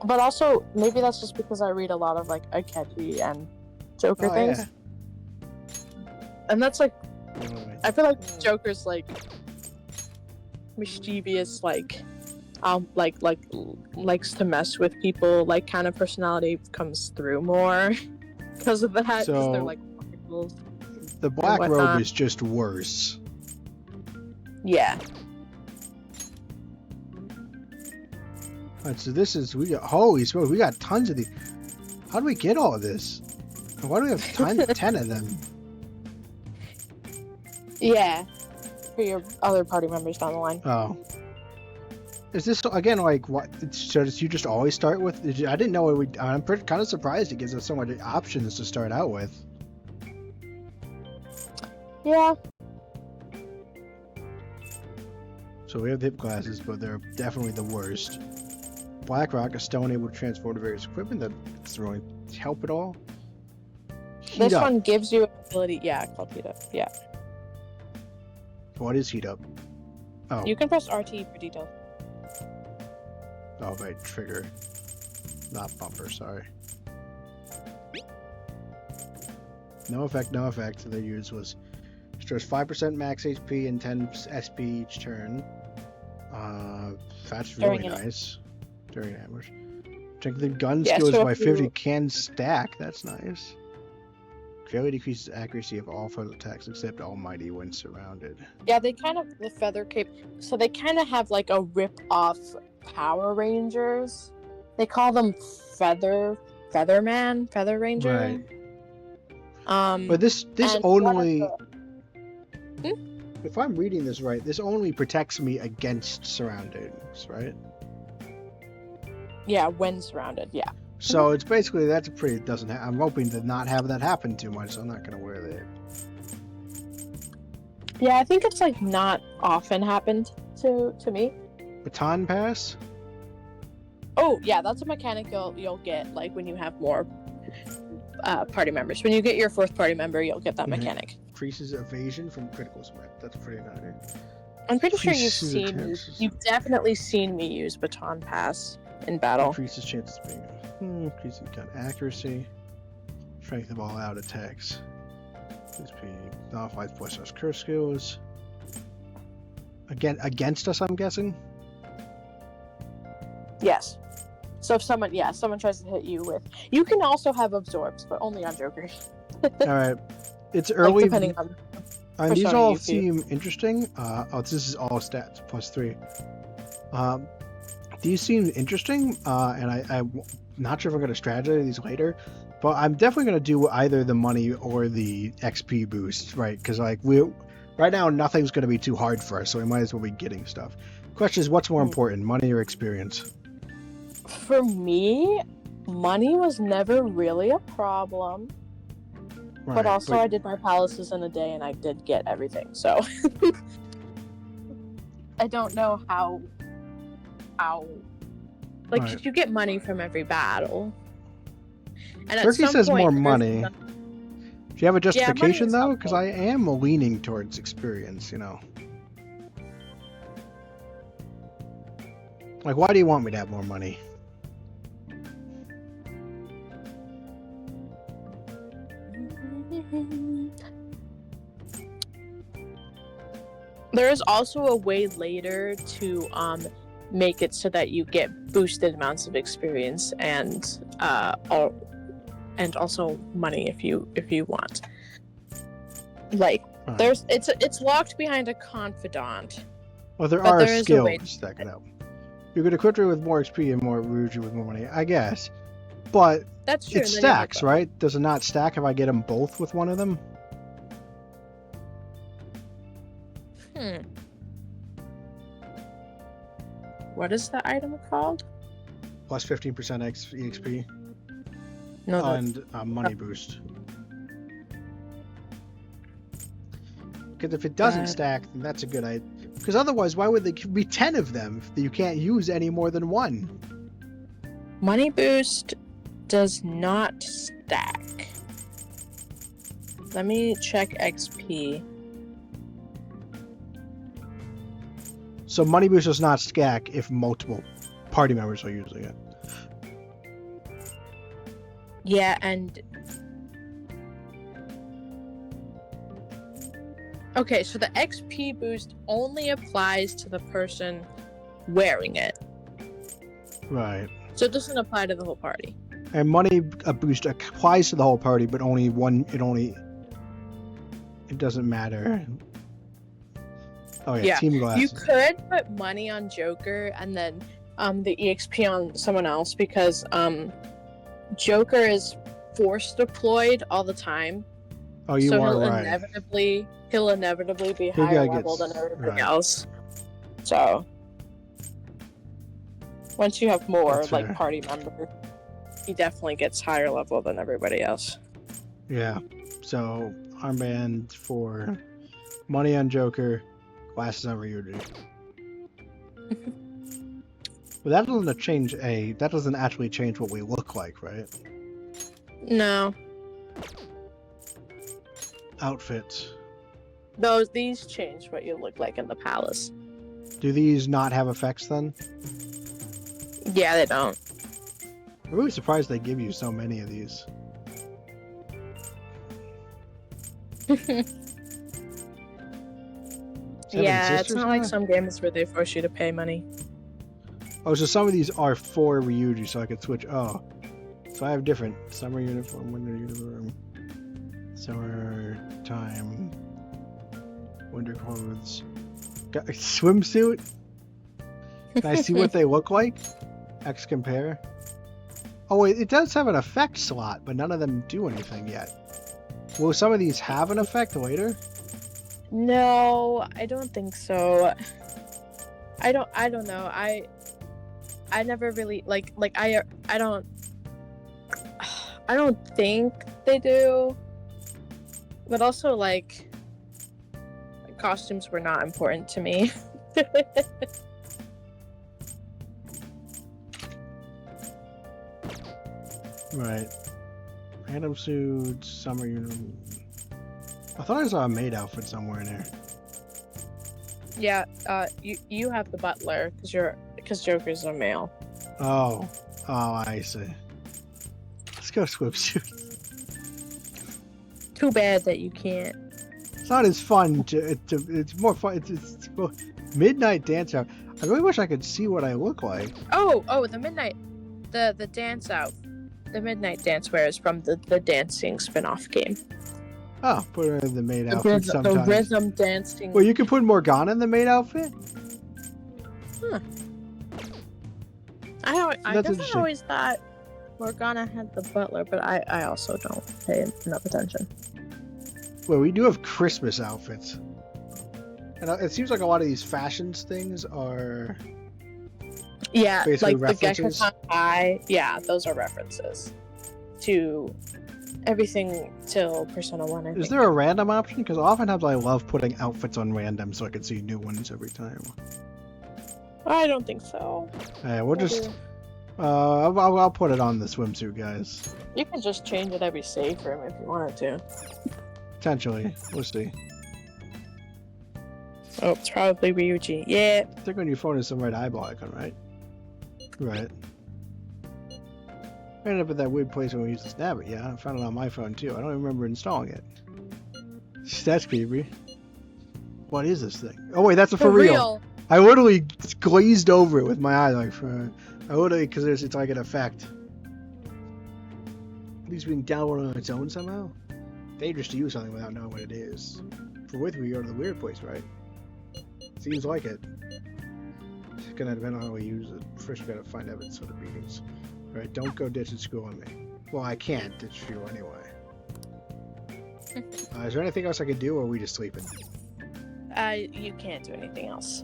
But also, maybe that's just because I read a lot of like Akechi and Joker things. Yeah. And that's like, I feel like Joker's like mischievous, like likes to mess with people, like kind of personality comes through more because of that. Because they're like the Black Robe is just worse. Yeah. Alright, so this is holy smokes, we got tons of these. How do we get all of this? Why do we have 10 of them? Yeah, for your other party members down the line. Oh. Is this, again, like, what? So does you just always start with? I didn't know I'm kind of surprised it gives us so many options to start out with. Yeah. So we have the hip glasses, but they're definitely the worst. Black Rock, a stone able to transport various equipment. That doesn't really help at all. This one gives you ability, called Heat Up, yeah. What is Heat Up? Oh. You can press RT for detail. Oh, right, trigger. Not bumper, sorry. No effect, no effect. Their use was restores 5% max HP and 10 SP each turn. That's really nice. During ambush. Check the gun skills by 50 can stack. That's nice. Greatly decreases accuracy of all foe attacks except Almighty when surrounded. Yeah, they kind of, the Feather Cape, so they kind of have like a rip-off Power Rangers. They call them Feather Ranger. Right. But this only... If I'm reading this right, this only protects me against surroundings, right? Yeah, when surrounded, yeah. So it's basically, that's a pretty, I'm hoping to not have that happen too much, so I'm not going to wear that. Yeah, I think it's like not often happened to me. Baton Pass? Oh, yeah, that's a mechanic you'll get like when you have more party members. When you get your fourth party member, you'll get that mechanic. Increases evasion from critical spread. That's pretty nice. I'm pretty sure you've definitely seen me use Baton Pass in battle. Increases chances of being increasing gun accuracy, strength of all out attacks. Nullifies plus curse skills. Against us, I'm guessing. Yes. So if someone tries to hit you with, you can also have absorbs, but only on Joker. All right, it's early. Like depending on these all seem interesting. This is all stats +3. These seem interesting, and I'm not sure if I'm going to strategize these later, but I'm definitely going to do either the money or the XP boost, right? Because like right now nothing's going to be too hard for us, so we might as well be getting stuff. Question is, what's more important, money or experience? For me, money was never really a problem. Right, but also I did my palaces in a day and I did get everything, so I don't know how like you get money from every battle. And Turkey says more money. Do you have a justification though? Because I am leaning towards experience, you know. Like, why do you want me to have more money? There is also a way later to make it so that you get boosted amounts of experience and also money if you want. Like it's locked behind a confidant. Well, there are skills that can help. You could equip her with more XP and more Rouge with more money, I guess. But that's true. It stacks, right? Does it not stack if I get them both with one of them? What is the item called? Plus 15% EXP. No, and money boost. Because if it doesn't stack, then that's a good idea. Because otherwise, why would there be 10 of them if you can't use any more than one? Money boost does not stack. Let me check XP. So money boost does not stack if multiple party members are using it. Yeah, and okay, so the XP boost only applies to the person wearing it. Right. So it doesn't apply to the whole party. And money boost applies to the whole party, but only one. It doesn't matter. Oh yeah, team glasses. You could put money on Joker and then the EXP on someone else because Joker is force deployed all the time. Oh, you so are he'll right. He'll inevitably be higher level than everybody else. So once you have more party member, he definitely gets higher level than everybody else. Yeah. So armband for money on Joker, glasses on Ryuji. But that doesn't change that doesn't actually change what we look like, right? No. Outfits. These change what you look like in the palace. Do these not have effects then? Yeah, they don't. I'm really surprised they give you so many of these. Yeah, it's not like some games where they force you to pay money. Oh, so some of these are for Ryuji, so I could switch. Oh, so I have different summer uniform, winter uniform, summer time, winter clothes, got a swimsuit. Can I see what they look like? X compare. Oh wait, it does have an effect slot, but none of them do anything yet. Will some of these have an effect later? No, I don't think so. I don't know. I never really I don't think they do. But also costumes were not important to me. Right. Random suits, summer uniform. I thought I saw a maid outfit somewhere in there. Yeah, you have the butler because Joker's a male. Oh, I see. Let's go swimsuit. Too bad that you can't. It's not as fun. It's more fun. It's midnight dance out. I really wish I could see what I look like. Oh, the midnight, the dance out, the midnight dance wear is from the dancing spin-off game. Oh, put her in the maid outfit sometimes. The rhythm dancing. Well, you can put Morgana in the maid outfit? Huh. I guess I always thought Morgana had the butler, but I also don't pay enough attention. Well, we do have Christmas outfits. And it seems like a lot of these fashions things are... Yeah, basically like references. the Gekko High. Yeah, those are references to everything till Persona 1, I think. Is there a random option? Because oftentimes I love putting outfits on random so I can see new ones every time. I don't think so. Yeah, we'll just... I'll put it on the swimsuit, guys. You can just change it every save room if you wanted to. Potentially. We'll see. Oh, it's probably Ryuji. Yeah. Click on your phone is some red eyeball icon, right? Right. I ended up at that weird place when we used to snap it, yeah. I found it on my phone too. I don't even remember installing it. That's creepy. What is this thing? Oh wait, that's a for real. I literally glazed over it with my eye, I literally, because it's like an effect. At least being downloaded on its own somehow. Dangerous to use something without knowing what it is. For with we go to the weird place, right? Seems like it. It's gonna depend on how we use it. First, we gotta find evidence of the beatings. Right, don't go ditching school on me. Well, I can't ditch you anyway. Is there anything else I can do, or are we just sleeping? You can't do anything else.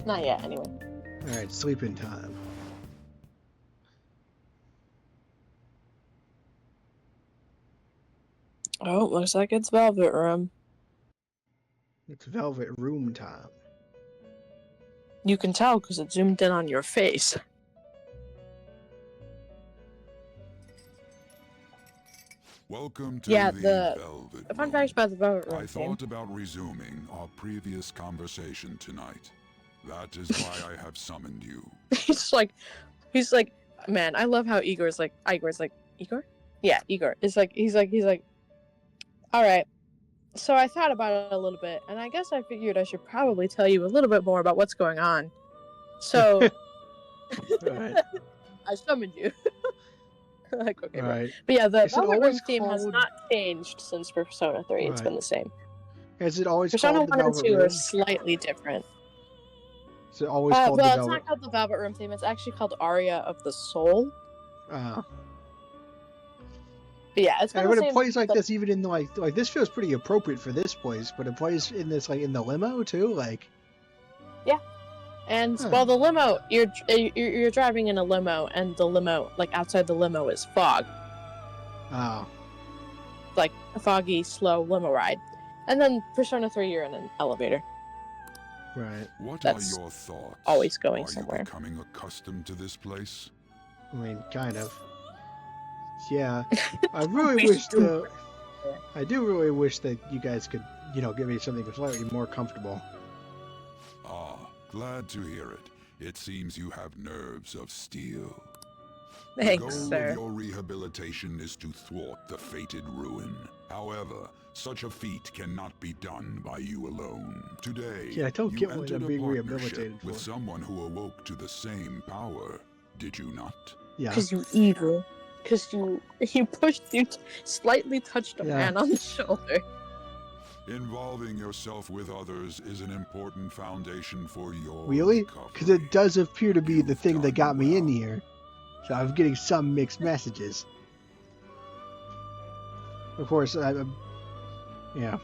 Not yet, anyway. Alright, sleeping time. Oh, looks like it's Velvet Room. It's Velvet Room time. You can tell because it zoomed in on your face. Welcome to the Velvet fun facts about the Velvet Room. I thought about resuming our previous conversation tonight. That is why I have summoned you. he's like, man, I love how Igor's like, Igor? Yeah, Igor. He's like, all right. So I thought about it a little bit, and I guess I figured I should probably tell you a little bit more about what's going on. So, Right. I summoned you. Like, okay, bro. Right. But yeah, the Is it Velvet Room always theme has called- not changed since Persona 3. It's Right. been the same. Is it always Persona called the 1 and Velvet 2 are Room? slightly different. Is it always called the Well, it's Velvet? not called the Velvet Room theme. It's actually called Aria of the Soul. Oh. But yeah, it's been And the when same. it plays like this, even in like this feels pretty appropriate for this place, but it plays in this like in the limo too, like. Yeah. And Huh. well, the limo, you're driving in a limo, and the limo, like outside the limo, is fog. Oh. Like a foggy, slow limo ride. And then Persona 3, you're in an elevator. Right. What That's are your thoughts? always going Are somewhere. you becoming accustomed to this place? I mean, kind of. Yeah. I really wish the. I do really wish that you guys could, give me something slightly more comfortable. Ah, glad to hear it. It seems you have nerves of steel. Thanks, the goal sir. of your rehabilitation is to thwart the fated ruin. However, such a feat cannot be done by you alone. Today, Yeah, I don't you get what entered I'm a being partnership rehabilitated for. with someone who awoke to the same power. Did you not? Yeah. Because you evil. Because you slightly touched a man on the shoulder. Involving yourself with others is an important foundation for your Really? recovery. Because it does appear to be the thing that got me in here. So I'm getting some mixed messages. Of course, yeah.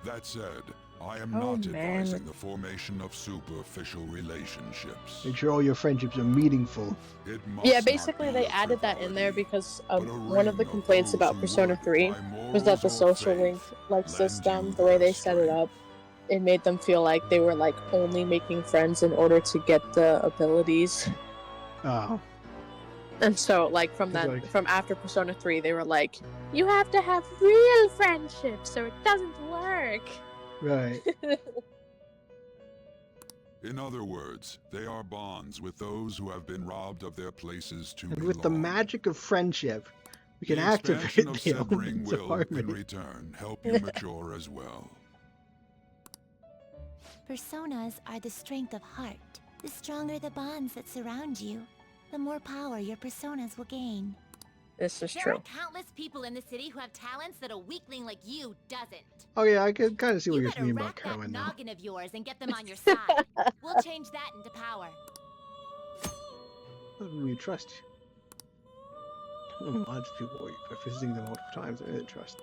That said, I am Oh, not man. advising the formation of superficial relationships. Make sure all your friendships are meaningful. It must Yeah, not basically be they a added that in there frivolity, because but a one of the ring complaints those about who Persona would, 3 by was that the morals or social link faith, like lend system, you the way their they set it strength. up, it made them feel like they were like only making friends in order to get the abilities. Oh. And so like from after Persona 3 they were like, you have to have real friendships or it doesn't work. Right. In other words, they are bonds with those who have been robbed of their places to And belong. with the magic of friendship, we can The activate expansion of the said ring elements will, of in harmony. return, help you mature as well. Personas are the strength of heart. The stronger the bonds that surround you, the more power your personas will gain. This is There true. are countless people in the city who have talents that a weakling like you doesn't. Oh yeah, I can kind of see what You you're better meaning about rack that Carolyn now. noggin of yours and get them on your side. We'll change that into power. We trust you. Lots of people, by visiting them multiple times, they really trust.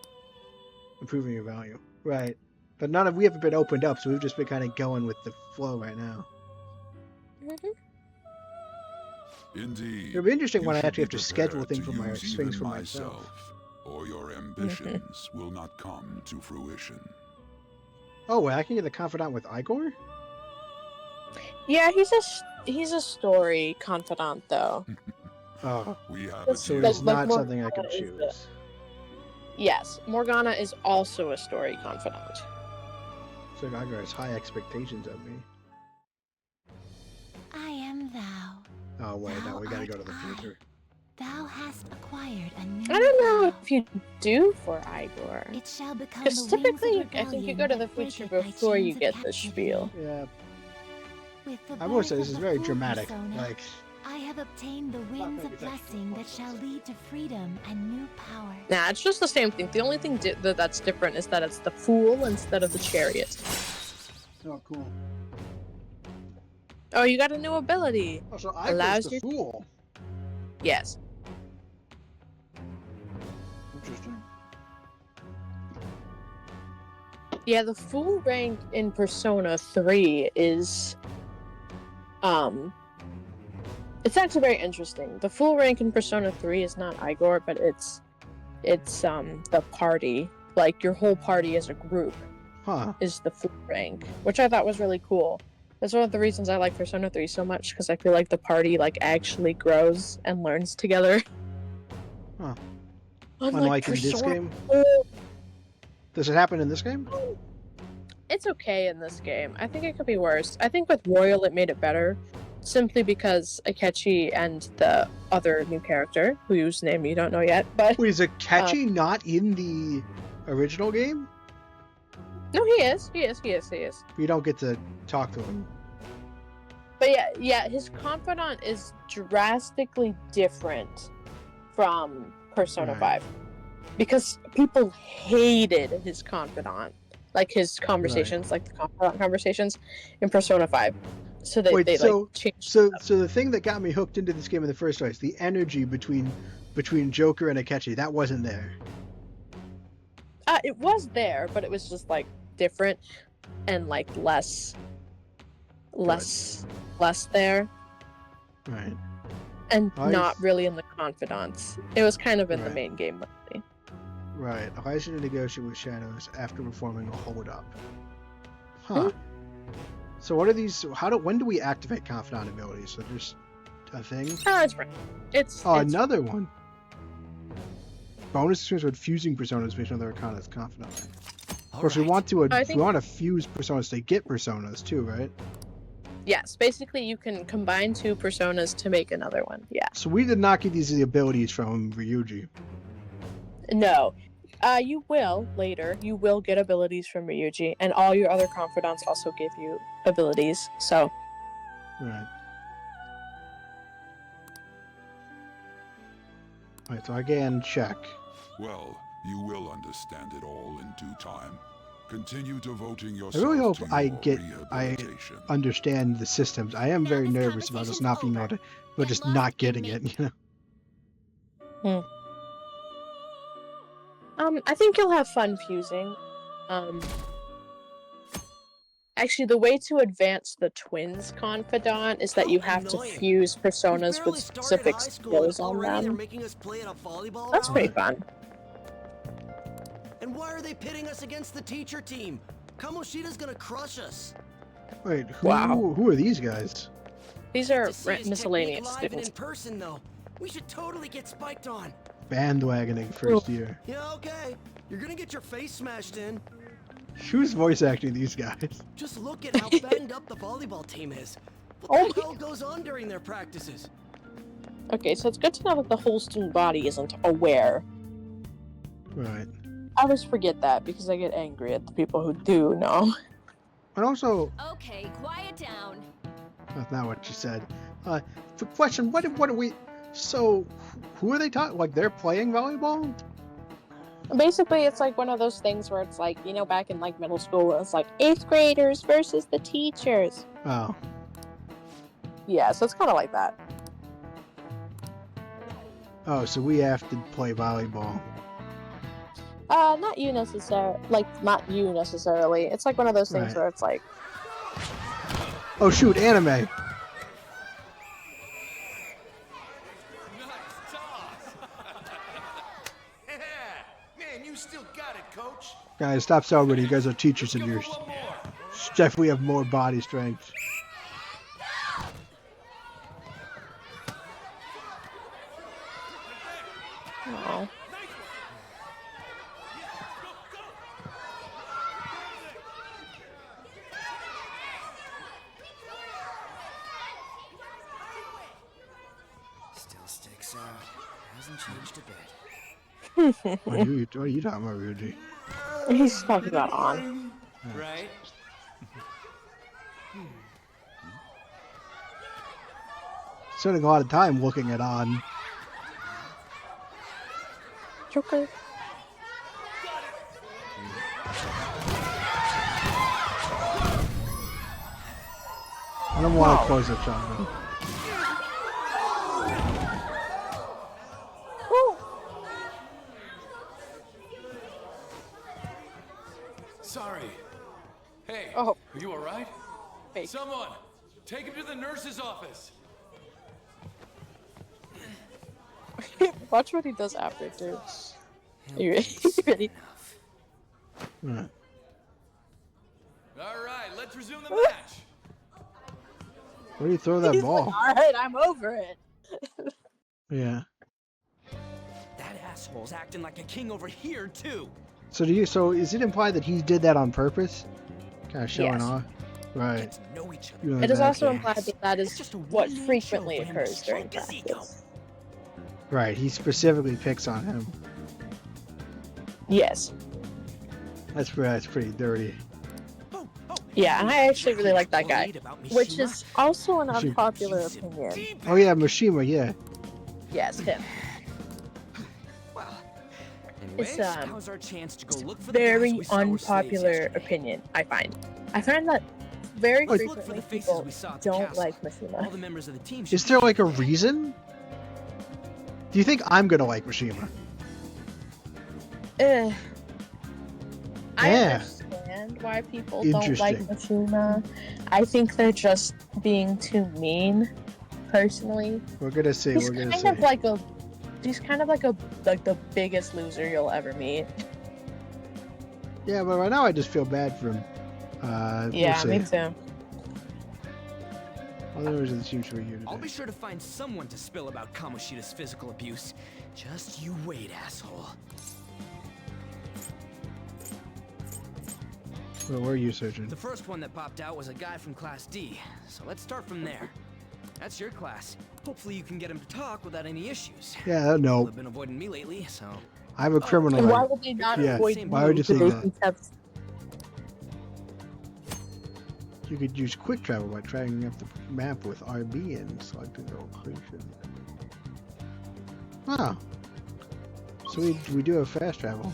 Improving your value. Right. But we haven't been opened up, so we've just been kind of going with the flow right now. Indeed. It'll be interesting you when I should actually be have to schedule prepared things to for my use things even for myself. or your ambitions will not come to fruition. Oh, wait, I can get a confidant with Igor? Yeah, he's a story confidant though. Oh. We have That's- So a it like- is like not more something I can is choose. the- Yes, Morgana is also a story confidant. So Igor has high expectations of me. I am thou. Oh wait, no, Thou we gotta art go to the I. future. Thou hast acquired a new I don't know power. if you do for Igor. It shall become Because the wings of typically, I think you rebellion go to the that future breaketh thy before you chains of get the captivity. spiel. Yeah, With the I will say birth this of is the very full dramatic. persona, Like, I have obtained the winds of blessing that shall lead to freedom and new power. Nah, it's just the same thing. The only thing that's different is that it's the Fool instead of the Chariot. oh cool. Oh, you got a new ability. Oh, so Allows Igor's the you- fool. Yes. Interesting. Yeah, the Fool rank in Persona 3 is... It's actually very interesting. The Fool rank in Persona 3 is not Igor, but it's the party. Like, your whole party as a group Huh. is the Fool rank, which I thought was really cool. That's one of the reasons I like Persona 3 so much, because I feel like the party, like, actually grows and learns together. Huh. Unlike in this Persona game? 4. Does it happen in this game? It's okay in this game. I think it could be worse. I think with Royal it made it better, simply because Akechi and the other new character, whose name you don't know yet, but... Wait, is Akechi not in the original game? No, he is. You don't get to talk to him. But yeah, his confidant is drastically different from Persona 5. Because people hated his confidant. Like his conversations, like the confidant conversations in Persona 5. So they changed. So the thing that got me hooked into this game in the first place, the energy between Joker and Akechi, that wasn't there. It was there, but it was just like different and like less there. Right. And not really in the confidants. It was kind of in the main game mostly. Right. I should negotiate with shadows after performing a hold up. Huh. So what are these? When do we activate confidant abilities? So there's a thing? Oh, it's right. It's another one. Bonus experience with fusing personas based on their account as confidant. Of course, we want to fuse personas to get personas too, right? Yes, basically you can combine two personas to make another one. Yeah. So we did not get these abilities from Ryuji. No. You will later. You will get abilities from Ryuji, and all your other confidants also give you abilities. So. Right. Right. So again, check. Well, you will understand it all in due time. Continue devoting yourself. I really hope to I understand the systems. I am very nervous about just not being able to, but just not getting it. You know. I think you'll have fun fusing. Actually, the way to advance the twins confidant is that you have to fuse personas with specific skills on them. That's pretty fun. And why are they pitting us against the teacher team? Kamoshida's gonna crush us. Wait, who are these guys? These are miscellaneous students. In person, though. We should totally get spiked on. Bandwagoning first year. Yeah, okay. You're gonna get your face smashed in. Who's voice acting these guys? Just look at how banged up the volleyball team is. What the hell goes on during their practices? Okay, so it's good to know that the whole student body isn't aware. Right. I always forget that because I get angry at the people who do know. And also... Okay, quiet down. That's not what you said. The question, what are we... So, who are they talking? Like, they're playing volleyball? Basically, it's like one of those things where it's like, you know, back in like middle school, where it's like 8th graders versus the teachers. Oh. Yeah, so it's kind of like that. Oh, so we have to play volleyball. Not you necessarily. It's like one of those things where it's like... Oh shoot, anime! Guys, stop celebrating. You guys are teachers and you're definitely have more body strength. Aww. Still sticks out. Hasn't changed a bit. What are you talking about, Rudy? He's talking about On. Right? Spending a lot of time looking at On. Joker. I don't want to close up shot. Sorry. Hey, are you alright? Hey. Someone, take him to the nurse's office. Watch what he does after, too. You ready? Right. Alright, let's resume the match. Where do you throw that ball? Like, alright, I'm over it. Yeah. That asshole's acting like a king over here, too. So is it implied that he did that on purpose? Kind of showing off? Right. get to know each other. You know It is that, also yeah. implied that that is what frequently occurs during practice. Right, he specifically picks on him. Yes. That's pretty dirty. Yeah, and I actually really like that guy, which is also an unpopular opinion. Oh yeah, Mishima, yeah. Yes, him. It's Now's our chance to go look for the guys very we saw were slaves unpopular yesterday. opinion, I find. I find that very Let's look for frequently the faces people we saw at the don't castle. like Mishima. All the members of the team Is there like a reason? Do you think I'm gonna like Mishima? I Yeah. understand why people don't like Interesting. Mishima. I think they're just being too mean, personally. We're gonna see. He's We're gonna kind see. of like the biggest loser you'll ever meet. Yeah, but right now I just feel bad for him. Yeah, we'll me see. too. All the members of the team should be here I'll today. be sure to find someone to spill about Kamoshida's physical abuse. Just you wait, asshole. Where were you searching? The first one that popped out was a guy from Class D, so let's start from there. That's your class. Hopefully you can get him to talk without any issues. Yeah, no. They've been avoiding me lately, so... I'm a criminal. And why would they not Yeah, avoid why would you think that? have You could use quick travel by dragging up the map with RB and selecting the location. Wow. So we do have fast travel.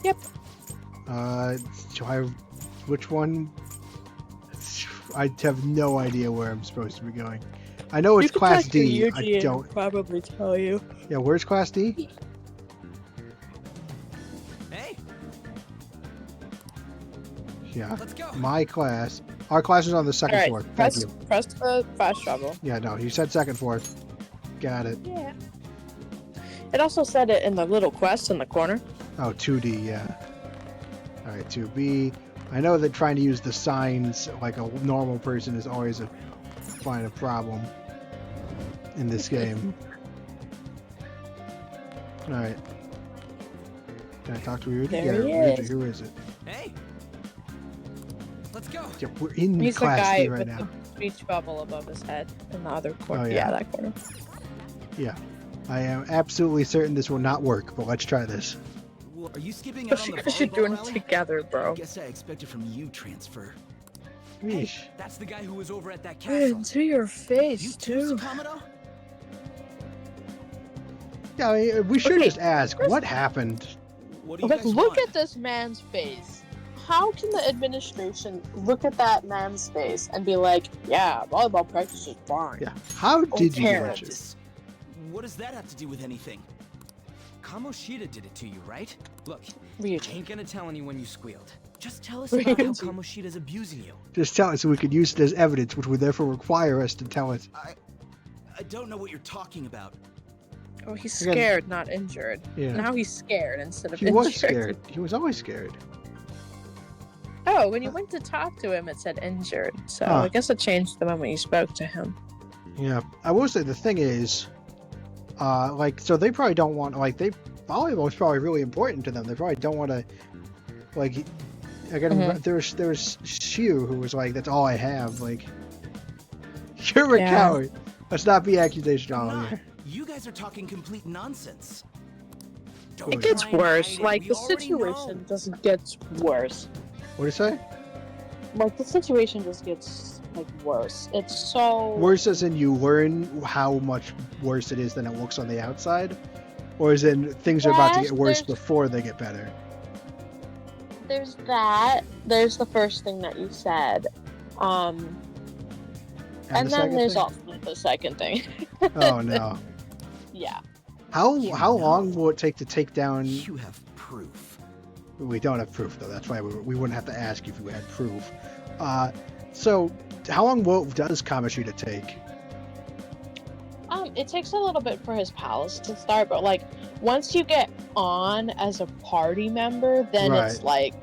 Yep. Which one? I have no idea where I'm supposed to be going. I know it's Class D. I don't. Probably tell you. Yeah, where's Class D? Hey. Yeah. Let's go. My class. Our class is on the second floor. Thank you. Press the fast travel. Yeah, no, you said second floor. Got it. Yeah. It also said it in the little quest in the corner. Oh, 2D, yeah. Alright, 2B. I know that trying to use the signs like a normal person is always a problem in this game. Alright. Can I talk to Ryuji? There Yeah, he Ryuji, is. who is it? Hey. Let's go. Yeah, we're in He's the Class guy D right with now. the speech bubble above his head in the other corner. Oh, yeah. Yeah, that corner. Yeah. I am absolutely certain this will not work, but let's try this. Well, are you skipping out on the You should volleyball do it rally? together, bro. I guess I expected from you transfer. Yeesh. That's the guy who was over at that castle. To your face, You too, too. Sakamoto? Yeah, I mean, we should Okay, just ask, what happened? What do you Like, guys look want? at this man's face. How can the administration look at that man's face and be like, yeah, volleyball practice is fine? Yeah. How did you parents. watch it? What does that have to do with anything? Kamoshida did it to you, right? Look, Ryuji. I ain't gonna tell anyone you squealed. Just tell us about how Ryuji. Kamoshida's abusing you. Just tell us so we could use it as evidence, which would therefore require us to tell us. I don't know what you're talking about. Oh, he's Again- scared, not injured. Yeah. Now he's scared instead of He injured. was scared. He was always scared. Oh, when you went to talk to him, it said injured. So Huh. I guess it changed the moment you spoke to him. Yeah. I will say the thing is, so they probably don't want, volleyball is probably really important to them. They probably don't want to, Mhm. there was Shiu who was like, that's all I have. Like, you're a Yeah. coward. Let's not be accusation here. You guys are talking complete nonsense. It gets try and worse. hide it. Like, We the already situation know. just gets worse. What do you say? Like, the situation just gets, like, worse. It's so... Worse as in you learn how much worse it is than it looks on the outside? Or as in things are about to Yes, get worse there's- before they get better? There's that. There's the first thing that you said. And the then second there's thing? also the second thing. Oh no. Yeah. How long will it take to take down... You have proof. We don't have proof though, that's why we wouldn't have to ask if we had proof. So, how long does Kamoshida take? It takes a little bit for his palace to start, but like once you get on as a party member, then it's Right. like,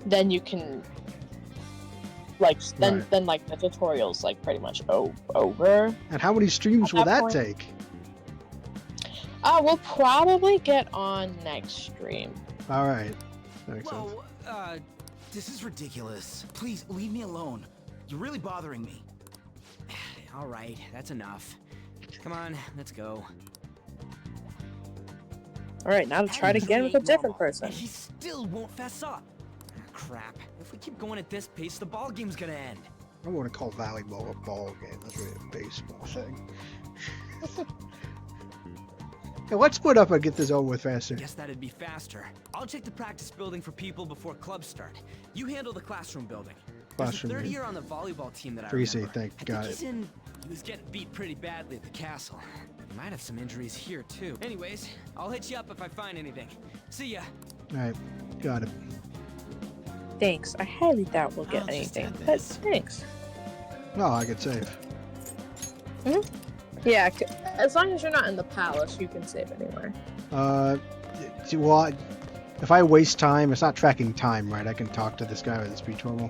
then you can, like, then Right. then like the tutorial's like pretty much over. And how many streams At will that that point- take? We'll probably get on next stream. Alright. That makes sense. Well, This is ridiculous. Please, leave me alone. You're really bothering me. All right, that's enough. Come on, let's go. Alright, now to try it again with a different person. And he still won't fess up. Ah, crap. If we keep going at this pace, the ball game's gonna end. I want to call volleyball a ball game. That's really a baseball thing. Yeah, let's split up and get this over with faster. Guess that'd be faster. I'll check the practice building for people before clubs start. You handle the classroom building. There's a third year on the volleyball team that I remember. Thank God. He was getting beat pretty badly at the castle. He might have some injuries here too. Anyways, I'll hit you up if I find anything. See ya. Alright, got it. Thanks. I highly doubt we'll get anything, but thanks. No, I could save. Hmm? Yeah, as long as you're not in the palace, you can save anywhere. Well, if I waste time, it's not tracking time, right? I can talk to this guy with the speech bubble.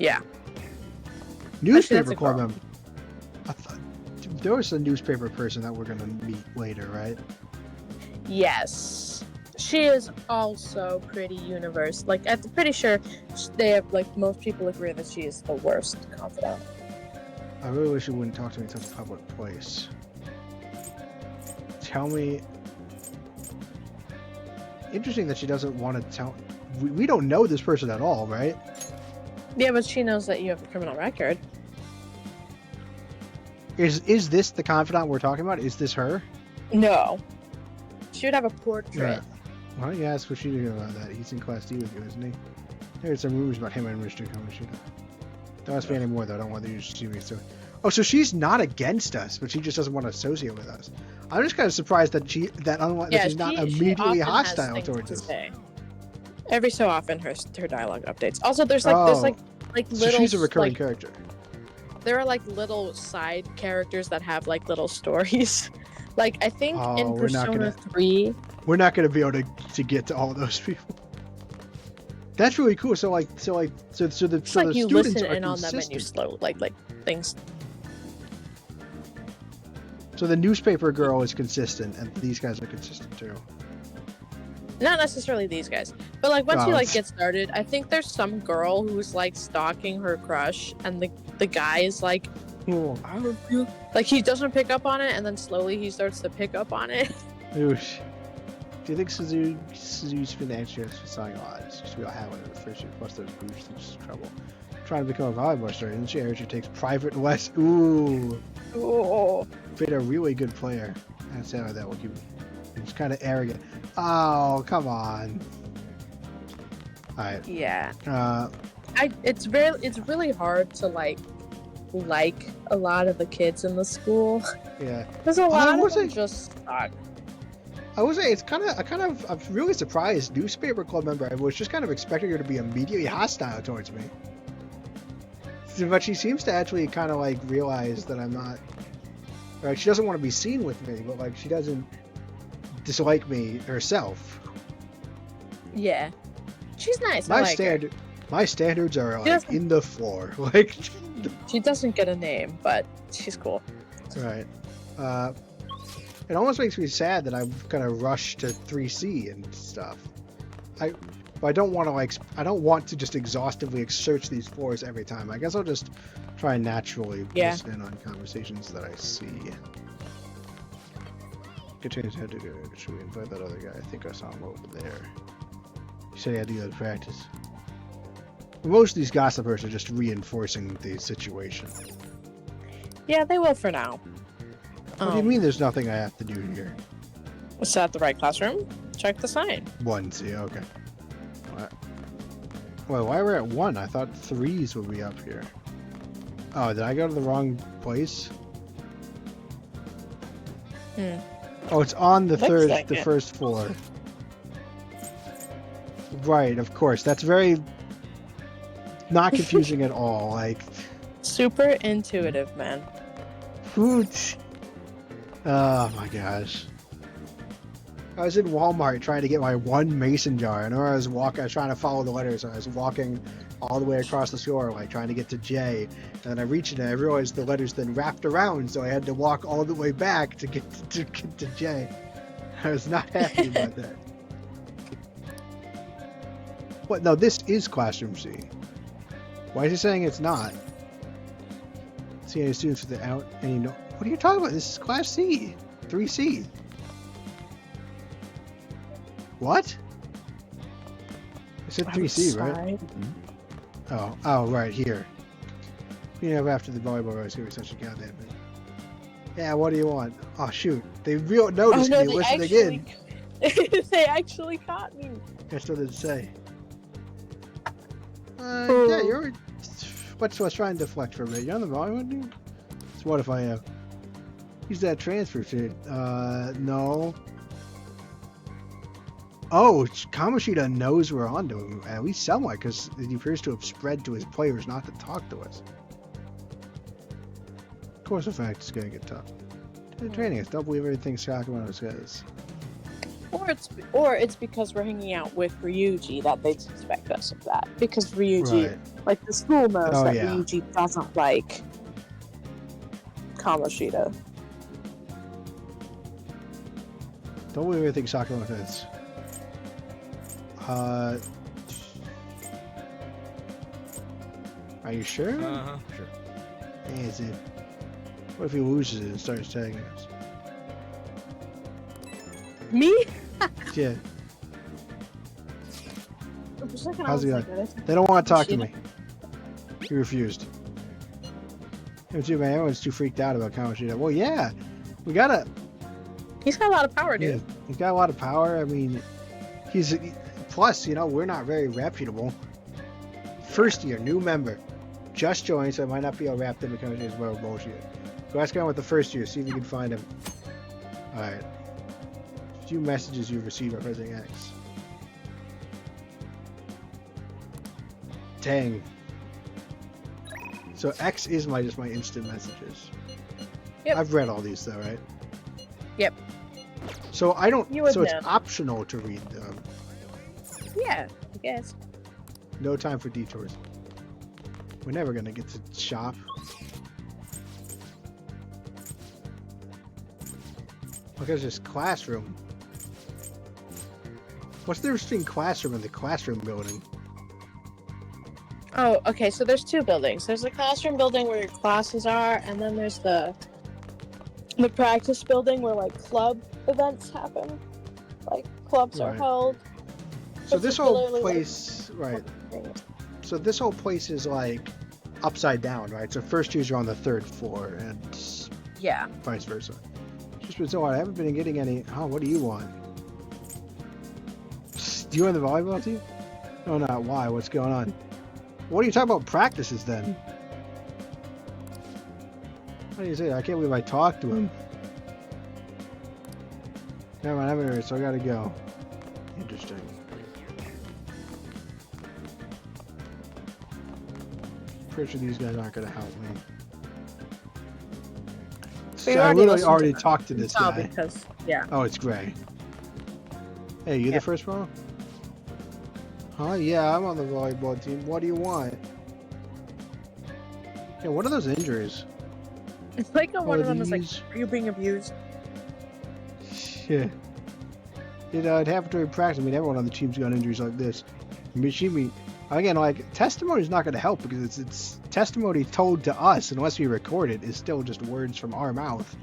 Yeah. Newspaper club member. There was a newspaper person that we're gonna meet later, right? Yes. She is also pretty universe. Like, I'm pretty sure they have, like, most people agree that she is the worst confidant. I really wish you wouldn't talk to me in such a public place. Tell me... Interesting that she doesn't want to tell... We don't know this person at all, right? Yeah, but she knows that you have a criminal record. Is this the confidant we're talking about? Is this her? No. She would have a portrait. Yeah. Why don't you ask what she knew about that? He's in Class D with you, isn't he? There's some rumors about him and Mr. Kamoshida. Don't ask me anymore, though. I don't want you to see me. Oh, so she's not against us, but she just doesn't want to associate with us. I'm just kind of surprised that she's not immediately hostile towards us. Every so often, her dialogue updates. Also, there's little. So she's a recurring character. There are like little side characters that have like little stories. Like I think in Persona 3. We're not gonna be able to get to all those people. That's really cool. So the you students listen are in on them and you slow like things. So the newspaper girl is consistent, and these guys are consistent too. Not necessarily these guys, but like once you like get started, I think there's some girl who's like stalking her crush, and the guy is like, like he doesn't pick up on it, and then slowly he starts to pick up on it. Oosh. Do you think Suzu's financial for selling odds? Just about having it the first year, plus those boosts, it's just trouble. Trying to become a volleyball star, and she takes private lessons. Ooh. Ooh. Been a really good player. That's how that will keep. He's kind of arrogant. Oh, come on. Alright. Yeah. It's really hard to like a lot of the kids in the school. Yeah. There's a lot of them just suck. I would say I'm really surprised. Newspaper club member. I was just kind of expecting her to be immediately hostile towards me. But she seems to actually kind of like realize that I'm not. Like she doesn't want to be seen with me, but like she doesn't dislike me herself. Yeah, she's nice. My standards are like in the floor. Like she doesn't get a name, but she's cool. Right. It almost makes me sad that I'm gonna rush to 3C and stuff. I don't want to just exhaustively search these floors every time. I guess I'll just try and naturally listen in on conversations that I see. Continues to go. Should we invite that other guy? I think I saw him over there. He said he had to go to practice. Most of these gossipers are just reinforcing the situation. Yeah, they will for now. What do you mean there's nothing I have to do here? Is that the right classroom? Check the sign. 1C, okay. Well, why we're at 1? I thought 3s would be up here. Oh, did I go to the wrong place? Oh, it's on the first floor. Right, of course. That's very not confusing at all. Like super intuitive, man. Hoot. Oh my gosh. I was in Walmart trying to get my one mason jar, and I was trying to follow the letters. I was walking all the way across the store, like trying to get to J, and then I reached it, and I realized the letters then wrapped around, so I had to walk all the way back to get to J. I was not happy about that. What? No, this is Classroom C. Why is he saying it's not? See any students with the out any no? What are you talking about? This is Class C, 3C. What? I said 3C, right? Oh, right here. You know, after the volleyball race, we such a goddamn thing. Yeah, what do you want? Oh shoot, they noticed me listening in. They actually caught me. That's what it say. Yeah, you're. What's trying to deflect from it? You're on the volume, dude? So what if I have? Use that transfer shit. No. Oh, Kamoshida knows we're onto him. At least somewhat, because he appears to have spread to his players not to talk to us. Of course, the fact it's gonna get tough. The training us. Don't believe everything Sakamoto says. Or it's because we're hanging out with Ryuji that they suspect us of that. Because Ryuji, like the school knows that Ryuji doesn't like Kamoshida. Don't believe everything Sakamoto says. Are you sure? Sure. Yeah, is it? What if he loses it and starts tagging us? Me? Yeah. How's it going? They don't want to talk to me. He refused. Him too, man. Everyone's too freaked out about Kamoshida. Well, yeah. We gotta... He's got a lot of power, dude. Yeah, he's got a lot of power. I mean, he's... Plus, you know, we're not very reputable. First year, new member. Just joined, so it might not be all wrapped in because it's bullshit. Go ask him with the first year, see if you can find him. Alright. Few messages you've received by pressing X. Dang. So X is just my instant messages. Yep. I've read all these though, right? Yep. So I don't. So it's know. optional to read them. Yeah, I guess. No time for detours. We're never gonna get to shop. Look, there's this classroom. What's the difference between classroom and the classroom building? Oh, okay, so there's two buildings. There's the classroom building where your classes are, and then there's the practice building where, like, club events happen. Like, clubs are held. So this whole place, so this whole place is, like, upside down, right? So first years are on the third floor, and vice versa. Just been so odd. I haven't been getting any... Oh, what do you want? Do you want the volleyball team? No, not why. What's going on? What are you talking about practices then? What do you say? I can't believe I talked to him. Never mind, I haven't heard, so I gotta go. Interesting. Pretty sure these guys aren't gonna help me. So I literally already talked to this guy. Because, Oh, it's Gray. Hey, you the first one? Huh? Yeah, I'm on the volleyball team. What do you want? Yeah, what are those injuries? It's like one of them is like, are you being abused? Yeah. You know, it happened during practice. I mean, everyone on the team's got injuries like this. Mishimi, again, like, testimony is not going to help because it's testimony told to us, unless we record it, is still just words from our mouth.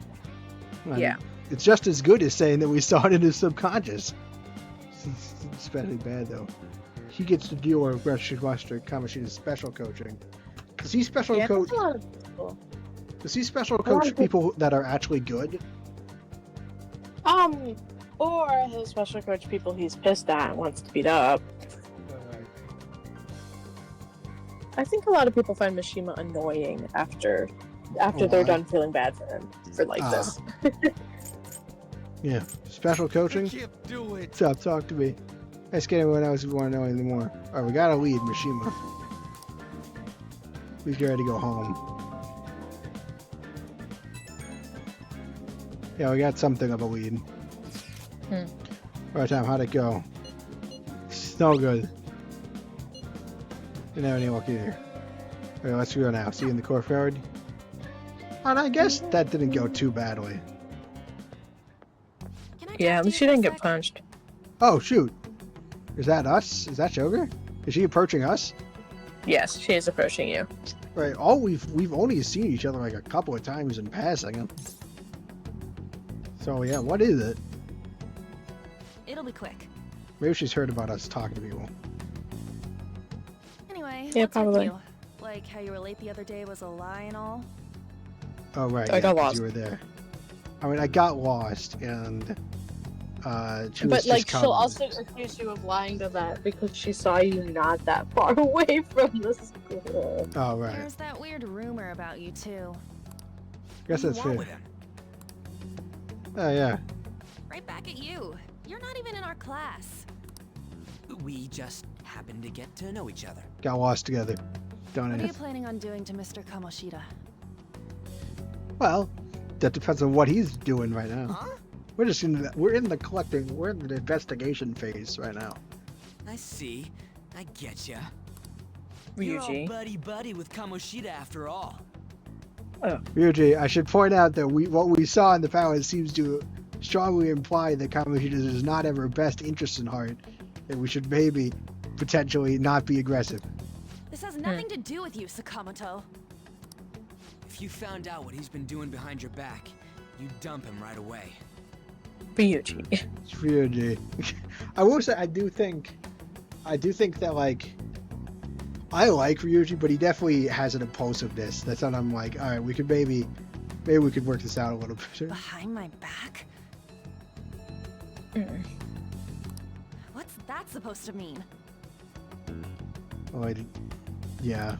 Yeah. It's just as good as saying that we saw it in his subconscious. It's especially bad, though. He gets to deal with Kamoshida's special coaching. Does he special coach? That's a lot of people. Does he special coach people that are actually good? Or he'll special coach people he's pissed at and wants to beat up. I think a lot of people find Mishima annoying after they're done feeling bad for him for like this. Yeah, special coaching. Can't do it. Stop, talk to me. Let's get everyone else who want to know anything more. Alright, we got a lead, Mishima. We get ready to go home. Yeah, we got something of a lead. Alright, Tom, how'd it go? It's no good. Didn't have any luck either. Alright, let's go now. See you in the courtyard. And I guess that didn't go too badly. Yeah, at least she didn't get punched. Oh, shoot. Is that us? Is that Joker? Is she approaching us? Yes, she is approaching you. Right. Oh, we've only seen each other like a couple of times in passing. So yeah, what is it? It'll be quick. Maybe she's heard about us talking to people. Anyway, Yeah, what's probably. with you? Like how you were late the other day was a lie and all? Oh right, I got 'cause lost. you were there. I mean, I got lost, and she was But just like, she'll coming. also accuse you of lying to that because she saw you not that far away from the school. Oh right. There's that weird rumor about you too. Guess What that's do you fair. want with him? Oh yeah. Right back at you. You're not even in our class. We just happened to get to know each other. Got lost together. Don't What are you it? planning on doing to Mr. Kamoshida? Well, that depends on what he's doing right now. Huh? We're just in we're in the investigation phase right now. I see. I getcha. You're all Ryuji. buddy-buddy with Kamoshida after all. Ryuji, I should point out that what we saw in the panel seems to strongly imply that Kamoshida does not have her best interest in heart, and we should maybe potentially not be aggressive. This has nothing to do with you, Sakamoto. If you found out what he's been doing behind your back, you'd dump him right away. Ryuji. It's Ryuji. I will say I do think that like I like Ryuji, but he definitely has an impulsiveness. That's what I'm like, all right, we could maybe we could work this out a little bit. Behind my back? What's that supposed to mean? Oh, yeah.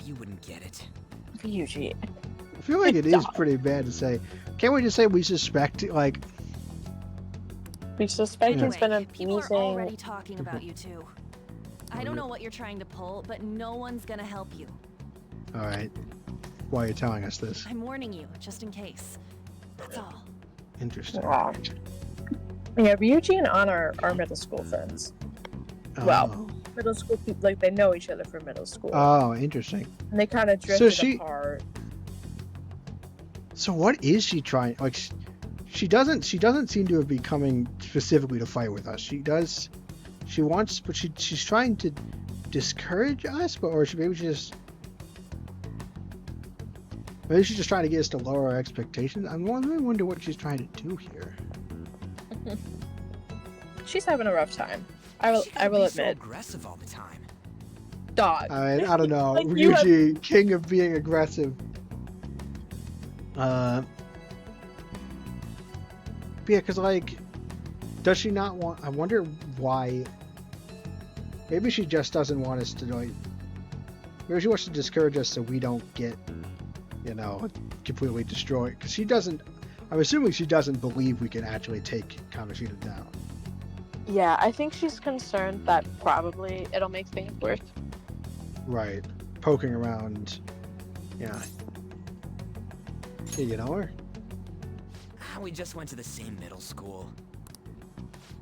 You wouldn't get it. Ryuji. I feel like it is pretty bad to say. Can't we just say we suspect, like... We suspect Yeah. he's been Anyway, people are already abusing... talking about you two. I don't know what you're trying to pull, but no one's gonna help you. Alright. Why are you telling us this? I'm warning you, just in case. That's all. Interesting. Wow. Yeah, Ryuji and Anna are middle school friends. Well, middle school people, like, they know each other from middle school. Oh, interesting. And they kind of drifted apart. So what is she trying? Like, she doesn't seem to be coming specifically to fight with us. She wants, but she's trying to discourage us, or maybe she's just trying to get us to lower our expectations. I really wonder what she's trying to do here. She's having a rough time. I will admit. So aggressive all the time. Dog. I don't know. Like, you Ryuji, king of being aggressive. Yeah, because like, does she not want? I wonder why. Maybe she just doesn't want us to like. Maybe she wants to discourage us so we don't get, completely destroyed. Because she doesn't. I'm assuming she doesn't believe we can actually take Kamoshida down. Yeah, I think she's concerned that probably it'll make things worse. Right. Poking around. Yeah. Hey, you know her? We just went to the same middle school.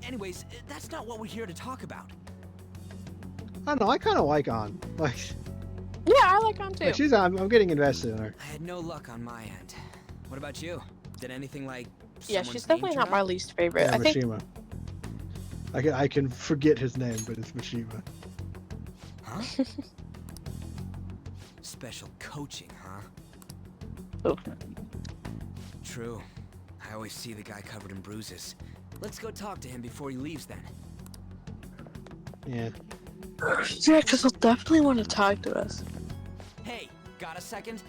Anyways, that's not what we're here to talk about. I don't know. I kind of like An. Like. Yeah, I like An too. Like I'm getting invested in her. I had no luck on my end. What about you? Did anything like? Yeah, she's definitely not my least favorite. Yeah, I think. Mishima. I can forget his name, but it's Mishima. Huh? Special coaching, huh? Oh. True. I always see the guy covered in bruises. Let's go talk to him before he leaves then. Yeah. Yeah, because he'll definitely want to talk to us. Hey, got a second?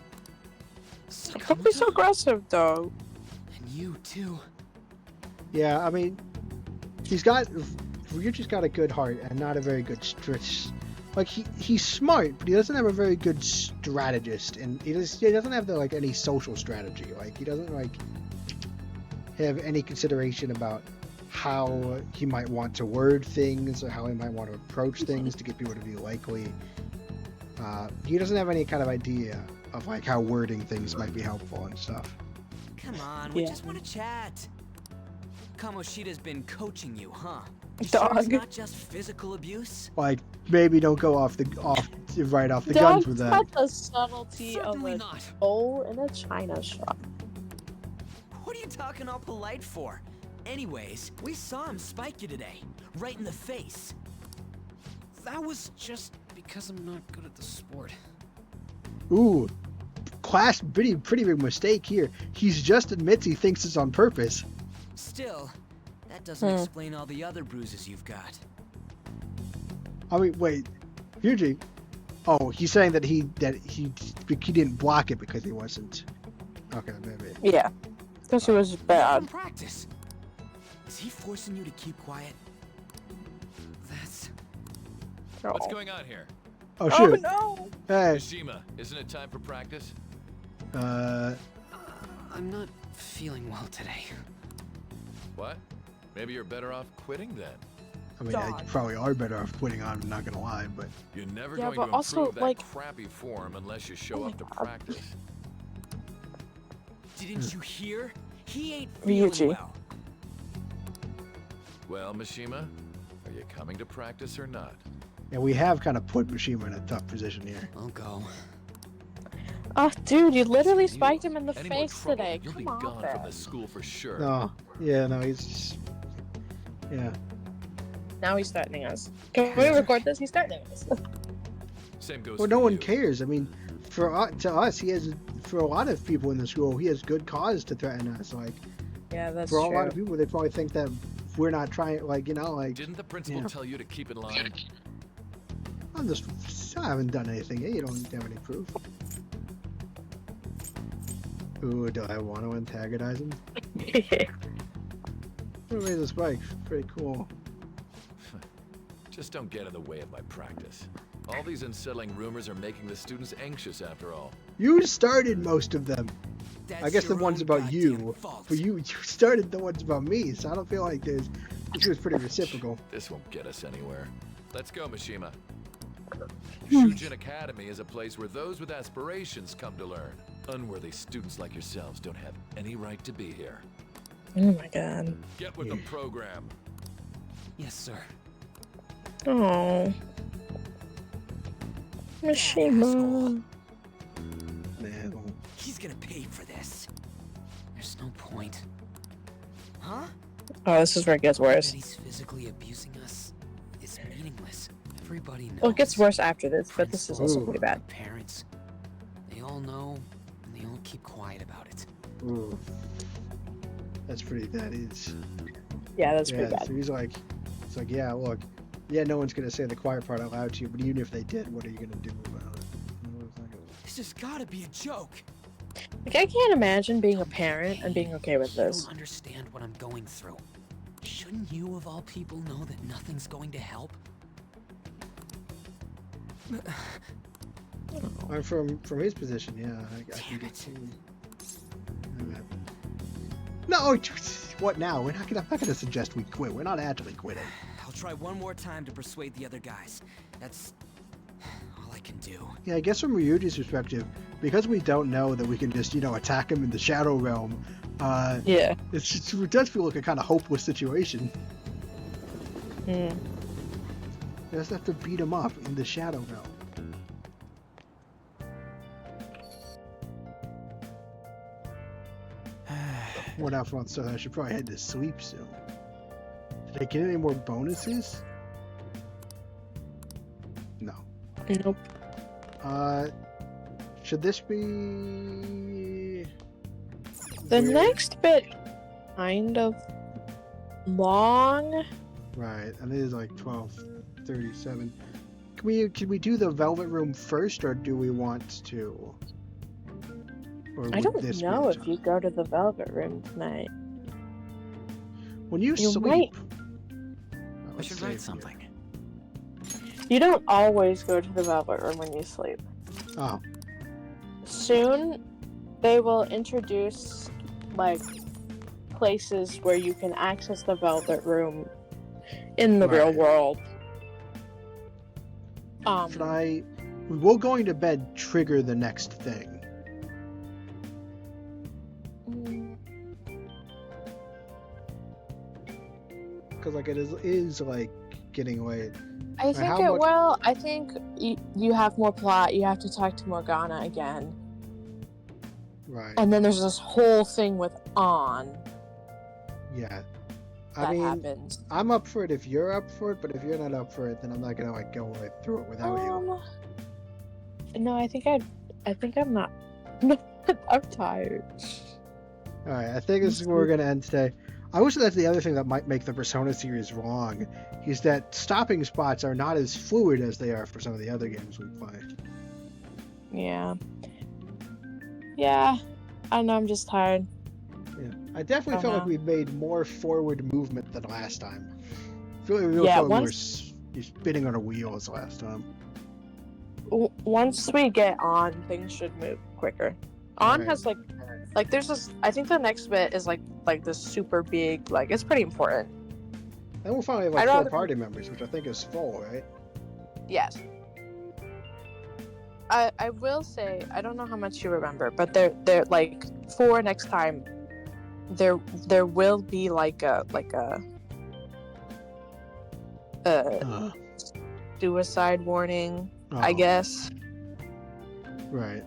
Don't be so aggressive, though. And you too. Yeah, I mean, Ryuji's got a good heart and not a very good like he's smart, but he doesn't have a very good strategist, and he doesn't have any social strategy. Like he doesn't have any consideration about how he might want to word things or how he might want to approach things to get people to be likely. He doesn't have any kind of idea of how wording things might be helpful and stuff. Come on, we just want to chat. Kamoshida's been coaching you, huh? You Dog. sure it's not just physical abuse? Like maybe don't go right off the Dog guns with that. got the subtlety Certainly of a not. bowl in a china shop. What are you talking all polite for? Anyways, we saw him spike you today, right in the face. That was just because I'm not good at the sport. Ooh, class, pretty big mistake here. He's just admits he thinks it's on purpose. Still, that doesn't explain all the other bruises you've got. I mean, wait, Fuji. Oh, he's saying that he didn't block it because he wasn't. Okay, maybe. Yeah, because it was bad. Practice. Is he forcing you to keep quiet? That's. What's going on here? Oh shoot! Oh no! Hey. Mishima, isn't it time for practice? I'm not feeling well today. What? Maybe you're better off quitting then. I mean, you probably are better off quitting on. I'm not gonna lie, but you're never Yeah, going but to also, improve that like- crappy form unless you show up to practice. Didn't you hear? He ain't feeling Ryuji. well. Well, Mishima, are you coming to practice or not? yeah, we have kind of put Mishima in a tough position here. I'll go. Oh, dude, you literally spiked him in the Any more face trouble, today. you'll be Come on, gone man. from this school for sure. No, yeah, no, he's just, yeah. Now he's threatening us. Can we record this? He's threatening us. Same goes Well, for no one you. cares. I mean, to us, he has. For a lot of people in the school, he has good cause to threaten us. Like, Yeah, that's for a true. lot of people, they probably think that we're not trying. Like, you know, like. Didn't the principal Yeah. tell you to keep in line? I haven't done anything. You don't have any proof. Ooh, do I want to antagonize him? Who made the spike? Pretty cool. Just don't get in the way of my practice. All these unsettling rumors are making the students anxious after all. You started most of them. That's I guess the your ones own about you. goddamn fault. But you started the ones about me, so I don't feel like this was pretty reciprocal. This won't get us anywhere. Let's go, Mishima. Hmm. Shujin Academy is a place where those with aspirations come to learn. Unworthy students like yourselves don't have any right to be here. Oh my god. Get with the program. Yes, sir. Oh. Mishima. Man, He's gonna pay for this. There's no point. Huh? Oh, this is where it gets worse. That he's physically abusing us is meaningless. Everybody knows. Well, it gets worse after this, but this is also Principal, pretty bad. Parents, they all know, and they all keep quiet about it. ooh. That's pretty. That is. Yeah, that's pretty bad. So he's like, it's like, yeah, look, yeah, no one's gonna say the quiet part out loud to you, but even if they did, what are you gonna do about it? This has gotta be a joke. Like, I can't imagine being a parent and being okay with You this. don't understand what I'm going through. Shouldn't you, of all people, know that nothing's going to help? I'm from his position, yeah. I can get to. No, what now? I'm not gonna suggest we quit. We're not actually quitting. I'll try one more time to persuade the other guys. That's all I can do. Yeah, I guess from Ryuji's perspective, because we don't know that we can just, attack him in the Shadow Realm, Yeah. it does feel like a kind of hopeless situation. Hmm. You just have to beat him up in the Shadow Realm. What else wants to? I should probably head to sleep soon. Did I get any more bonuses? No. Nope. Should this be The next bit kind of long. right? And it is like 12:37. Can we do the Velvet Room first, or do we want to? Or I would don't this be know the if time? you go to the Velvet Room tonight. When you You sleep, I should write something. You don't always go to the Velvet Room when you sleep. Oh, Soon, they will introduce, like, places where you can access the Velvet Room in the real Right. world. should I? Will going to bed trigger the next thing? Because like it is like getting late. I Like, think how it much- will. I think you have more plot. You have to talk to Morgana again. Right. And then there's this whole thing with On. Yeah. that happens. I'm up for it if you're up for it, but if you're not up for it, then I'm not gonna like go right through it without you. No, I think I'm not. I'm tired. All right, I think this is where we're gonna end today. I wish that's the other thing that might make the Persona series wrong, is that stopping spots are not as fluid as they are for some of the other games we play. Yeah. Yeah. I don't know, I'm just tired. Yeah, I definitely felt like we made more forward movement than last time. I feel like we were spinning on our wheels last time. Once we get on, things should move quicker. On has like there's this. I think the next bit is like this super big. Like it's pretty important. Then we'll finally have like 4 party members, which I think is full, right? Yes. I will say, I don't know how much you remember, but they're like for next time, there will be like a suicide warning, I guess. Right.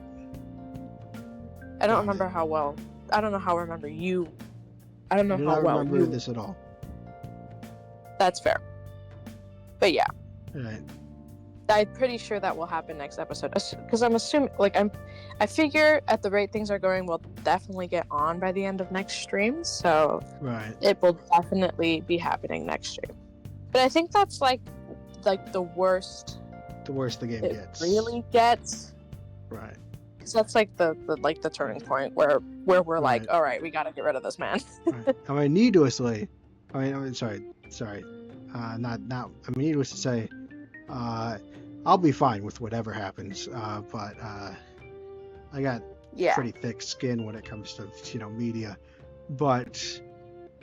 I don't remember how well. I don't know how I remember you. I don't know how well. I don't remember this at all. That's fair. But yeah. Right. I'm pretty sure that will happen next episode. Because I'm assuming, I figure at the rate things are going, we'll definitely get on by the end of next stream. So it will definitely be happening next stream. But I think that's like the worst. The worst the game gets. Really gets. Right. Because that's like the turning point where we're like, all right, we got to get rid of this man. Right. I mean, needlessly. Sorry. Needless to say, I'll be fine with whatever happens. But I got pretty thick skin when it comes to media. But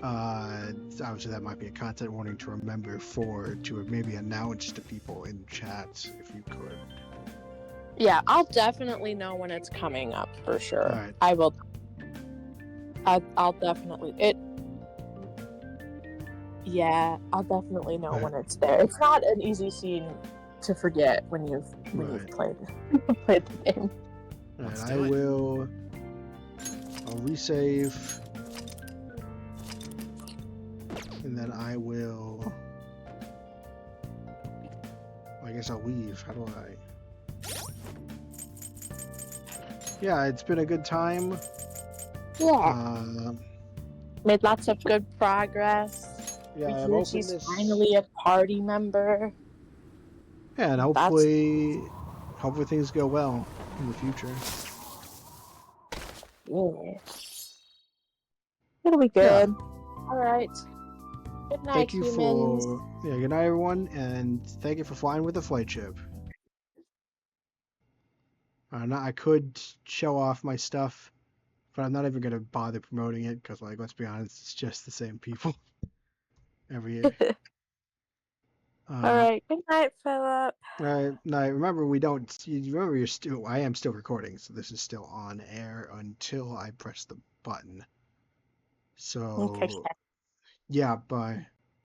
obviously that might be a content warning to remember to maybe announce to people in chats if you could. Yeah, I'll definitely know when it's coming up for sure. Right. I will. I'll definitely Yeah, I'll definitely know when it's there. It's not an easy scene to forget when you've played the game. Alright, I'll resave. And then I guess I'll leave. How do I? Yeah, it's been a good time. Yeah. Made lots of good progress. Yeah, she's finally a party member. Yeah, and hopefully things go well in the future. Yeah. It'll be good. Yeah. All right. Good night, humans. Good night, everyone, and thank you for flying with the Flightship. I could show off my stuff, but I'm not even gonna bother promoting it because, let's be honest, it's just the same people every year. All right. Good night, Philip. All right. Night. Remember, I am still recording, so this is still on air until I press the button. So, yeah. Bye.